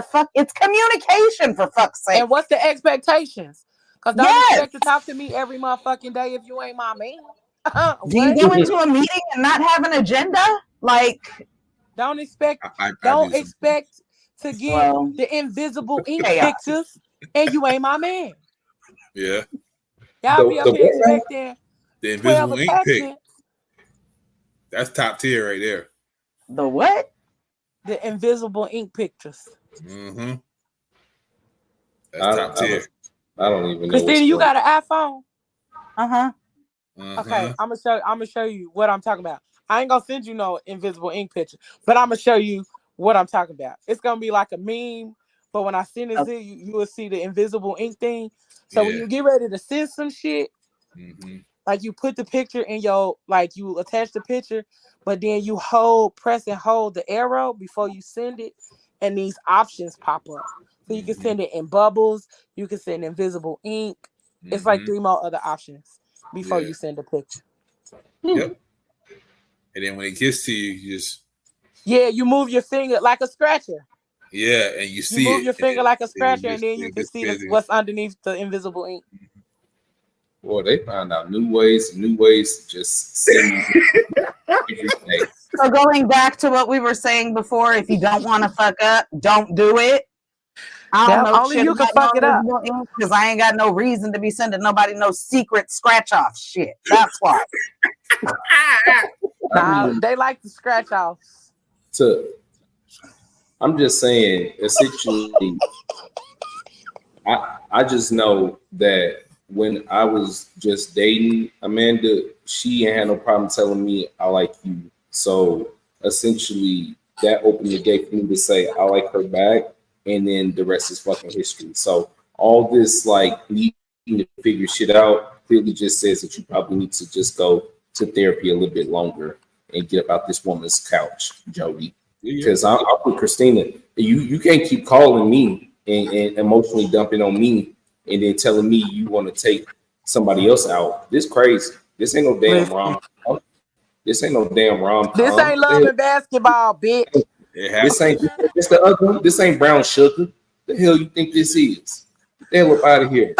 communication, for fuck's sake. And what's the expectations? Because don't expect to talk to me every motherfucking day if you ain't my man. Do you go into a meeting and not have an agenda? Like, don't expect to get the invisible ink pictures and you ain't my man. Yeah. Y'all be up here expecting the invisible ink pic. That's top tier right there. The what? The invisible ink pictures. Mm-hmm. That's top tier. I don't even know. Christina, you got an iPhone? Uh-huh. Okay, I'm gonna show you what I'm talking about. I ain't gonna send you no invisible ink picture, but I'm gonna show you what I'm talking about. It's gonna be like a meme, but when I send it to you, you will see the invisible ink thing. So when you get ready to send some shit, like you put the picture in your, like you attach the picture, but then you press and hold the arrow before you send it, and these options pop up. So you can send it in bubbles, you can send invisible ink. It's like 3 more other options before you send a picture. Yep. And then when it gets to you, you just you move your finger like a scratcher. Yeah, and you see move your finger like a scratcher, and then you can see what's underneath the invisible ink. Boy, they found out new ways to just send everything. So going back to what we were saying before, if you don't want to fuck up, don't do it. I don't know. Only you can fuck it up because I ain't got no reason to be sending nobody no secret scratch off shit. That's why. They like to scratch off. I'm just saying, essentially, I just know that when I was just dating Amanda, she ain't had no problem telling me I like you. So essentially, that opened the gate for me to say I like her back, and then the rest is fucking history. So all this like needing to figure shit out clearly just says that you probably need to just go to therapy a little bit longer and get up out this woman's couch, Jody. Because I'll put Christina, you can't keep calling me and emotionally dumping on me and then telling me you want to take somebody else out. This crazy. This ain't no damn rom. This ain't no damn rom. This ain't love and basketball, bitch. This ain't brown sugar. The hell you think this is? Get the hell up out of here.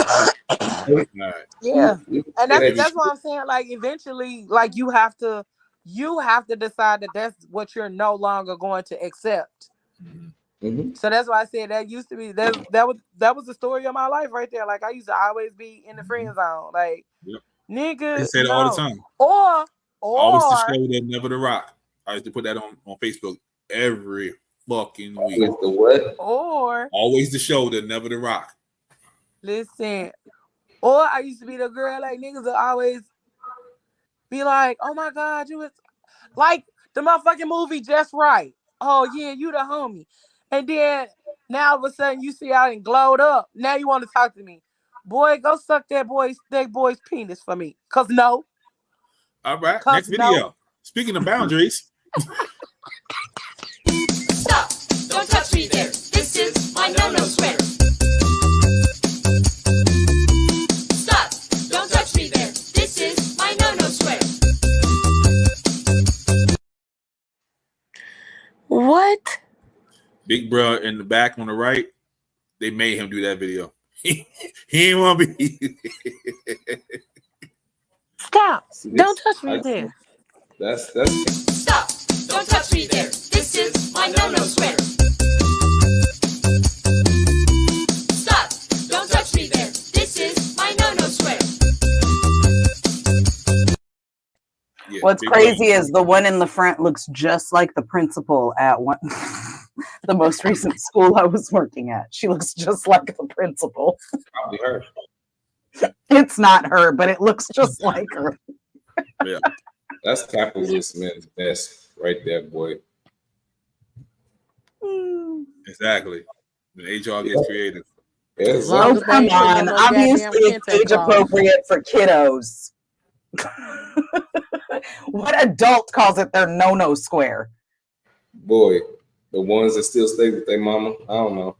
Yeah, and that's what I'm saying. Like eventually, like you have to decide that that's what you're no longer going to accept. So that's why I said that used to be that was the story of my life right there. Like I used to always be in the friend zone. Like nigga, they say that all the time. Or always the show that never the rock. I used to put that on Facebook every fucking week. The what? Or always the show that never the rock. Listen. Or I used to be the girl like niggas will always be like, oh my God, you was like the motherfucking movie Just Right. Oh yeah, you the homie. And then now all of a sudden you see I done glowed up. Now you want to talk to me. Boy, go suck that boy's penis for me. Cause no. All right, next video. No. Speaking of boundaries. Stop! Don't touch me there. This is my no-no sweater. Stop! Don't touch me there. This is my no-no sweater. What? Big bro in the back on the right, they made him do that video. He didn't want to be. Stop! Don't touch me there. That's. Stop! Don't touch me there. This is my no-no sweater. Stop! Don't touch me there. This is my no-no sweater. What's big crazy brain. is the one in the front looks just like the principal at one the most recent school I was working at. She looks just like the principal. Probably her. It's not her, but it looks just like her. Yeah. That's capitalism at its best, right there, boy. Exactly. When HR gets creative. Yes. Oh, come on. Obviously, it's age appropriate for kiddos. What adult calls it their no-no square? Boy, the ones that still stay with their mama, I don't know.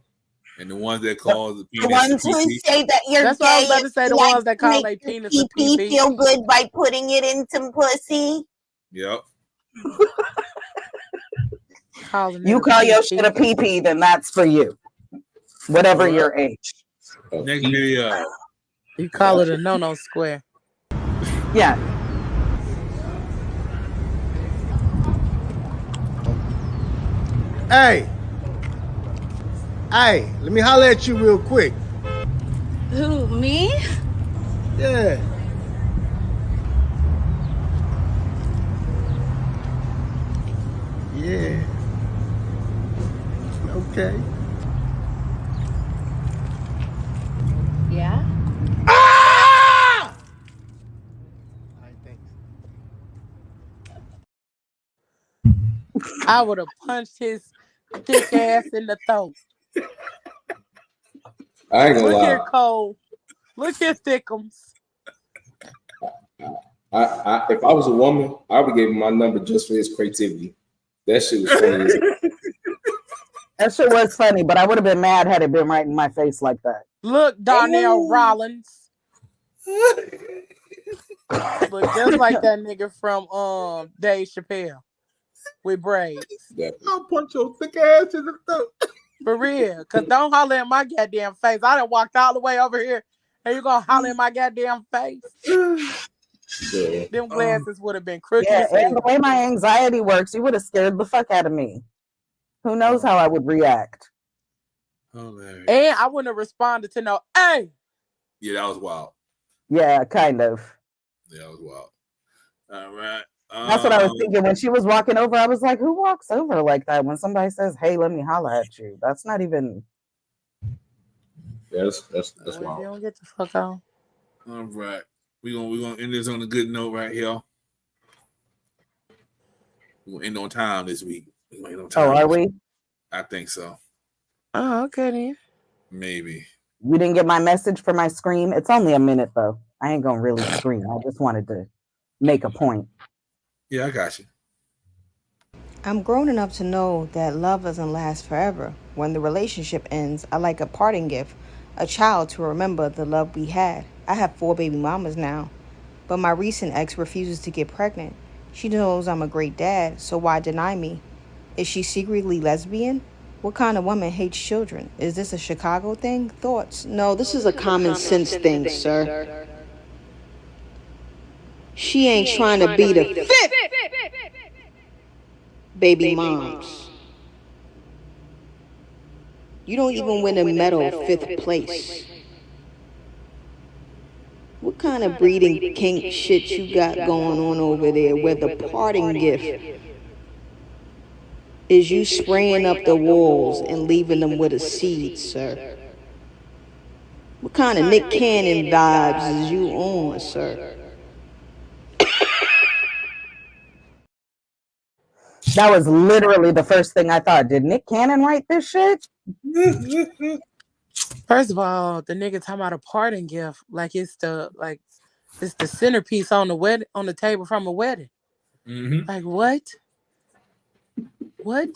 And the ones that call the penis The ones who say that you're That's gay. what I was about to say, the like ones that to call make their your penis a pee-pee pee-pee. feel good by putting it in some pussy. Yep. You call your shit a pee-pee, then that's for you. Whatever your age. Next video. You call it a no-no square. Yeah. Hey, let me holler at you real quick. Who, me? Yeah. Yeah. Okay. Yeah? I would have punched his thick ass in the throat. I ain't gonna Look lie. here, Cole. Look here, Thickums. If I was a woman, I would give him my number just for his creativity. That shit was funny. That shit was funny, but I would have been mad had it been right in my face like that. Look, Darnell Rollins. Look just like that nigga from Dave Chappelle with braids. I'll punch your thick ass in the throat. For real. Cause don't holler in my goddamn face. I done walked all the way over here and you gonna holler in my goddamn face. Yeah. Them glasses would have been crooked. Yeah, as and hell. the way my anxiety works, you would have scared the fuck out of me. Who knows how I would react? Hilarious. And I wouldn't have responded to no, hey. Yeah, that was wild. Yeah, kind of. Yeah, that was wild. All right. That's what I was thinking when she was walking over. I was like, who walks over like that when somebody says, hey, let me holler at you? That's not even. Yeah, that's You wild. don't get the fuck on. All right. We're gonna end this on a good note right here. We're gonna end on time this week. We're gonna end on time. Oh, are we? I think so. Oh, okay then. Maybe. You didn't get my message for my scream? It's only a minute, though. I ain't going to really scream. I just wanted to make a point. Yeah, I got you. I'm grown enough to know that love doesn't last forever. When the relationship ends, I like a parting gift, a child to remember the love we had. I have 4 baby mamas now, but my recent ex refuses to get pregnant. She knows I'm a great dad, so why deny me? Is she secretly lesbian? What kind of woman hates children? Is this a Chicago thing? Thoughts? No, this is a common sense thing, sir. She ain't trying to be the 5th baby moms. You don't even win a medal 5th place. What kind of breeding kink shit you got going on over there where the parting gift is you spraying up the walls and leaving them with a seed, sir? What kind of Nick Cannon vibes is you on, sir? That was literally the first thing I thought. Did Nick Cannon write this shit? First of all, the nigga talking about a parting gift, like it's the centerpiece on the table from a wedding. Mm-hmm. Like what? What?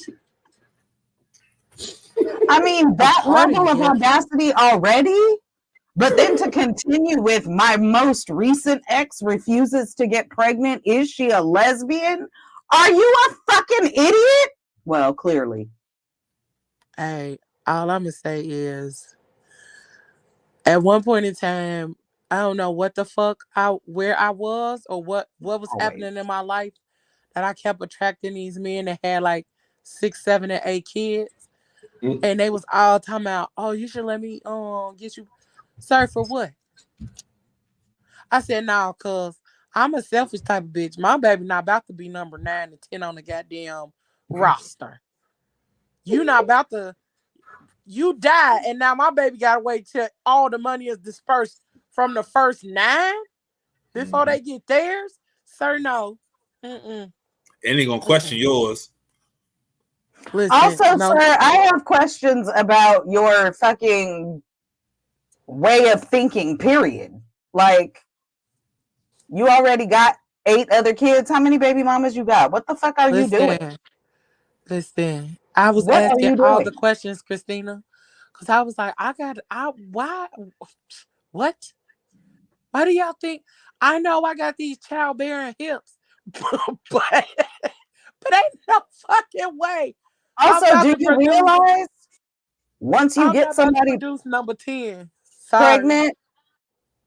I mean, that parting level of gift? audacity already, but then to continue with my most recent ex refuses to get pregnant. Is she a lesbian? Are you a fucking idiot? Well, clearly. Hey, all I'm gonna say is, at one point in time, I don't know what the fuck where I was or what was happening in my life that I kept attracting these men that had like 6, 7, and 8 kids, and they was all talking about, oh, you should let me get you, sir, for what? I said, no, cause I'm a selfish type of bitch. My baby not about to be number 9 and 10 on the goddamn roster. You not about to. You die, and now my baby gotta wait till all the money is dispersed from the first 9 before they get theirs. Sir, no. And they gonna question yours. Listen, Also, no. sir, I have questions about your fucking way of thinking, period. Like, you already got 8 other kids. How many baby mamas you got? What the fuck are you doing? Listen, I was What are you asking all doing? the questions, Christina, because I was like, why? What? Why do y'all think? I know I got these childbearing hips, but ain't no fucking way. Also, do you realize once you get somebody produce number 10 pregnant,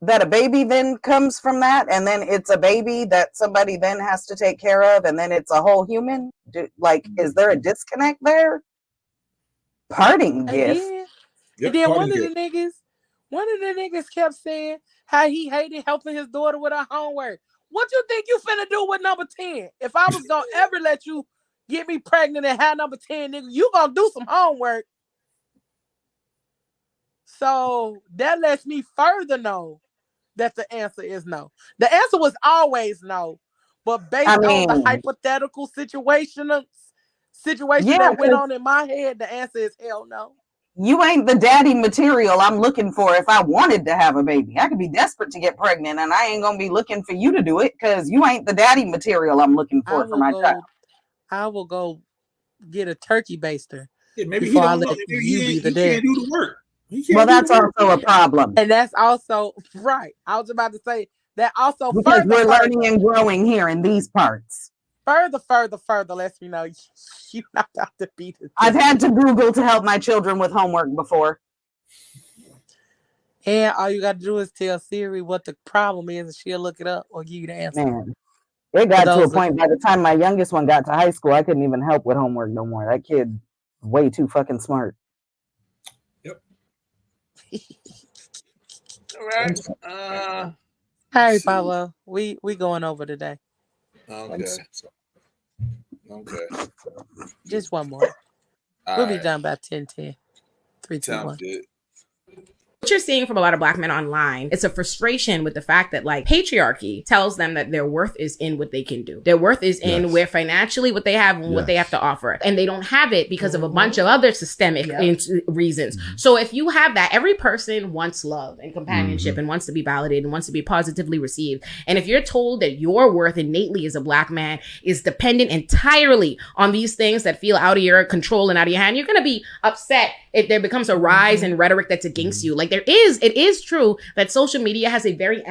that a baby then comes from that, and then it's a baby that somebody then has to take care of, and then it's a whole human? Is there a disconnect there? Parting gift. And then one of the niggas kept saying how he hated helping his daughter with her homework. What you think you finna do with number 10? If I was gonna ever let you get me pregnant and have number 10, nigga, you gonna do some homework. So that lets me further know that the answer is no. The answer was always no, but based on the hypothetical situation that went on in my head, the answer is hell no. You ain't the daddy material I'm looking for if I wanted to have a baby. I could be desperate to get pregnant, and I ain't gonna be looking for you to do it because you ain't the daddy material I'm looking for my child. I will go get a turkey baster. Yeah, maybe before he I don't know. let Maybe you be the dad. can't do the work. Well, that's also a problem. And that's also right. I was about to say that also because we're learning and growing here in these parts. Further lets me know you're not about to be the I've had to Google to help my children with homework before. And all you got to do is tell Siri what the problem is, and she'll look it up or give you the answer. Man, it got to a point by the time my youngest one got to high school, I couldn't even help with homework no more. That kid way too fucking smart. Yep. All right. Hey, Pablo, we going over today. Okay. Just one more. We'll be done by 10:10. 3, 2, 1. What you're seeing from a lot of Black men online, it's a frustration with the fact that like patriarchy tells them that their worth is in what they can do. Their worth is in where financially what they have and what they have to offer. And they don't have it because of a bunch of other systemic reasons. So if you have that, every person wants love and companionship and wants to be validated and wants to be positively received. And if you're told that your worth innately as a Black man is dependent entirely on these things that feel out of your control and out of your hand, you're going to be upset if there becomes a rise in rhetoric that's against you. Like it is true that social media has a very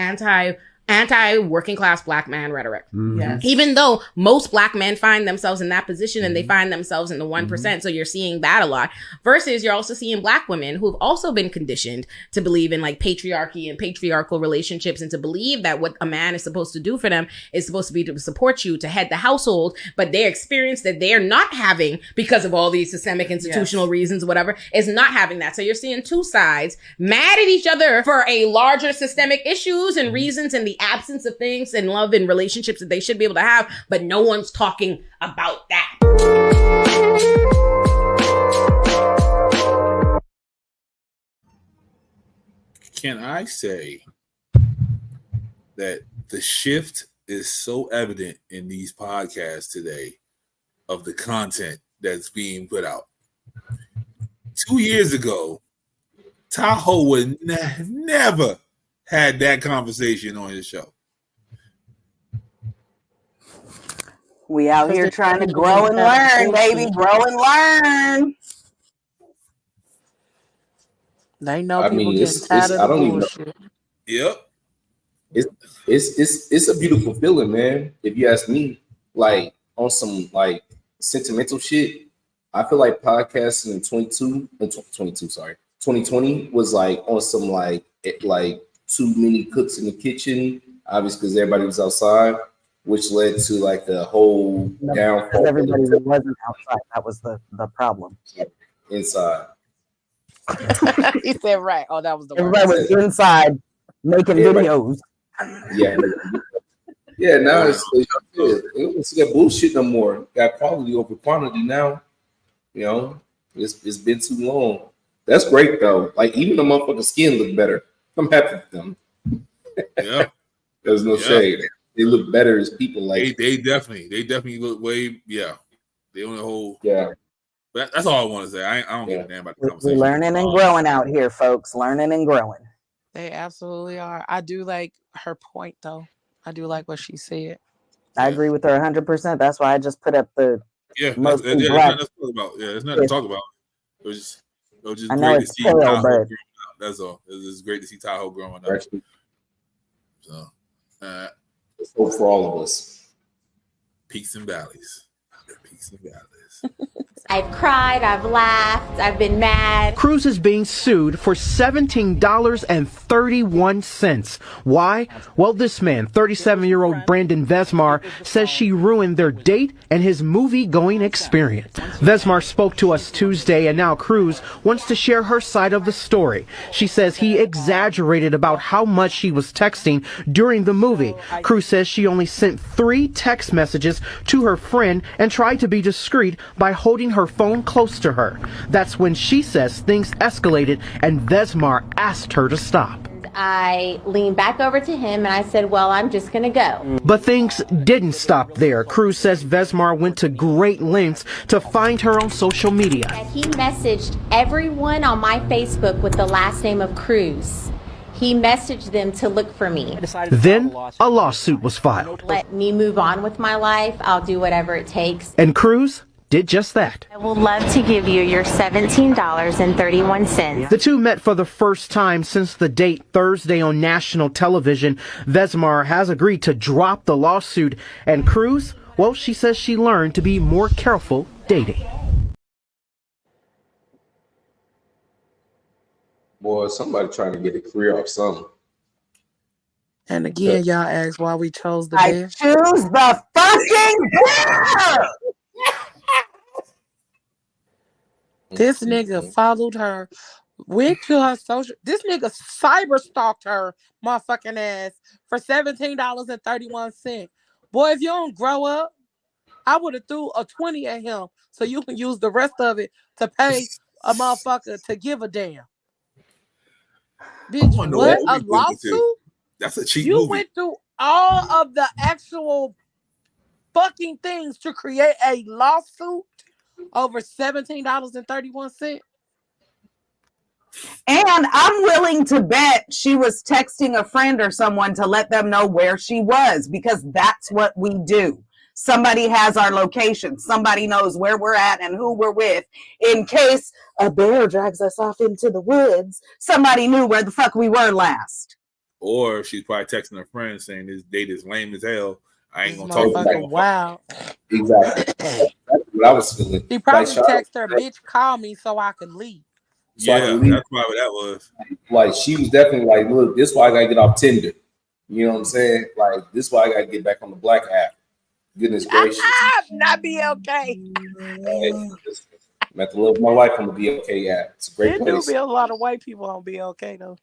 anti-working class Black man rhetoric. Yes. Even though most Black men find themselves in that position and they find themselves in the 1%. So you're seeing that a lot versus you're also seeing Black women who've also been conditioned to believe in like patriarchy and patriarchal relationships and to believe that what a man is supposed to do for them is supposed to be to support you, to head the household, but their experience that they're not having because of all these systemic institutional reasons, whatever, is not having that. So you're seeing two sides mad at each other for a larger systemic issues and reasons and the absence of things and love and relationships that they should be able to have, but no one's talking about that. Can I say that the shift is so evident in these podcasts today of the content that's being put out? 2 years ago, Tahoe would never had that conversation on his show. We out here trying to grow and learn, baby. Grow and learn. They know I people mean, getting tired of I the don't even bullshit. Yep. It's a beautiful feeling, man. If you ask me, like on some like sentimental shit, I feel like podcasting in 2020 was like on some like too many cooks in the kitchen, obviously because everybody was outside, which led to like the whole downfall. Everybody wasn't outside. That was the problem. Inside. He said right. Oh, that was the Everybody was inside making videos. Yeah. Yeah, now it's we don't see that bullshit no more. Got quality over quantity now. You know, it's been too long. That's great though. Like even the motherfucking skin look better. I'm happy with them. Yeah, there's no shade. They look better as people. Like they definitely look way. Yeah, they on the whole. Yeah, but that's all I want to say. I don't give a damn about the We're conversation. learning and growing out here, folks. Learning and growing. They absolutely are. I do like her point though. I do like what she said. I agree with her 100%. That's why I just put up the most there's nothing to talk about. Yeah, there's nothing to talk about. It was just I know great to it's see pale, Tahoe but- growing up. That's all. It was great to see Tahoe growing up. So, it's hope for all of us. Peaks and valleys. Peaks and valleys. I've cried, I've laughed, I've been mad. Cruz is being sued for $17.31. Why? Well, this man, 37-year-old Brandon Vesmar, says she ruined their date and his movie-going experience. Vesmar spoke to us Tuesday, and now Cruz wants to share her side of the story. She says he exaggerated about how much she was texting during the movie. Cruz says she only sent 3 text messages to her friend and tried to be discreet by holding her phone close to her. That's when she says things escalated and Vesmar asked her to stop. I leaned back over to him and I said, well, I'm just gonna go. But things didn't stop there. Cruz says Vesmar went to great lengths to find her on social media. He messaged everyone on my Facebook with the last name of Cruz. He messaged them to look for me. Then a lawsuit was filed. Let me move on with my life. I'll do whatever it takes. And Cruz did just that. I will love to give you your $17.31. The two met for the first time since the date Thursday on national television. Vesmar has agreed to drop the lawsuit, and Cruz, well, she says she learned to be more careful dating. Boy, somebody trying to get a career off something. And again, y'all asked why we chose the I bear. choose the fucking bear. This nigga followed her, went to her social. This nigga cyber stalked her motherfucking ass for $17.31. Boy, if you don't grow up, I would have threw a 20 at him so you can use the rest of it to pay a motherfucker to give a damn. Bitch, what? A lawsuit? That's a cheap You movie. went through all of the actual fucking things to create a lawsuit over $17.31. And I'm willing to bet she was texting a friend or someone to let them know where she was, because that's what we do. Somebody has our location. Somebody knows where we're at and who we're with. In case a bear drags us off into the woods, somebody knew where the fuck we were last. Or she's probably texting her friend saying this date is lame as hell. I ain't gonna talk about Motherfucker, it. wow. Exactly. That's what I was feeling. He probably Like, shout out- texted her, bitch, call me so I can leave. So I Yeah, can leave. that's probably what that was. Like she was definitely like, look, this is why I gotta get off Tinder. You know what I'm saying? Like this is why I gotta get back on the black app. Goodness gracious. Not be okay. I'm at the love of my life on the BLK app. It's a great There do place. be a lot of white people on BLK though.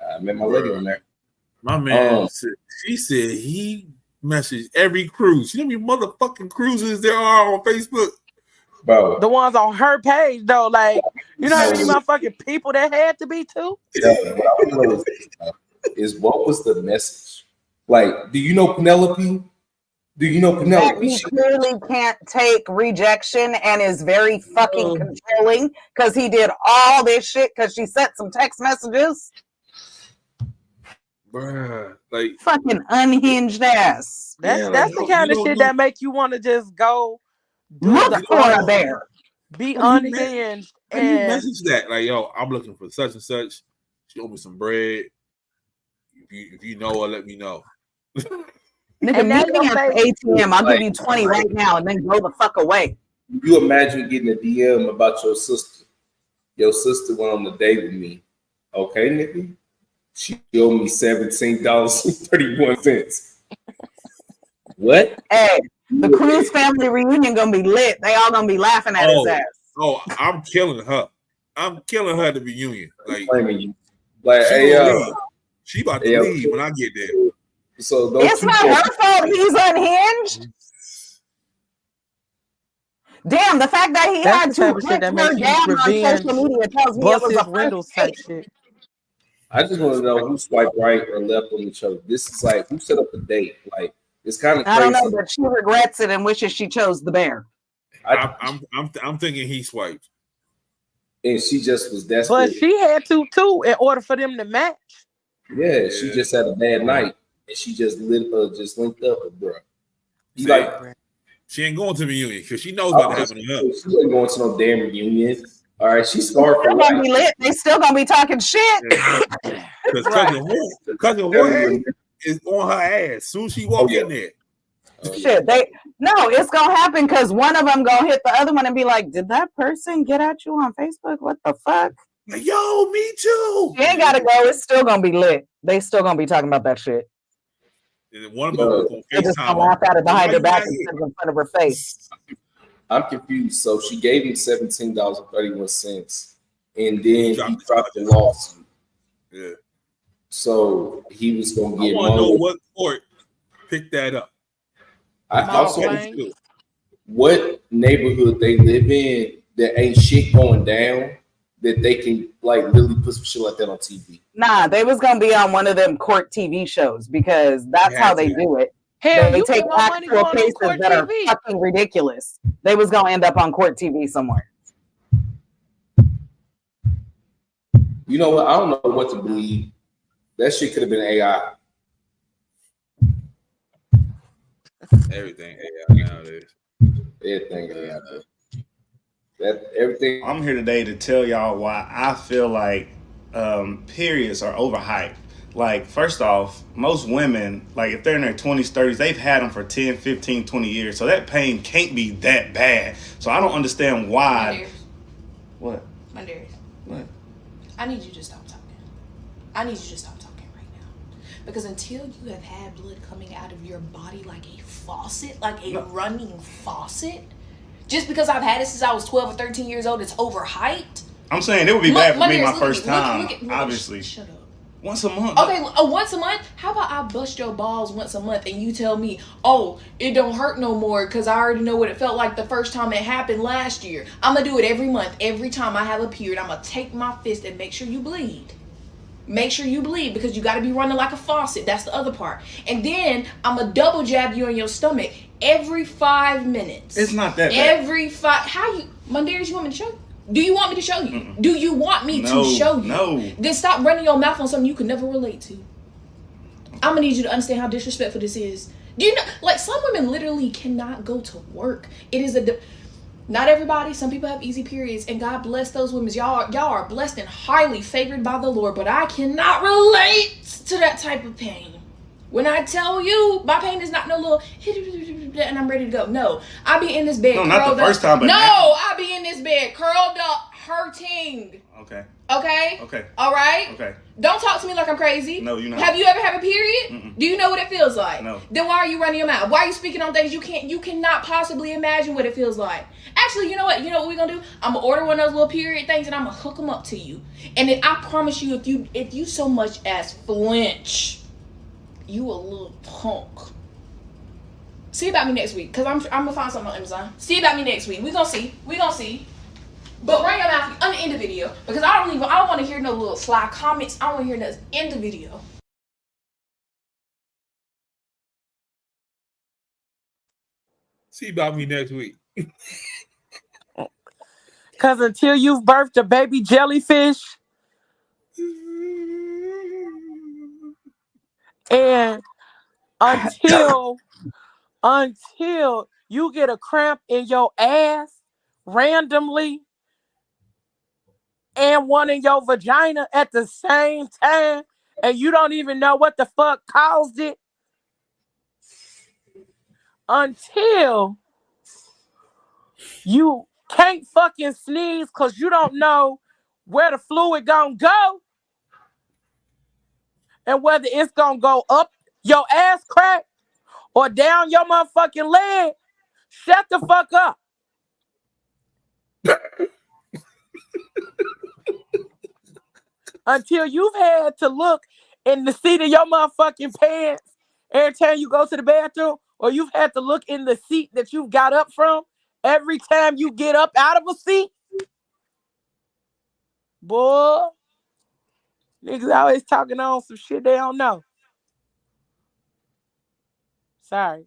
I met my lady on there. My man said, she said he messaged every cruise. You know how many motherfucking cruises there are on Facebook? Bro. The ones on her page though, like you know how many motherfucking people that had to be too? Yeah, what I wanna know is what was the message? Like, do you know Penelope? Do you know That Penelope? he clearly can't take rejection and is very fucking controlling because he did all this shit because she sent some text messages. Bruh, like Fucking unhinged ass. That's the kind of shit that make you want to just go Look for a bear. be How do you unhinged how do you and message that? Like, yo, I'm looking for such and such. She owe me some bread. If you know her, let me know. Nigga, And that's meet me at gonna the ATM. I'll give you 20 right now and then go the fuck away. You imagine getting a DM about your sister. Your sister went on a date with me. Okay, nigga? She owed me $17.31. What? Hey, the Cruz family reunion gonna be lit. They all gonna be laughing at his ass. Oh, I'm killing her. I'm killing her at the reunion. Like, Blaming you. Like, she hey, gonna yo. leave. She about to Hey, yo. leave when I get there. So those It's not her fault he's unhinged. Damn, the fact that he That's had the to type of shit hunt that her makes you down on revenge, social media tells me it bust was his a windows first type date. shit. I just want to know who swiped right or left on each other. This is like who set up the date. Like it's kind of crazy. I don't know, but she regrets it and wishes she chose the bear. I'm thinking he swiped, and she just was desperate. But she had to too in order for them to match. Yeah, she just had a bad night, and she just linked up with bro. See, Like she ain't going to the reunion because she knows what happened to her. She ain't going to no damn reunion. All right, she's scarred for They're gonna life. be lit. They still gonna be talking shit. Because cousin Jorge is on her ass soon as she walk in there. Shit, it's gonna happen because one of them gonna hit the other one and be like, "Did that person get at you on Facebook? What the fuck?" Like, yo, me too. She ain't gotta go. It's still gonna be lit. They still gonna be talking about that shit. And one of them on They're just gonna FaceTime. laugh at it behind her back instead of in front of her face. I'm confused. So she gave him $17.31, and then he dropped the lawsuit. Yeah. So he was gonna I get want to know money. what court picked that up. I also what neighborhood they live in that ain't shit going down that they can like literally put some shit like that on TV. Nah, they was gonna be on one of them court TV shows because that's how they do it. Hell, They you take got more money actual going on cases court that are TV. fucking ridiculous. They was gonna end up on court TV somewhere. You know what? I don't know what to believe. That shit could have been AI. Everything AI nowadays. Everything AI. That everything. I'm here today to tell y'all why I feel like periods are overhyped. Like, first off, most women, like if they're in their 20s, 30s, they've had them for 10, 15, 20 years. So that pain can't be that bad. So I don't understand why. What? Mandarius. What? I need you to stop talking. I need you to stop talking right now. Because until you have had blood coming out of your body like a faucet, like a running faucet, just because I've had it since I was 12 or 13 years old, it's overhyped. I'm saying it would be bad for me my Mandarius, first time, look, obviously. Shut up. Once a month. Okay, once a month? How about I bust your balls once a month and you tell me, oh, it don't hurt no more because I already know what it felt like the first time it happened last year. I'm going to do it every month. Every time I have a period, I'm going to take my fist and make sure you bleed. Make sure you bleed because you got to be running like a faucet. That's the other part. And then I'm going to double jab you in your stomach every 5 minutes. It's not that bad. Every 5. How you, Mandarius, you want me to show you? Do you want me to show you? Mm-mm. Do you want me to show you? No. Then stop running your mouth on something you can never relate to. I'm gonna need you to understand how disrespectful this is. Do you know? Like some women literally cannot go to work. It is not everybody. Some people have easy periods, and God bless those women. Y'all are blessed and highly favored by the Lord. But I cannot relate to that type of pain. When I tell you my pain is not no little and I'm ready to go. No, I be in this bed. No, curled not the up. first time, but no, now. I be in this bed curled up, hurting. Okay. Okay. Okay. All right. Okay. Don't talk to me like I'm crazy. No, you're not. Have you ever had a period? Mm-mm. Do you know what it feels like? No. Then why are you running your mouth? Why are you speaking on things you cannot possibly imagine what it feels like? Actually, you know what? You know what we're gonna do? I'm gonna order one of those little period things and I'm gonna hook them up to you. And then I promise you, if you so much as flinch, you a little punk. See about me next week, cause I'm gonna find something on Amazon. See about me next week. We gonna see. But run your mouth on the end of the video because I don't want to hear no little sly comments. I want to hear that in the video. See about me next week. Cause until you've birthed a baby jellyfish, and until you get a cramp in your ass randomly and one in your vagina at the same time, and you don't even know what the fuck caused it, until you can't fucking sneeze because you don't know where the fluid gonna go and whether it's gonna go up your ass crack or down your motherfucking leg, shut the fuck up. Until you've had to look in the seat of your motherfucking pants Every time you go to the bathroom, or you've had to look in the seat that you've got up from, every time you get up out of a seat, boy, niggas always talking on some shit they don't know. Sorry.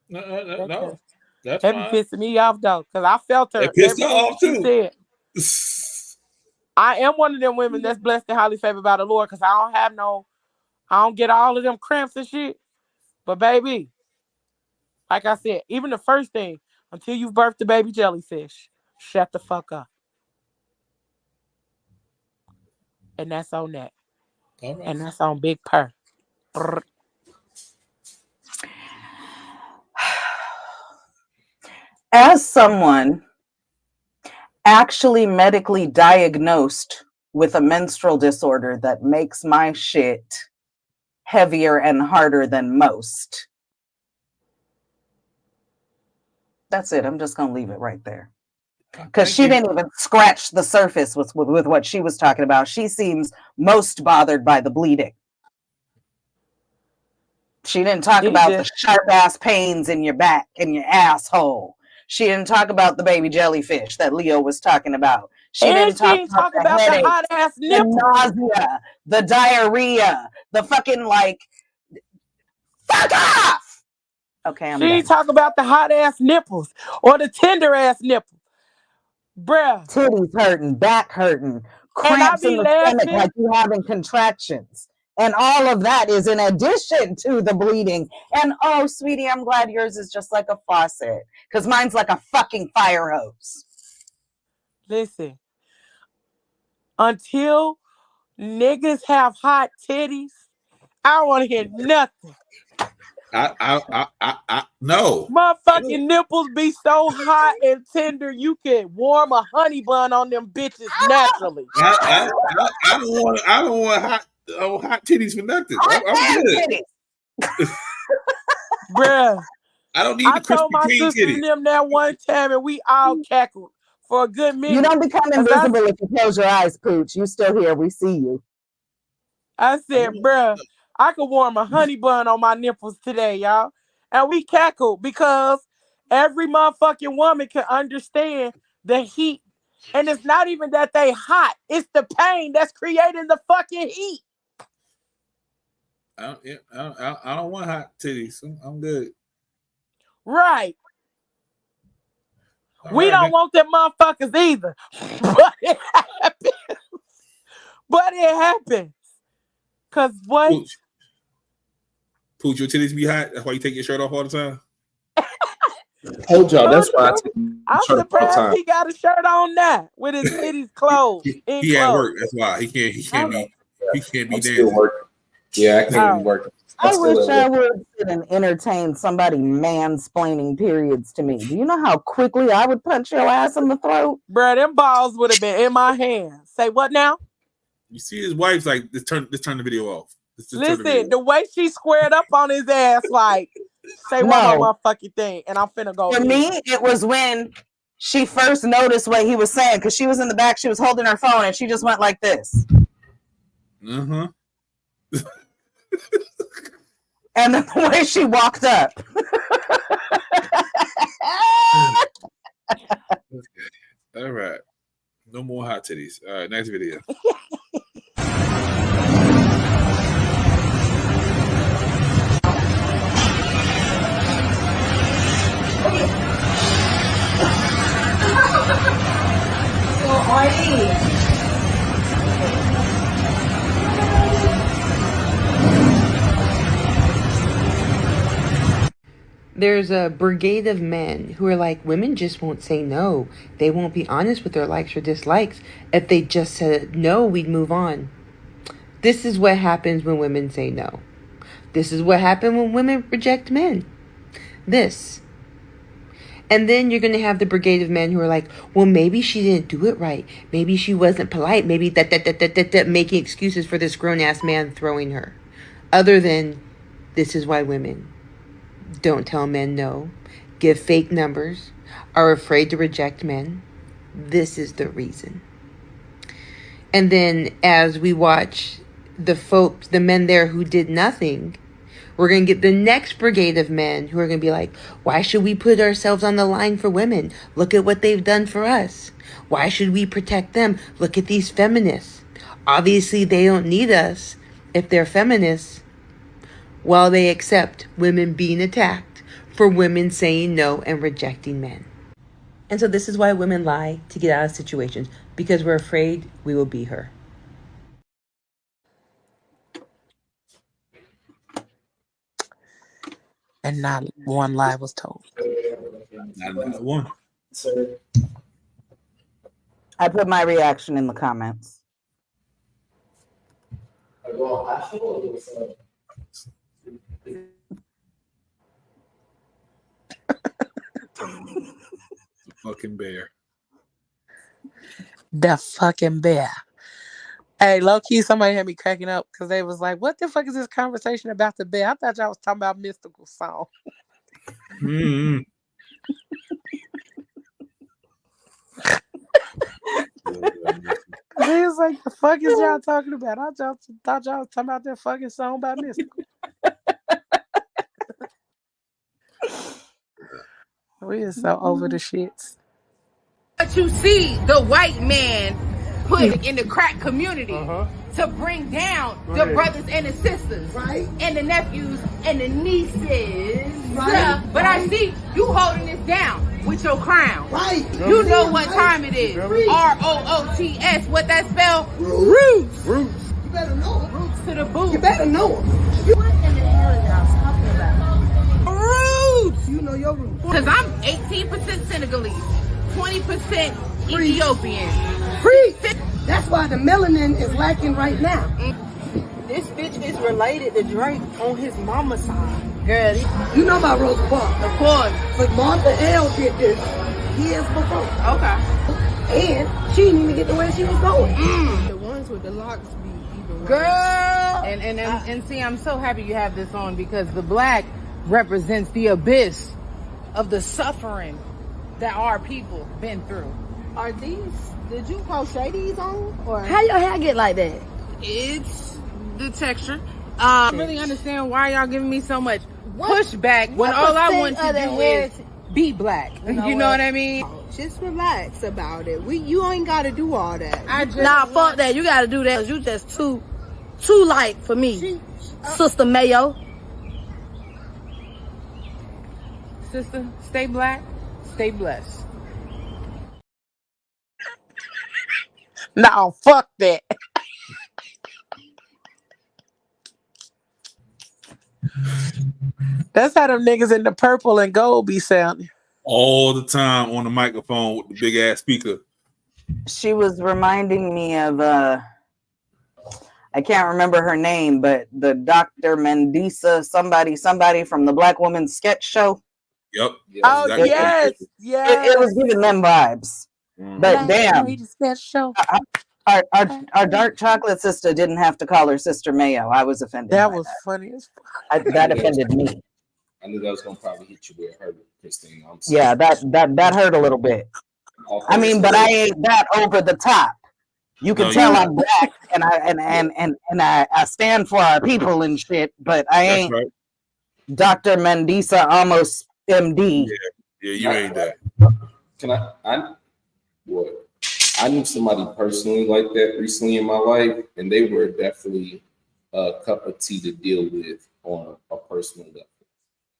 No. That's That fine. be pissing me off though, because I felt her. It pissed her Everything off she too. said. I am one of them women that's blessed and highly favored by the Lord, because I don't get all of them cramps and shit. But baby, like I said, even the first thing, until you've birthed the baby jellyfish, shut the fuck up. And that's on that. All right. And that's on Big Purr. Brr. As someone actually medically diagnosed with a menstrual disorder that makes my shit heavier and harder than most. That's it. I'm just going to leave it right there. Because she didn't even scratch the surface with what she was talking about. She seems most bothered by the bleeding. She didn't talk about the sharp ass pains in your back and your asshole. She didn't talk about the baby jellyfish that Leo was talking about. She didn't talk about the headaches, hot ass nipples, the nausea, the diarrhea, the fucking fuck off. Okay, She didn't talk about the hot ass nipples or the tender ass nipples. Bruh. Titties hurting, back hurting, cramps in the stomach like you having contractions. And all of that is in addition to the bleeding. And oh, sweetie, I'm glad yours is just like a faucet. Because mine's like a fucking fire hose. Listen. Until niggas have hot titties, I don't want to hear nothing. No. Motherfucking nipples be so hot and tender, you can warm a honey bun on them bitches naturally. I don't want hot titties for nothing. I'm good. Bruh. I don't need the Krispy told my Kreme sister titties. and them that one time, and we all cackled for a good minute. You don't become invisible if you close your eyes, Pooch. You still here. We see you. I said, bruh, I could warm a honey bun on my nipples today, y'all. And we cackled because every motherfucking woman can understand the heat. And it's not even that they hot. It's the pain that's creating the fucking heat. I don't want hot titties. I'm good. Right. All We right, don't man. want them motherfuckers either. But it happens. But it happens. Because what? Pooch, your titties be hot. That's why you take your shirt off all the time. Told y'all that's why I take my I'm shirt off all the surprised time. he got a shirt on now with his titties closed. He at work. That's why he can't be I'm still dancing. working. Yeah, I can't be working. I still wish at I work. would sit and entertain somebody mansplaining periods to me. Do you know how quickly I would punch your ass in the throat? Bruh, them balls would have been in my hands. Say what now? You see his wife's like, let's turn the video off. Let's just turn the Listen, video the way she squared up on his ass, like, say one more motherfucking thing, and I'm finna go. For me, it was when she first noticed what he was saying, because she was in the back, she was holding her phone, and she just went like this. Uh-huh. And then the way she walked up. All right. No more hot titties. All right, next video. There's a brigade of men who are like, women just won't say no. They won't be honest with their likes or dislikes. If they just said no, we'd move on. This is what happens when women say no. This is what happens when women reject men. This. And then you're going to have the brigade of men who are like, well, maybe she didn't do it right. Maybe she wasn't polite. Maybe that making excuses for this grown-ass man throwing her. Other than, this is why women don't tell men no, give fake numbers, are afraid to reject men. This is the reason. And then as we watch the folks, the men there who did nothing, We're going to get the next brigade of men who are going to be like, why should we put ourselves on the line for women? Look at what they've done for us. Why should we protect them? Look at these feminists. Obviously, they don't need us if they're feminists. While they accept women being attacked for women saying no and rejecting men. And so this is why women lie to get out of situations, because we're afraid we will be her. And not one lie was told. Not one. I put my reaction in the comments. Fucking bear. The fucking bear. Hey, low key, somebody had me cracking up because they was like, "What the fuck is this conversation about the bear?" I thought y'all was talking about mystical song. Mm-hmm. He was like, "The fuck is y'all talking about?" I just thought y'all was talking about that fucking song by mystical. We are so over the shits. But you see the white man put in the crack community to bring down the brothers and the sisters, right? And the nephews and the nieces. Right. But I see you holding this down with your crown. Right. You know what time it is. ROOTS. What that spell? Roots. Roots. You better know it. Roots to the boot. You better know it. What in the hell is y'all talking about? Roots. You know your roots. Because I'm 18% Senegalese, 20% Ethiopian. Free. That's why the melanin is lacking right now. This bitch is related to Drake on his mama's side. Girl, You know about Rosa Parks. Of course. But Martha L did this years before. Okay. And she didn't even get to where she was going. The ones with the locks be even worse. Girl! And see, I'm so happy you have this on because the black represents the abyss of the suffering that our people been through. Are these, did you crochet these on? Or How your hair get like that? It's the texture. I don't really understand why y'all giving me so much pushback when all I want to do is be black. You know what I mean? Just relax about it. You ain't got to do all that. Nah, fuck that. You got to do that. You just too light for me, Sister Mayo. Sister, stay black, stay blessed. No, fuck that. That's how them niggas in the purple and gold be sounding. All the time on the microphone with the big ass speaker. She was reminding me of I can't remember her name, but the Dr. Mendisa, somebody from the Black Woman Sketch Show. Yep. Oh exactly. yes. It was giving them vibes. But damn, our dark chocolate sister didn't have to call her Sister Mayo. I was offended. That was funny as fuck. That offended me. I knew that was gonna probably hit you where it hurt, Christine. Yeah, that hurt a little bit. I mean, but I ain't that over the top. You can tell I'm black and I stand for our people and shit, but I ain't Dr. Mendisa almost MD. Yeah, you ain't that. Can I knew somebody personally like that recently in my life, and they were definitely a cup of tea to deal with on a personal level.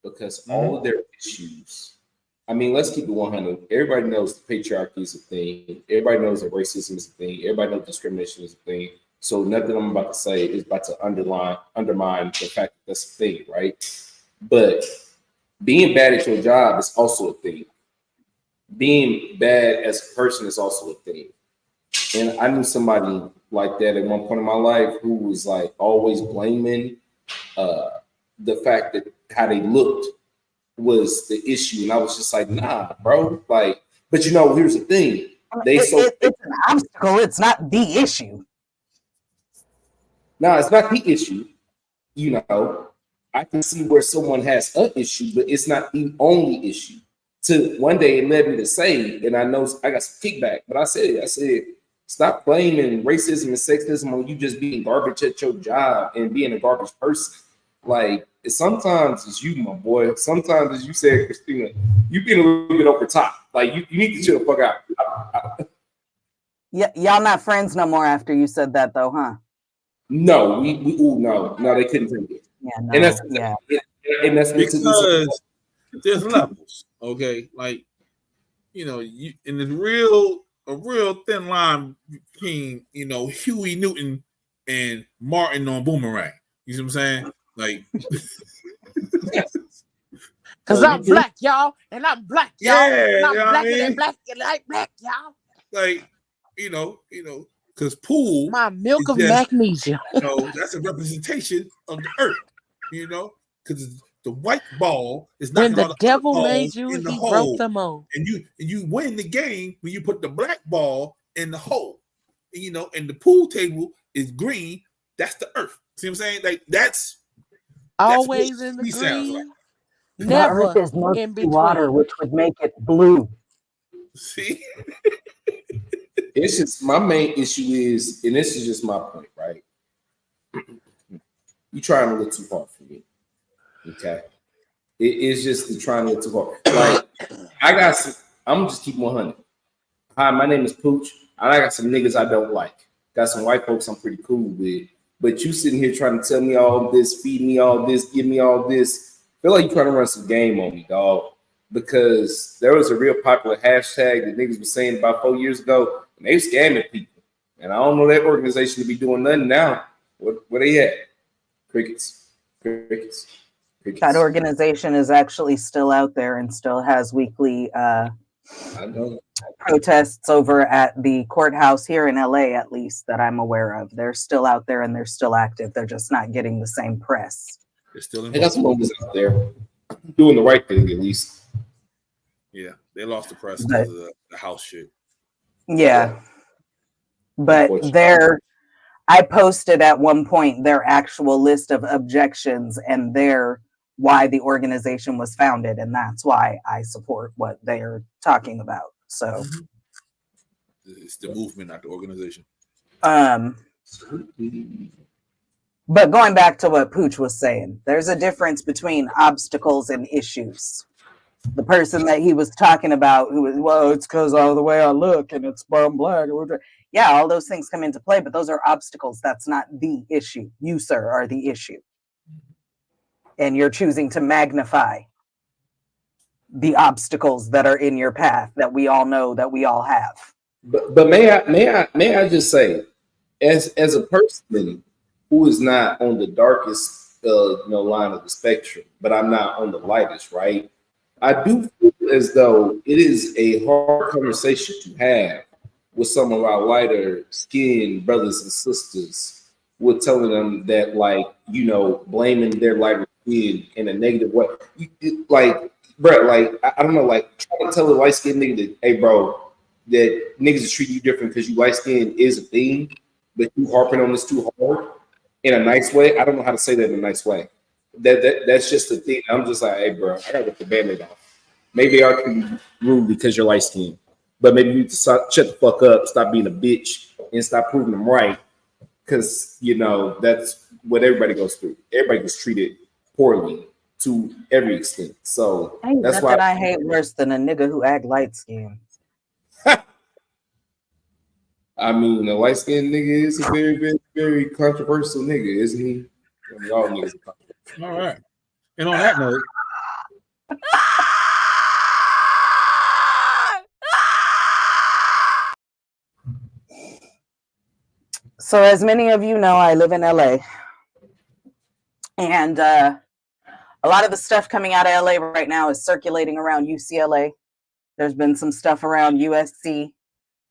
Because all of their issues, I mean, let's keep it 100. Everybody knows the patriarchy is a thing. Everybody knows that racism is a thing. Everybody knows discrimination is a thing. So nothing I'm about to say is about to undermine the fact that that's a thing, right? But being bad at your job is also a thing. Being bad as a person is also a thing. And I knew somebody like that at one point in my life who was like always blaming the fact that how they looked was the issue. And I was just like, nah, bro. Like, but you know, here's the thing. It's an obstacle. It's not the issue. No, it's not the issue. You know, I can see where someone has an issue, but it's not the only issue. To one day it led me to say, and I know I got some kickback, but I said, stop blaming racism and sexism on you just being garbage at your job and being a garbage person. Like, sometimes it's you, my boy. Sometimes, as you said, Christina, you being a little bit over top. Like you need to chill the fuck out. Yeah, y'all not friends no more after you said that, though, huh? No, no, they couldn't take it. Yeah, no, And that's yeah. And that's because there's levels, okay? Like, you know, you and there's a real thin line between, you know, Huey Newton and Martin on Boomerang. You see what I'm saying? Like, because I'm black, y'all, and I'm black, y'all, and I'm blacker than than black, and like black, y'all. Like, you know, because pool, my milk of just, magnesia. You know, that's a representation of the earth. You know, because the white ball is when knocking the all devil balls made you, in the he hole, broke them all. and you win the game when you put the black ball in the hole. And, you know, and the pool table is green. That's the earth. See what I'm saying? Like that's always in the green. Like. Never the earth is in murky between. water, which would make it blue. See, it's just my main issue is, and this is just my point, right? You trying to look too hard for me, okay? It's just the trying to look too hard. Like I'm gonna just keep 100. Hi, my name is Pooch. I got some niggas I don't like. Got some white folks I'm pretty cool with. But you sitting here trying to tell me all this, feed me all this, give me all this. I feel like you're trying to run some game on me, dog. Because there was a real popular hashtag that niggas was saying about 4 years ago, and they scamming people. And I don't know that organization to be doing nothing now. Where they at? Crickets. That organization is actually still out there and still has weekly I know. protests over at the courthouse here in LA, at least that I'm aware of. They're still out there and they're still active. They're just not getting the same press. They're still in. They got some movies out there doing the right thing, at least. Yeah, they lost the press because of the house shit. Yeah. But I posted at one point their actual list of objections and why the organization was founded, and that's why I support what they're talking about. So it's the movement, not the organization. But going back to what Pooch was saying, there's a difference between obstacles and issues. The person that he was talking about, who was, well, it's because of the way I look and it's I'm black. Yeah, all those things come into play, but those are obstacles. That's not the issue. You, sir, are the issue. And you're choosing to magnify the obstacles that are in your path that we all know that we all have. But may I just say, as a person who is not on the darkest line of the spectrum, but I'm not on the lightest, right? I do feel as though it is a hard conversation to have with some of our lighter skinned brothers and sisters. We're telling them that, like, blaming their lighter skin in a negative way. Like, bro, like, I don't know, like, trying to tell a light skinned nigga that, hey, bro, that niggas is treating you different because you light skinned is a thing, but you harping on this too hard in a nice way. I don't know how to say that in a nice way. That's just the thing. I'm just like, hey, bro, I gotta get the band-aid off. Maybe I can be rude because you're light skinned, but maybe you need to shut the fuck up, stop being a bitch, and stop proving them right. Because that's what everybody goes through. Everybody gets treated poorly to every extent. So that's why I hate worse than a nigga who act light skinned. I mean, a light skinned nigga is a very, very, very controversial nigga, isn't he? I mean, all niggas are controversial. All right. And on that note. So as many of you know, I live in LA. And a lot of the stuff coming out of LA right now is circulating around UCLA. There's been some stuff around USC,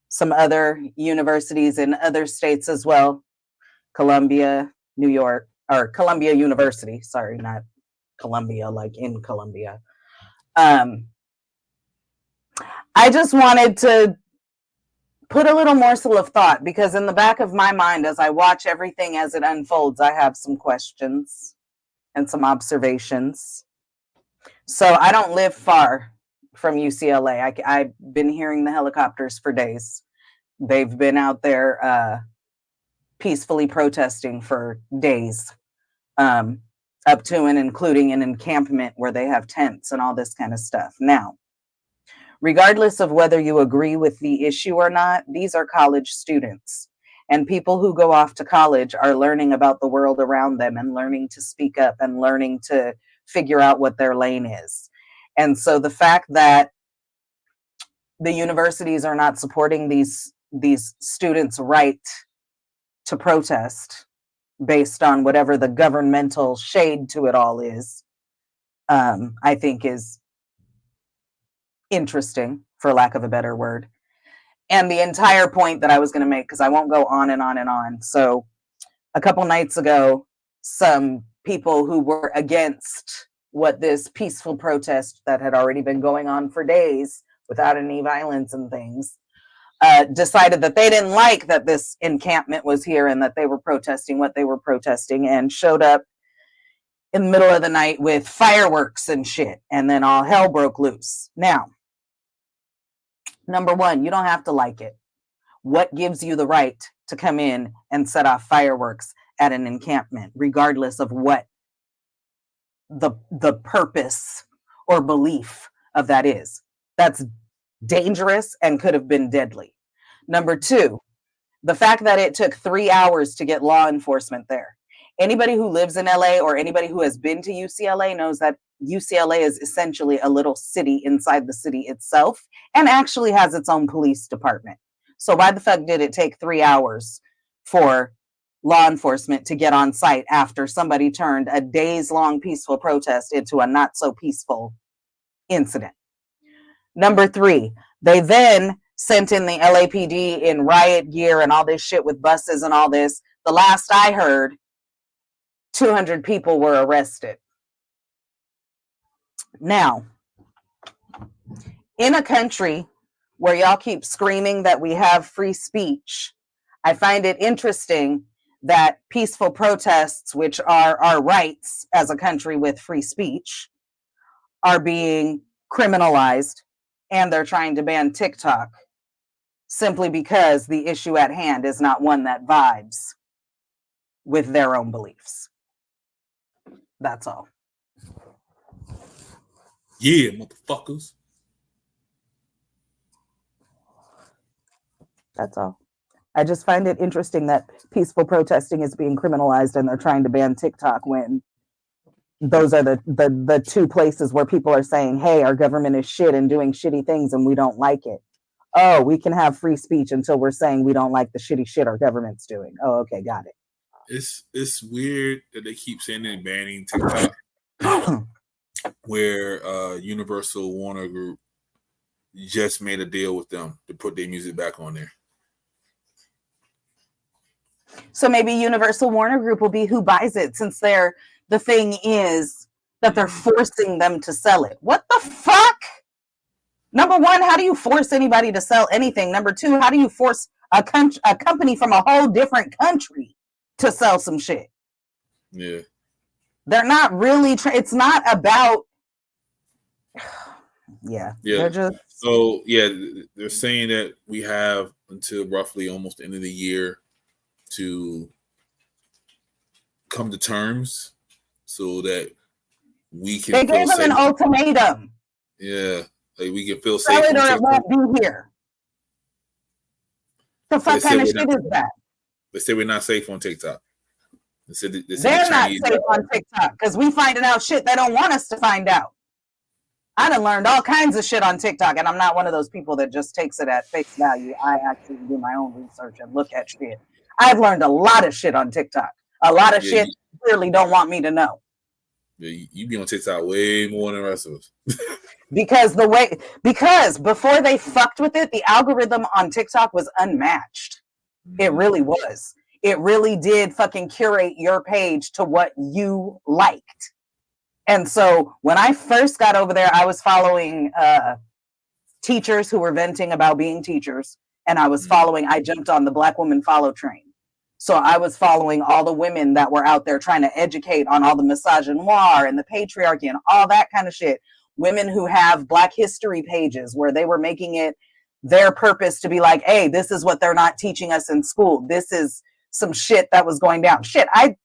some other universities in other states as well. Columbia, New York, or Columbia University. Sorry, not Columbia, like in Columbia. I just wanted to put a little morsel of thought, because in the back of my mind, as I watch everything as it unfolds, I have some questions and some observations. So I don't live far from UCLA. I've been hearing the helicopters for days. They've been out there peacefully protesting for days. up to and including an encampment where they have tents and all this kind of stuff. Now, regardless of whether you agree with the issue or not, these are college students. And people who go off to college are learning about the world around them and learning to speak up and learning to figure out what their lane is. And so the fact that the universities are not supporting these students' right to protest based on whatever the governmental shade to it all is, I think is interesting, for lack of a better word. And the entire point that I was going to make, because I won't go on and on and on. So a couple nights ago, some people who were against what this peaceful protest that had already been going on for days without any violence and things, decided that they didn't like that this encampment was here and that they were protesting what they were protesting, and showed up in the middle of the night with fireworks and shit. And then all hell broke loose. Now, number one, you don't have to like it. What gives you the right to come in and set off fireworks at an encampment, regardless of what the purpose or belief of that is? That's dangerous and could have been deadly. Number two, the fact that it took 3 hours to get law enforcement there. Anybody who lives in LA or anybody who has been to UCLA knows that UCLA is essentially a little city inside the city itself and actually has its own police department. So why the fuck did it take 3 hours for law enforcement to get on site after somebody turned a days-long peaceful protest into a not so peaceful incident? Number three, they then sent in the LAPD in riot gear and all this shit with buses and all this. The last I heard, 200 people were arrested. Now, in a country where y'all keep screaming that we have free speech, I find it interesting that peaceful protests, which are our rights as a country with free speech, are being criminalized, and they're trying to ban TikTok simply because the issue at hand is not one that vibes with their own beliefs. That's all. Yeah, motherfuckers. That's all. I just find it interesting that peaceful protesting is being criminalized and they're trying to ban TikTok when those are the two places where people are saying, hey, our government is shit and doing shitty things and we don't like it. Oh, we can have free speech until we're saying we don't like the shitty shit our government's doing. Oh, okay, got it. It's weird that they keep saying they're banning TikTok, where Universal Warner Group just made a deal with them to put their music back on there. So maybe Universal Warner Group will be who buys it, since the thing is that they're forcing them to sell it. What the fuck? Number one, how do you force anybody to sell anything? Number two, how do you force a company from a whole different country to sell some shit? Yeah. They're not really, it's not about, yeah. They're just. So, yeah, they're saying that we have until roughly almost the end of the year to come to terms so that we can. They gave them an ultimatum. Yeah, like we can feel Sell safe. it or it won't be here. The fuck kind of shit is that? They say we're not safe on TikTok. They're not safe on TikTok because we finding out shit they don't want us to find out. I done learned all kinds of shit on TikTok, and I'm not one of those people that just takes it at face value. I actually do my own research and look at shit. I've learned a lot of shit on TikTok. A lot of shit clearly don't want me to know. Yeah, you be on TikTok way more than the rest of us. because before they fucked with it, the algorithm on TikTok was unmatched. It really was. It really did fucking curate your page to what you liked. And so when I first got over there, I was following teachers who were venting about being teachers. And I jumped on the Black Woman Follow train. So I was following all the women that were out there trying to educate on all the misogynoir and the patriarchy and all that kind of shit. Women who have Black history pages where they were making it their purpose to be like, hey, this is what they're not teaching us in school. This is some shit that was going down. Shit, I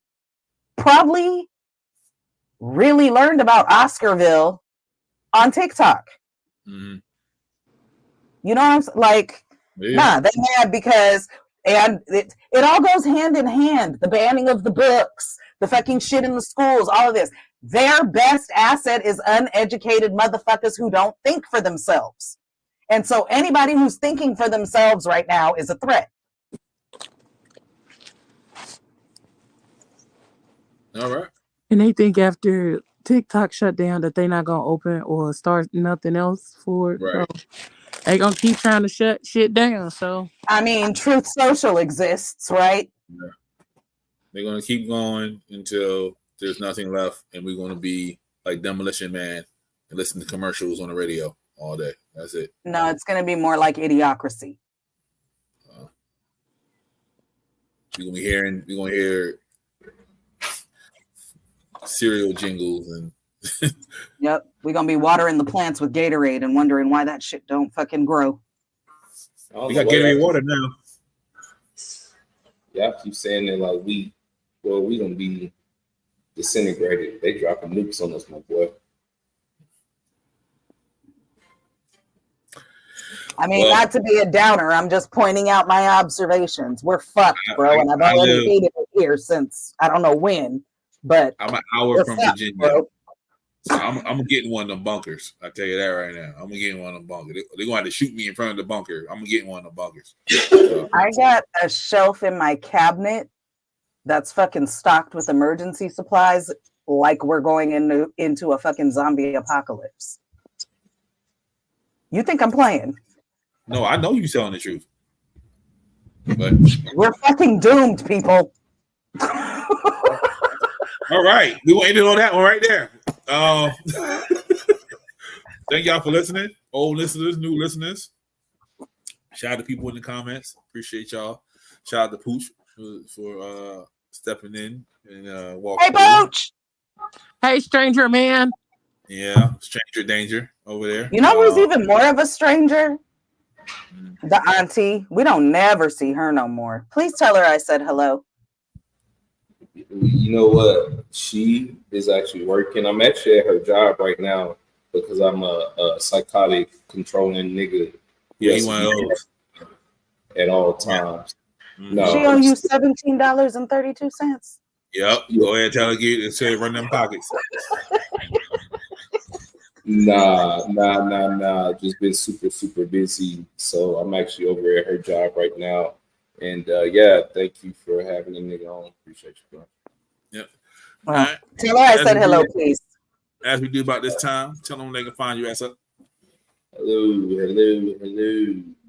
probably really learned about Oscarville on TikTok. Mm-hmm. You know what I'm saying? Like, nah, they mad because, and it all goes hand in hand. The banning of the books, the fucking shit in the schools, all of this. Their best asset is uneducated motherfuckers who don't think for themselves. And so anybody who's thinking for themselves right now is a threat. All right. And they think after TikTok shut down that they're not gonna open or start nothing else for it. Right. So they gonna keep trying to shut shit down. So I mean, Truth Social exists, right? Yeah. They're gonna keep going until there's nothing left, and we're gonna be like Demolition Man and listen to commercials on the radio all day. That's it. No, it's gonna be more like Idiocracy. We're gonna hear cereal jingles and Yep, we're gonna be watering the plants with Gatorade and wondering why that shit don't fucking grow. we got Gatorade water now. Yeah, I keep saying that like we gonna be disintegrated. They dropping nukes on us, my boy. I mean, not to be a downer, I'm just pointing out my observations. We're fucked, bro, and I've already hated it here since I don't know when, but I'm an hour from fucked, Virginia. bro. So I'm getting one of them bunkers. I tell you that right now. I'm getting one of them bunkers. They're gonna have to shoot me in front of the bunker. I'm getting one of them bunkers. I got a shelf in my cabinet that's fucking stocked with emergency supplies, like we're going into a fucking zombie apocalypse. You think I'm playing? No, I know you telling the truth. But we're fucking doomed, people. All right, we will end it on that one right there. Thank y'all for listening, old listeners, new listeners. Shout out to people in the comments. Appreciate y'all. Shout out to Pooch for stepping in and walking. Hey, Pooch. Hey, stranger man. Yeah, stranger danger over there. You know who's even more of a stranger? The auntie. We don't never see her no more. Please tell her I said hello. You know what? She is actually working. I'm actually at her job right now because I'm a psychotic controlling nigga. Yeah, he one of those at all times. No, She owe you $17.32. Yep. Go ahead, tell her get say run them pockets. Nah. Just been super busy. So I'm actually over at her job right now. And yeah, thank you for having the nigga on. Appreciate you, bro. Yep. Right. Tell her I said hello, please. As we do about this time, tell them they can find you. Hello.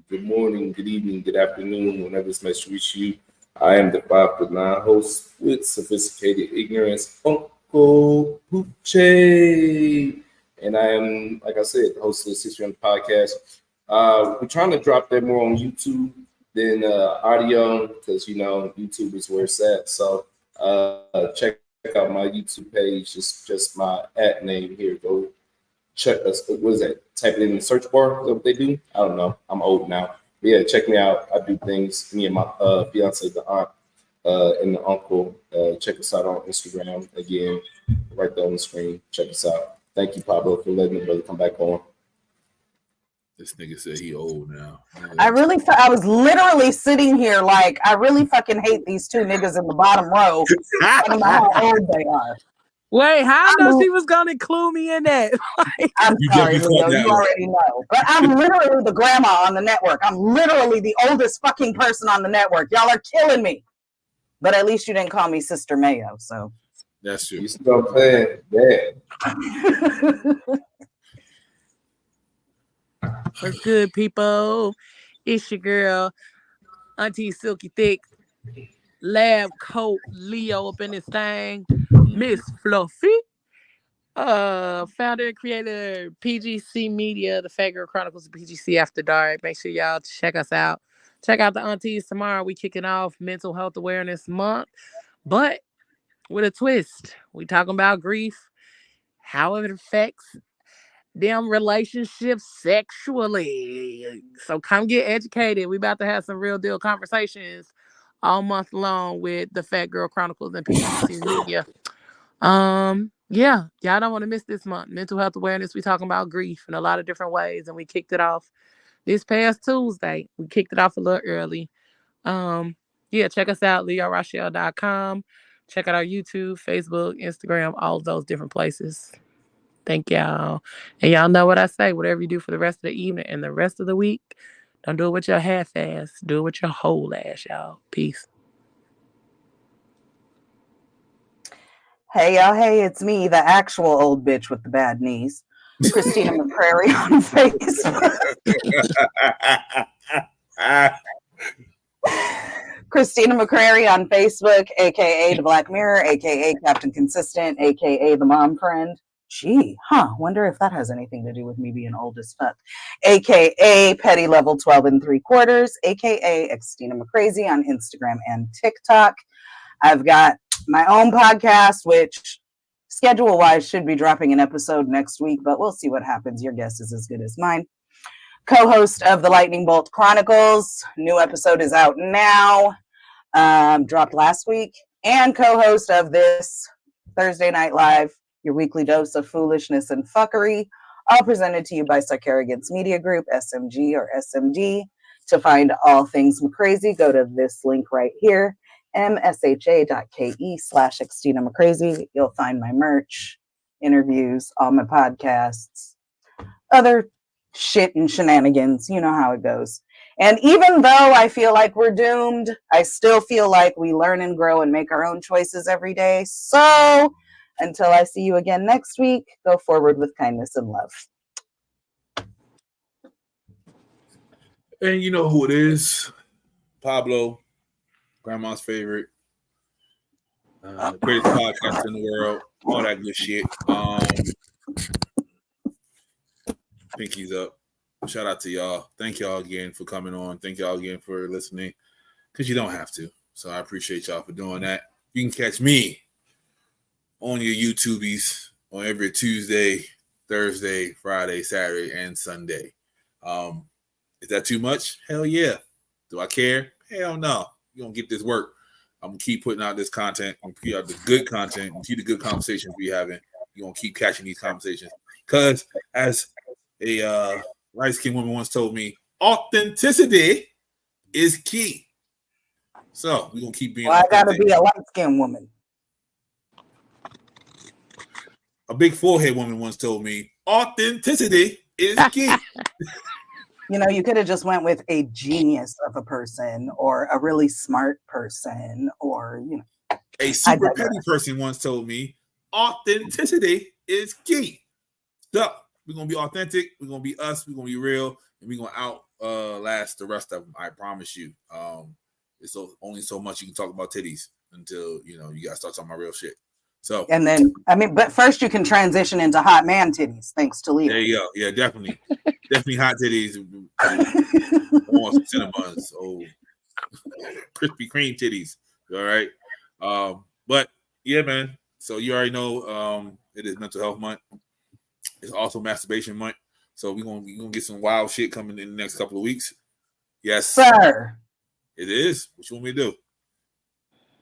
Good morning, good evening, good afternoon, whenever this message reaches you. I am the 5'9" host with sophisticated ignorance, Uncle Poochie. And I am, like I said, the host of the 600 podcast. We're trying to drop that more on YouTube than audio because, YouTube is where it's at. So check out my YouTube page. Just my @ name here. Go check us. What is that? Type it in the search bar. Is that what they do? I don't know. I'm old now. But yeah, check me out. I do things. Me and my fiance, the aunt, and the uncle. Check us out on Instagram. Again, right there on the screen. Check us out. Thank you, Pablo, for letting me brother come back on. This nigga said he old now. I was literally sitting here like, I really fucking hate these two niggas in the bottom row. Talking about how old they are. Wait, how I know she was gonna include me in that? I'm sorry, Leo, you already know. But I'm literally the grandma on the network. I'm literally the oldest fucking person on the network. Y'all are killing me. But at least you didn't call me Sister Mayo, so. That's true. You still playing? Yeah. What's good, people? It's your girl, Auntie Silky Thick, Lab Coat Leo up in this thing, Miss Fluffy, founder and creator PGC Media, the Fat Girl Chronicles of PGC After Dark. Make sure y'all check us out. Check out the aunties tomorrow. We kicking off Mental Health Awareness Month, but with a twist. We talking about grief, how it affects them relationships sexually. So come get educated. We about to have some real deal conversations all month long with the Fat Girl Chronicles and PGC Media. Yeah, y'all don't want to miss this month. Mental health awareness. We talking about grief in a lot of different ways, and we kicked it off this past Tuesday. We kicked it off a little early. Yeah, check us out, LeoRochelle.com. Check out our YouTube, Facebook, Instagram, all of those different places. Thank y'all. And y'all know what I say. Whatever you do for the rest of the evening and the rest of the week, don't do it with your half ass. Do it with your whole ass, y'all. Peace. Hey, y'all. Hey, it's me, the actual old bitch with the bad knees. Christina McCrary on Facebook. Christina McCrary on Facebook, aka The Black Mirror, aka Captain Consistent, aka The Mom Friend. Wonder if that has anything to do with me being old as fuck. AKA Petty Level 12 3/4, AKA Christina McCrazy on Instagram and TikTok. I've got my own podcast, which schedule-wise should be dropping an episode next week, but we'll see what happens. Your guess is as good as mine. Co-host of the Lightning Bolt Chronicles. New episode is out now. Dropped last week. And co-host of this Thursday Night Live, your weekly dose of foolishness and fucking, all presented to you by Sarkarigans Media Group, SMG or SMD. To find all things McCrazy, go to this link right here, msha.ke/Christina McCrazy. You'll find my merch, interviews, all my podcasts, other shit and shenanigans. You know how it goes. And even though I feel like we're doomed, I still feel like we learn and grow and make our own choices every day. So until I see you again next week, go forward with kindness and love. And you know who it is. Pablo, grandma's favorite. Greatest podcast in the world. All that good shit. Pinkies up. Shout out to y'all. Thank y'all again for coming on. Thank y'all again for listening. Because you don't have to. So I appreciate y'all for doing that. You can catch me on your YouTubies on every Tuesday, Thursday, Friday, Saturday, and Sunday. Is that too much? Hell yeah. Do I care? Hell no. You're going to get this work. I'm going to keep putting out this content. I'm going to keep out the good content and keep the good conversations we having. You're going to keep catching these conversations. Because as a light-skinned woman once told me, authenticity is key. So we're going to keep being I got to be a light-skinned woman. A big forehead woman once told me, authenticity is key. You know, you could have just went with a genius of a person or a really smart person or, you know. A super petty person once told me, authenticity is key. So we're going to be authentic. We're going to be us. We're going to be real. And we're going to outlast the rest of them. I promise you. It's only so much you can talk about titties until, you know, you got to start talking about real shit. So, and then, but first you can transition into hot man titties, thanks to Leo. There you go. Yeah, definitely. Definitely hot titties. On some Cinnabons. Oh, Krispy Kreme titties. All right. But yeah, man. So you already know it is Mental Health Month. It's also Masturbation Month. So we're gonna get some wild shit coming in the next couple of weeks. Yes, sir. It is. What you want me to do?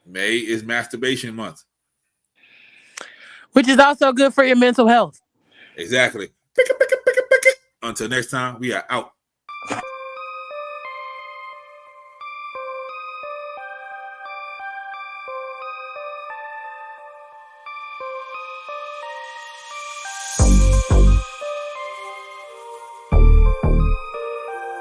May is Masturbation Month. Which is also good for your mental health. Exactly. Until next time, we are out.